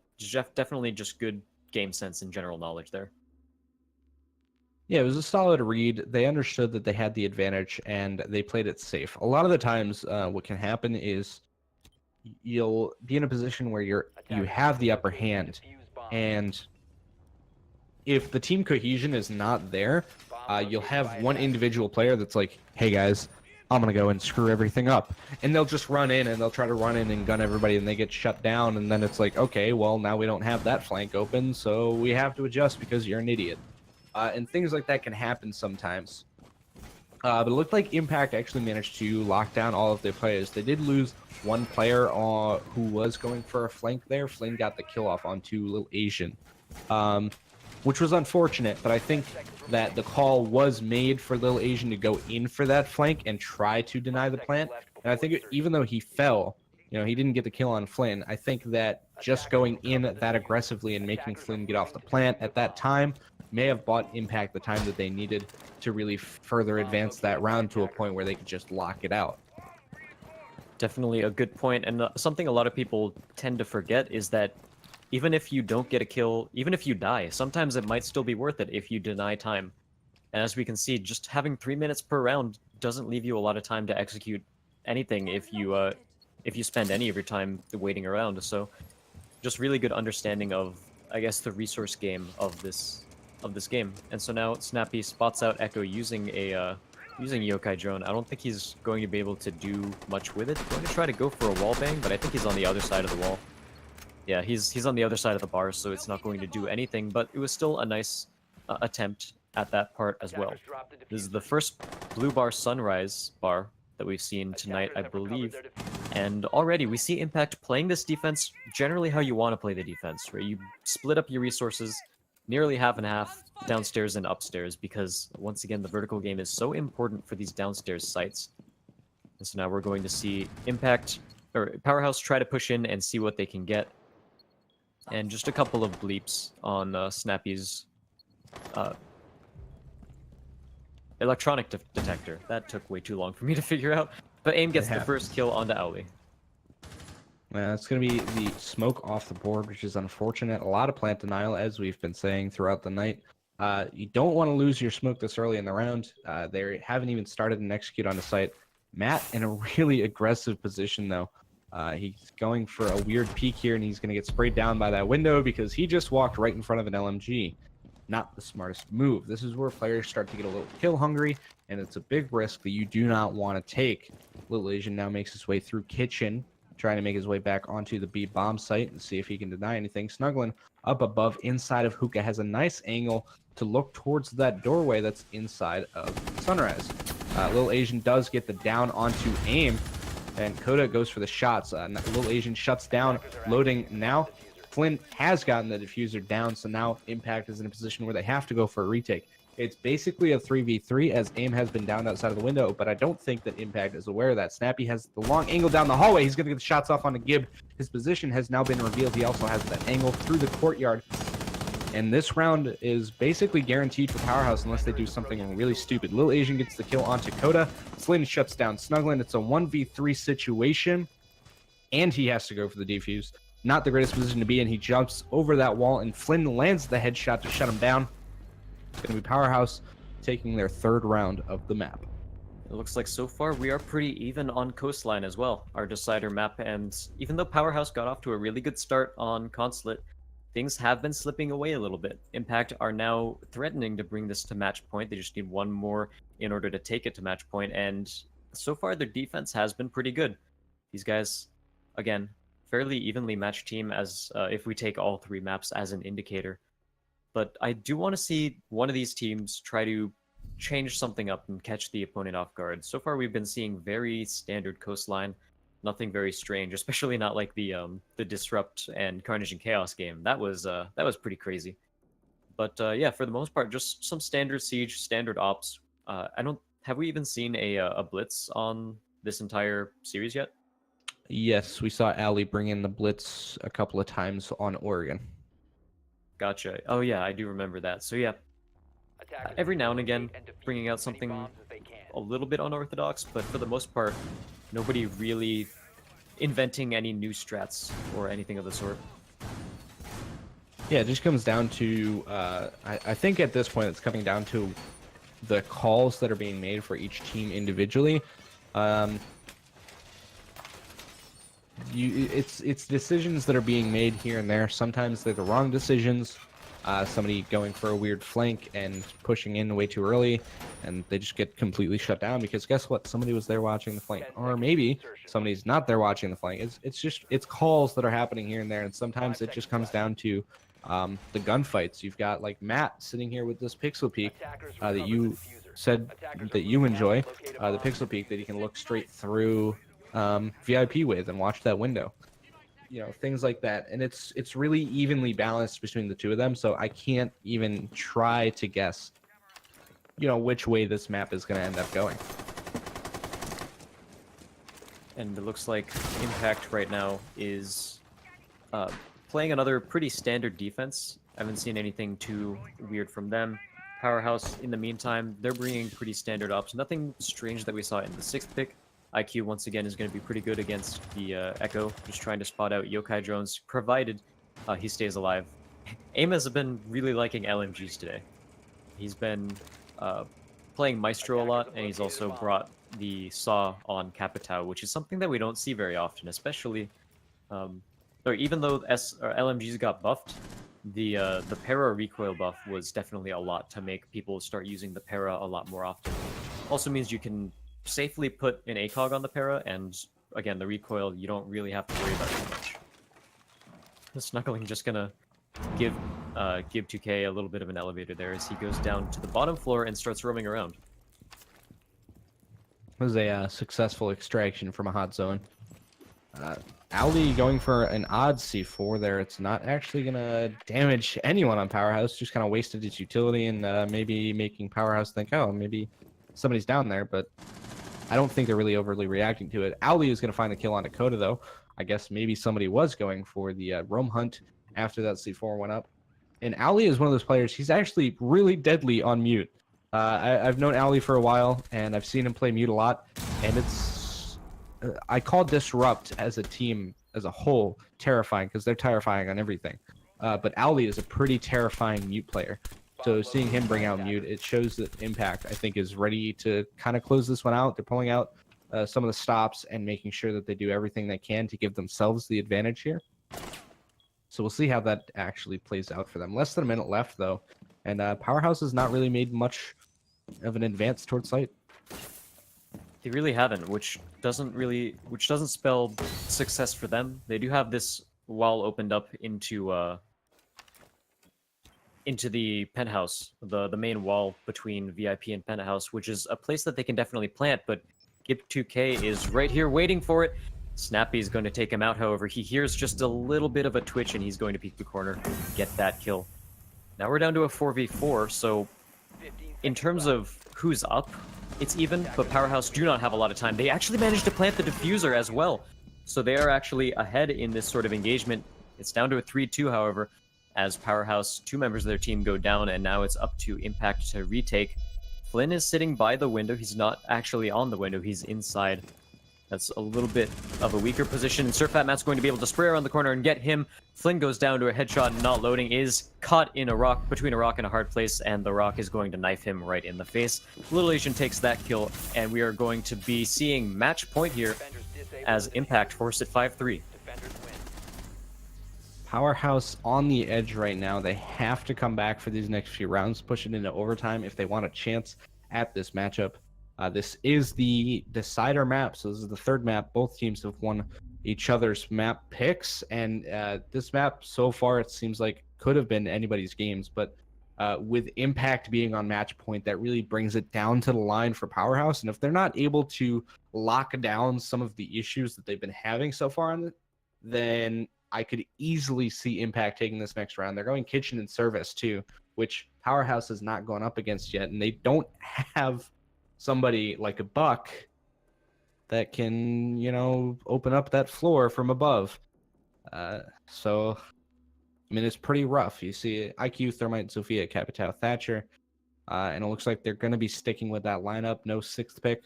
definitely just good game sense and general knowledge there. Yeah, it was a solid read. They understood that they had the advantage, and they played it safe. A lot of the times, what can happen is you'll be in a position where you have the upper hand, and if the team cohesion is not there, you'll have one individual player that's like, hey guys, I'm going to go and screw everything up. And they'll just run in, and they'll try to run in and gun everybody, and they get shut down, and then it's like, okay, well, now we don't have that flank open, so we have to adjust because you're an idiot. And things like that can happen sometimes. But it looked like Impact actually managed to lock down all of their players. They did lose one player who was going for a flank there. Flynn got the kill off onto Lil Asian, which was unfortunate, but I think that the call was made for Lil Asian to go in for that flank and try to deny the plant. And I think even though he fell, he didn't get the kill on Flynn. I think that just going in that aggressively and making Flynn get off the plant at that time may have bought Impact the time that they needed to really further advance that round to a point where they could just lock it out. Definitely a good point, and something a lot of people tend to forget is that even if you don't get a kill, even if you die, sometimes it might still be worth it if you deny time. And as we can see, just having 3 minutes per round doesn't leave you a lot of time to execute anything if you spend any of your time waiting around. So just really good understanding of, I guess, the resource game of this game. And so now Snappy spots out Echo using Yokai drone. I don't think he's going to be able to do much with it. He's going to try to go for a wall bang, but I think he's on the other side of the wall. Yeah, he's on the other side of the bar, so it's not going to do anything, but it was still a nice attempt at that part as well. This is the first blue bar sunrise bar that we've seen tonight, I believe. And already we see Impact playing this defense generally how you want to play the defense, where you split up your resources nearly half and half downstairs and upstairs, because once again the vertical game is so important for these downstairs sites. And so now we're going to see Powerhaus try to push in and see what they can get. And just a couple of bleeps on Snappy's electronic detector. That took way too long for me to figure out. But AIM gets the first kill onto Owly. It's going to be the smoke off the board, which is unfortunate. A lot of plant denial, as we've been saying throughout the night. You don't want to lose your smoke this early in the round. They haven't even started and execute on the site. Matt in a really aggressive position, though. He's going for a weird peek here, and he's going to get sprayed down by that window because he just walked right in front of an LMG. Not the smartest move. This is where players start to get a little kill hungry, and it's a big risk that you do not want to take. Little Asian now makes his way through kitchen, trying to make his way back onto the B bomb site and see if he can deny anything. Snuggling up above inside of Hookah, has a nice angle to look towards that doorway that's inside of Sunrise. Little Asian does get the down onto AIM, and Coda goes for the shots. Little Asian shuts down, loading now. Flynn has gotten the diffuser down, so now Impact is in a position where they have to go for a retake. It's basically a 3v3 as aim has been down outside of the window, but I don't think that Impact is aware of that. Snappy has the long angle down the hallway. He's going to get the shots off on a Gib. His position has now been revealed. He also has that angle through the courtyard. And this round is basically guaranteed for Powerhouse unless they do something really stupid. Lil Asian gets the kill onto Coda. Slin shuts down Snuggling. It's a 1v3 situation, and he has to go for the defuse. Not the greatest position to be in. He jumps over that wall, and Flynn lands the headshot to shut him down. It's going to be Powerhouse taking their third round of the map. It looks like so far we are pretty even on Coastline as well, our decider map. And even though Powerhouse got off to a really good start on Consulate, things have been slipping away a little bit. Impact are now threatening to bring this to match point. They just need one more in order to take it to match point. And so far their defense has been pretty good. These guys, again, fairly evenly matched team as if we take all three maps as an indicator. But I do want to see one of these teams try to change something up and catch the opponent off guard. So far, we've been seeing very standard Coastline, nothing very strange, especially not like the Disrupt and Carnage and Chaos game. That was pretty crazy. But yeah, for the most part, just some standard Siege, standard Ops. Have we even seen a Blitz on this entire series yet? Yes, we saw Ali bring in the Blitz a couple of times on Oregon. Gotcha. Oh yeah, I do remember that. So yeah, every now and again, bringing out something a little bit unorthodox, but for the most part, nobody really inventing any new strats or anything of the sort. Yeah, it just comes down to, I think at this point it's coming down to the calls that are being made for each team individually. It's decisions that are being made here and there. Sometimes they're the wrong decisions. Somebody going for a weird flank and pushing in way too early, and they just get completely shut down because guess what? Somebody was there watching the flank, or maybe somebody's not there watching the flank. It's calls that are happening here and there, and sometimes it just comes down to the gunfights. You've got like Matt sitting here with this pixel peek that you said that you enjoy, the pixel peek that you can look straight through VIP with and watch that window. You know, things like that, and it's really evenly balanced between the two of them, so I can't even try to guess, you know, which way this map is going to end up going. And it looks like Impact right now is playing another pretty standard defense. I haven't seen anything too weird from them. Powerhouse, in the meantime, they're bringing pretty standard ops. Nothing strange that we saw in the 6th pick. IQ, once again, is going to be pretty good against the Echo, just trying to spot out yokai drones, provided he stays alive. Aim has been really liking LMGs today. He's been playing Maestro a lot, and he's also brought the Saw on Capitao, which is something that we don't see very often, especially... or even though LMGs got buffed, the para recoil buff was definitely a lot to make people start using the para a lot more often. Also means you can safely put an ACOG on the para, and again, the recoil, you don't really have to worry about too much. The Snuggling just gonna give 2K a little bit of an elevator there as he goes down to the bottom floor and starts roaming around. It was a successful extraction from a hot zone. Ali going for an odd C4 there. It's not actually going to damage anyone on Powerhouse, just kind of wasted its utility and maybe making Powerhouse think, oh, maybe somebody's down there, but I don't think they're really overly reacting to it. Ali is going to find the kill on Dakota, though. I guess maybe somebody was going for the roam hunt after that C4 went up. And Ali is one of those players, he's actually really deadly on mute. I've known Ali for a while, and I've seen him play mute a lot, and it's... I call Disrupt as a team, as a whole, terrifying, because they're terrifying on everything. But Ali is a pretty terrifying mute player. So seeing him bring out mute, it shows that Impact, I think, is ready to kind of close this one out. They're pulling out some of the stops and making sure that they do everything they can to give themselves the advantage here. So we'll see how that actually plays out for them. Less than a minute left, though, and Powerhouse has not really made much of an advance towards site. They really haven't, which doesn't spell success for them. They do have this wall opened up into the penthouse, the main wall between VIP and penthouse, which is a place that they can definitely plant, but Gip2K is right here waiting for it. Snappy's going to take him out, however. He hears just a little bit of a twitch, and he's going to peek the corner, get that kill. Now we're down to a 4v4, so in terms of who's up, it's even, but Powerhouse do not have a lot of time. They actually managed to plant the diffuser as well. So they are actually ahead in this sort of engagement. It's down to a 3-2, however, as Powerhouse, 2 members of their team go down, and now it's up to Impact to retake. Flynn is sitting by the window. He's not actually on the window. He's inside. That's a little bit of a weaker position. Surfatmat's going to be able to spray around the corner and get him. Flynn goes down to a headshot, not loading, is caught in a rock, between a rock and a hard place, and the rock is going to knife him right in the face. Little Asian takes that kill, and we are going to be seeing match point here as Impact force it 5-3. Powerhouse on the edge right now. They have to come back for these next few rounds, push it into overtime if they want a chance at this matchup. This is the decider map, so this is the third map. Both teams have won each other's map picks, and this map so far it seems like could have been anybody's games, but with Impact being on match point, that really brings it down to the line for Powerhouse. And if they're not able to lock down some of the issues that they've been having so far on it, then I could easily see Impact taking this next round. They're going kitchen and service too, which Powerhouse has not gone up against yet, and they don't have somebody like a Buck that can, you know, open up that floor from above. So, I mean, it's pretty rough. You see IQ, Thermite, Sophia, Capitao, Thatcher, and it looks like they're going to be sticking with that lineup. No 6th pick.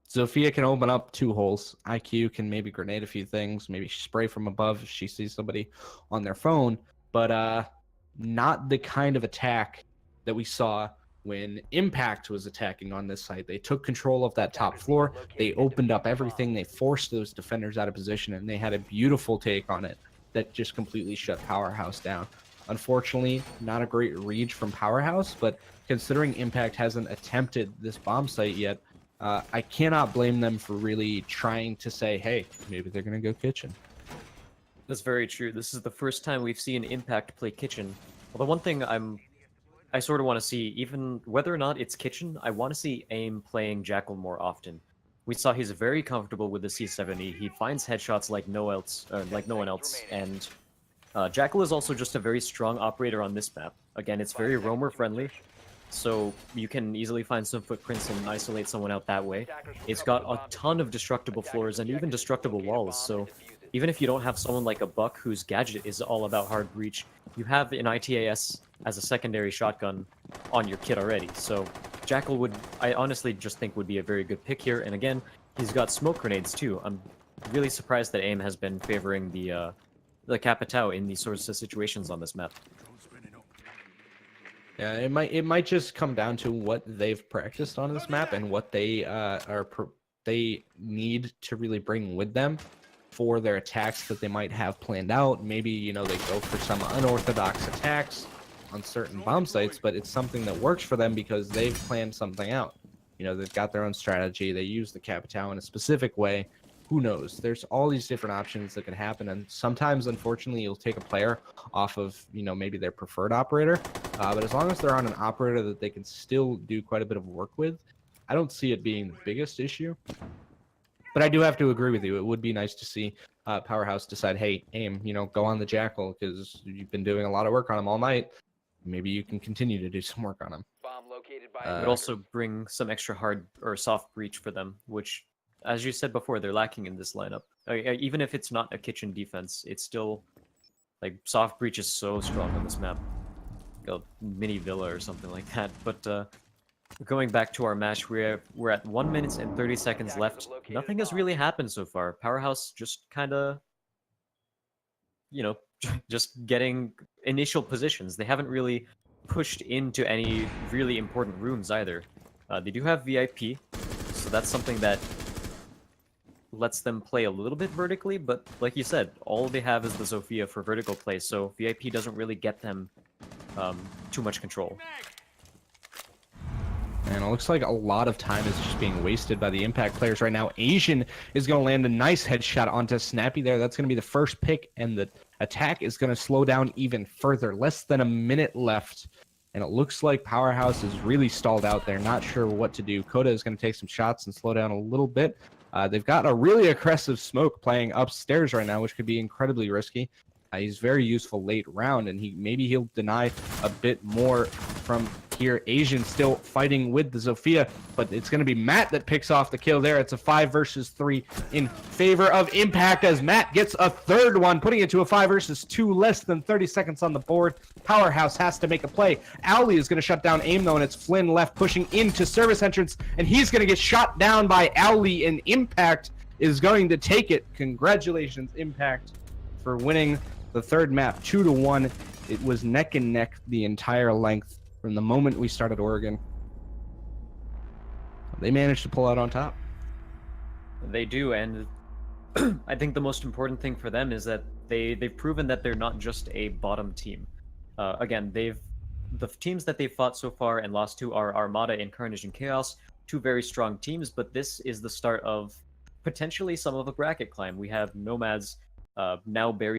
Sophia can open up 2 holes. IQ can maybe grenade a few things, maybe spray from above if she sees somebody on their phone, but not the kind of attack that we saw when Impact was attacking on this site. They took control of that top floor. They opened up everything. They forced those defenders out of position, and they had a beautiful take on it that just completely shut Powerhouse down. Unfortunately, not a great read from Powerhouse, but considering Impact hasn't attempted this bomb site yet, I cannot blame them for really trying to say, hey, maybe they're going to go kitchen. That's very true. This is the first time we've seen Impact play kitchen. Well, the one thing I sort of want to see, even whether or not it's kitchen, I want to see AIM playing Jackal more often. We saw he's very comfortable with the C70. He finds headshots like no one else, and Jackal is also just a very strong operator on this map. Again, it's very roamer friendly, so you can easily find some footprints and isolate someone out that way. It's got a ton of destructible floors and even destructible walls, so even if you don't have someone like a Buck whose gadget is all about hard breach, you have an ITAS as a secondary shotgun on your kit already. So Jackal would, I honestly just think, would be a very good pick here. And again, he's got smoke grenades too. I'm really surprised that AIM has been favoring the Capitao in these sorts of situations on this map. Yeah, it might just come down to what they've practiced on this map and what they they need to really bring with them for their attacks that they might have planned out. Maybe, you know, they go for some unorthodox attacks on certain bomb sites, but it's something that works for them because they've planned something out. You know, they've got their own strategy. They use the Capitao in a specific way. Who knows? There's all these different options that can happen, and sometimes, unfortunately, you'll take a player off of, you know, maybe their preferred operator. But as long as they're on an operator that they can still do quite a bit of work with, I don't see it being the biggest issue. But I do have to agree with you. It would be nice to see Powerhouse decide, hey, AIM, you know, go on the Jackal because you've been doing a lot of work on him all night. Maybe you can continue to do some work on him. Bomb located by It would also bring some extra hard or soft breach for them, which, as you said before, they're lacking in this lineup. Even if it's not a kitchen defense, it's still, like, soft breach is so strong on this map. Like a mini villa or something like that. But going back to our match, we're at 1 minute and 30 seconds left. Nothing has really happened so far. Powerhouse just kind of, you know, just getting initial positions. They haven't really pushed into any really important rooms either. They do have VIP, so that's something that lets them play a little bit vertically, but like you said, all they have is the Sophia for vertical play, so VIP doesn't really get them too much control. And it looks like a lot of time is just being wasted by the Impact players right now. Asian is going to land a nice headshot onto Snappy there. That's going to be the first pick, and the attack is going to slow down even further. Less than a minute left, and it looks like Powerhouse is really stalled out there. Not sure what to do. Coda is going to take some shots and slow down a little bit. They've got a really aggressive smoke playing upstairs right now, which could be incredibly risky. He's very useful late round, and maybe he'll deny a bit more from here. Asian still fighting with the Zofia, but it's going to be Matt that picks off the kill there. It's a 5 versus 3 in favor of Impact as Matt gets a third one, putting it to a 5 versus 2, less than 30 seconds on the board. Powerhaus has to make a play. Owly is going to shut down aim though, and it's Flynn left pushing into service entrance, and he's going to get shot down by Owly, and Impact is going to take it. Congratulations, Impact, for winning the third map 2-1. It was neck and neck the entire length from the moment we started Oregon. They managed to pull out on top. They do, and I think the most important thing for them is that they've proven that they're not just a bottom team. Again, the teams that they've fought so far and lost to are Armada and Carnage and Chaos, two very strong teams, but this is the start of potentially some of a bracket climb. We have Nomads now buried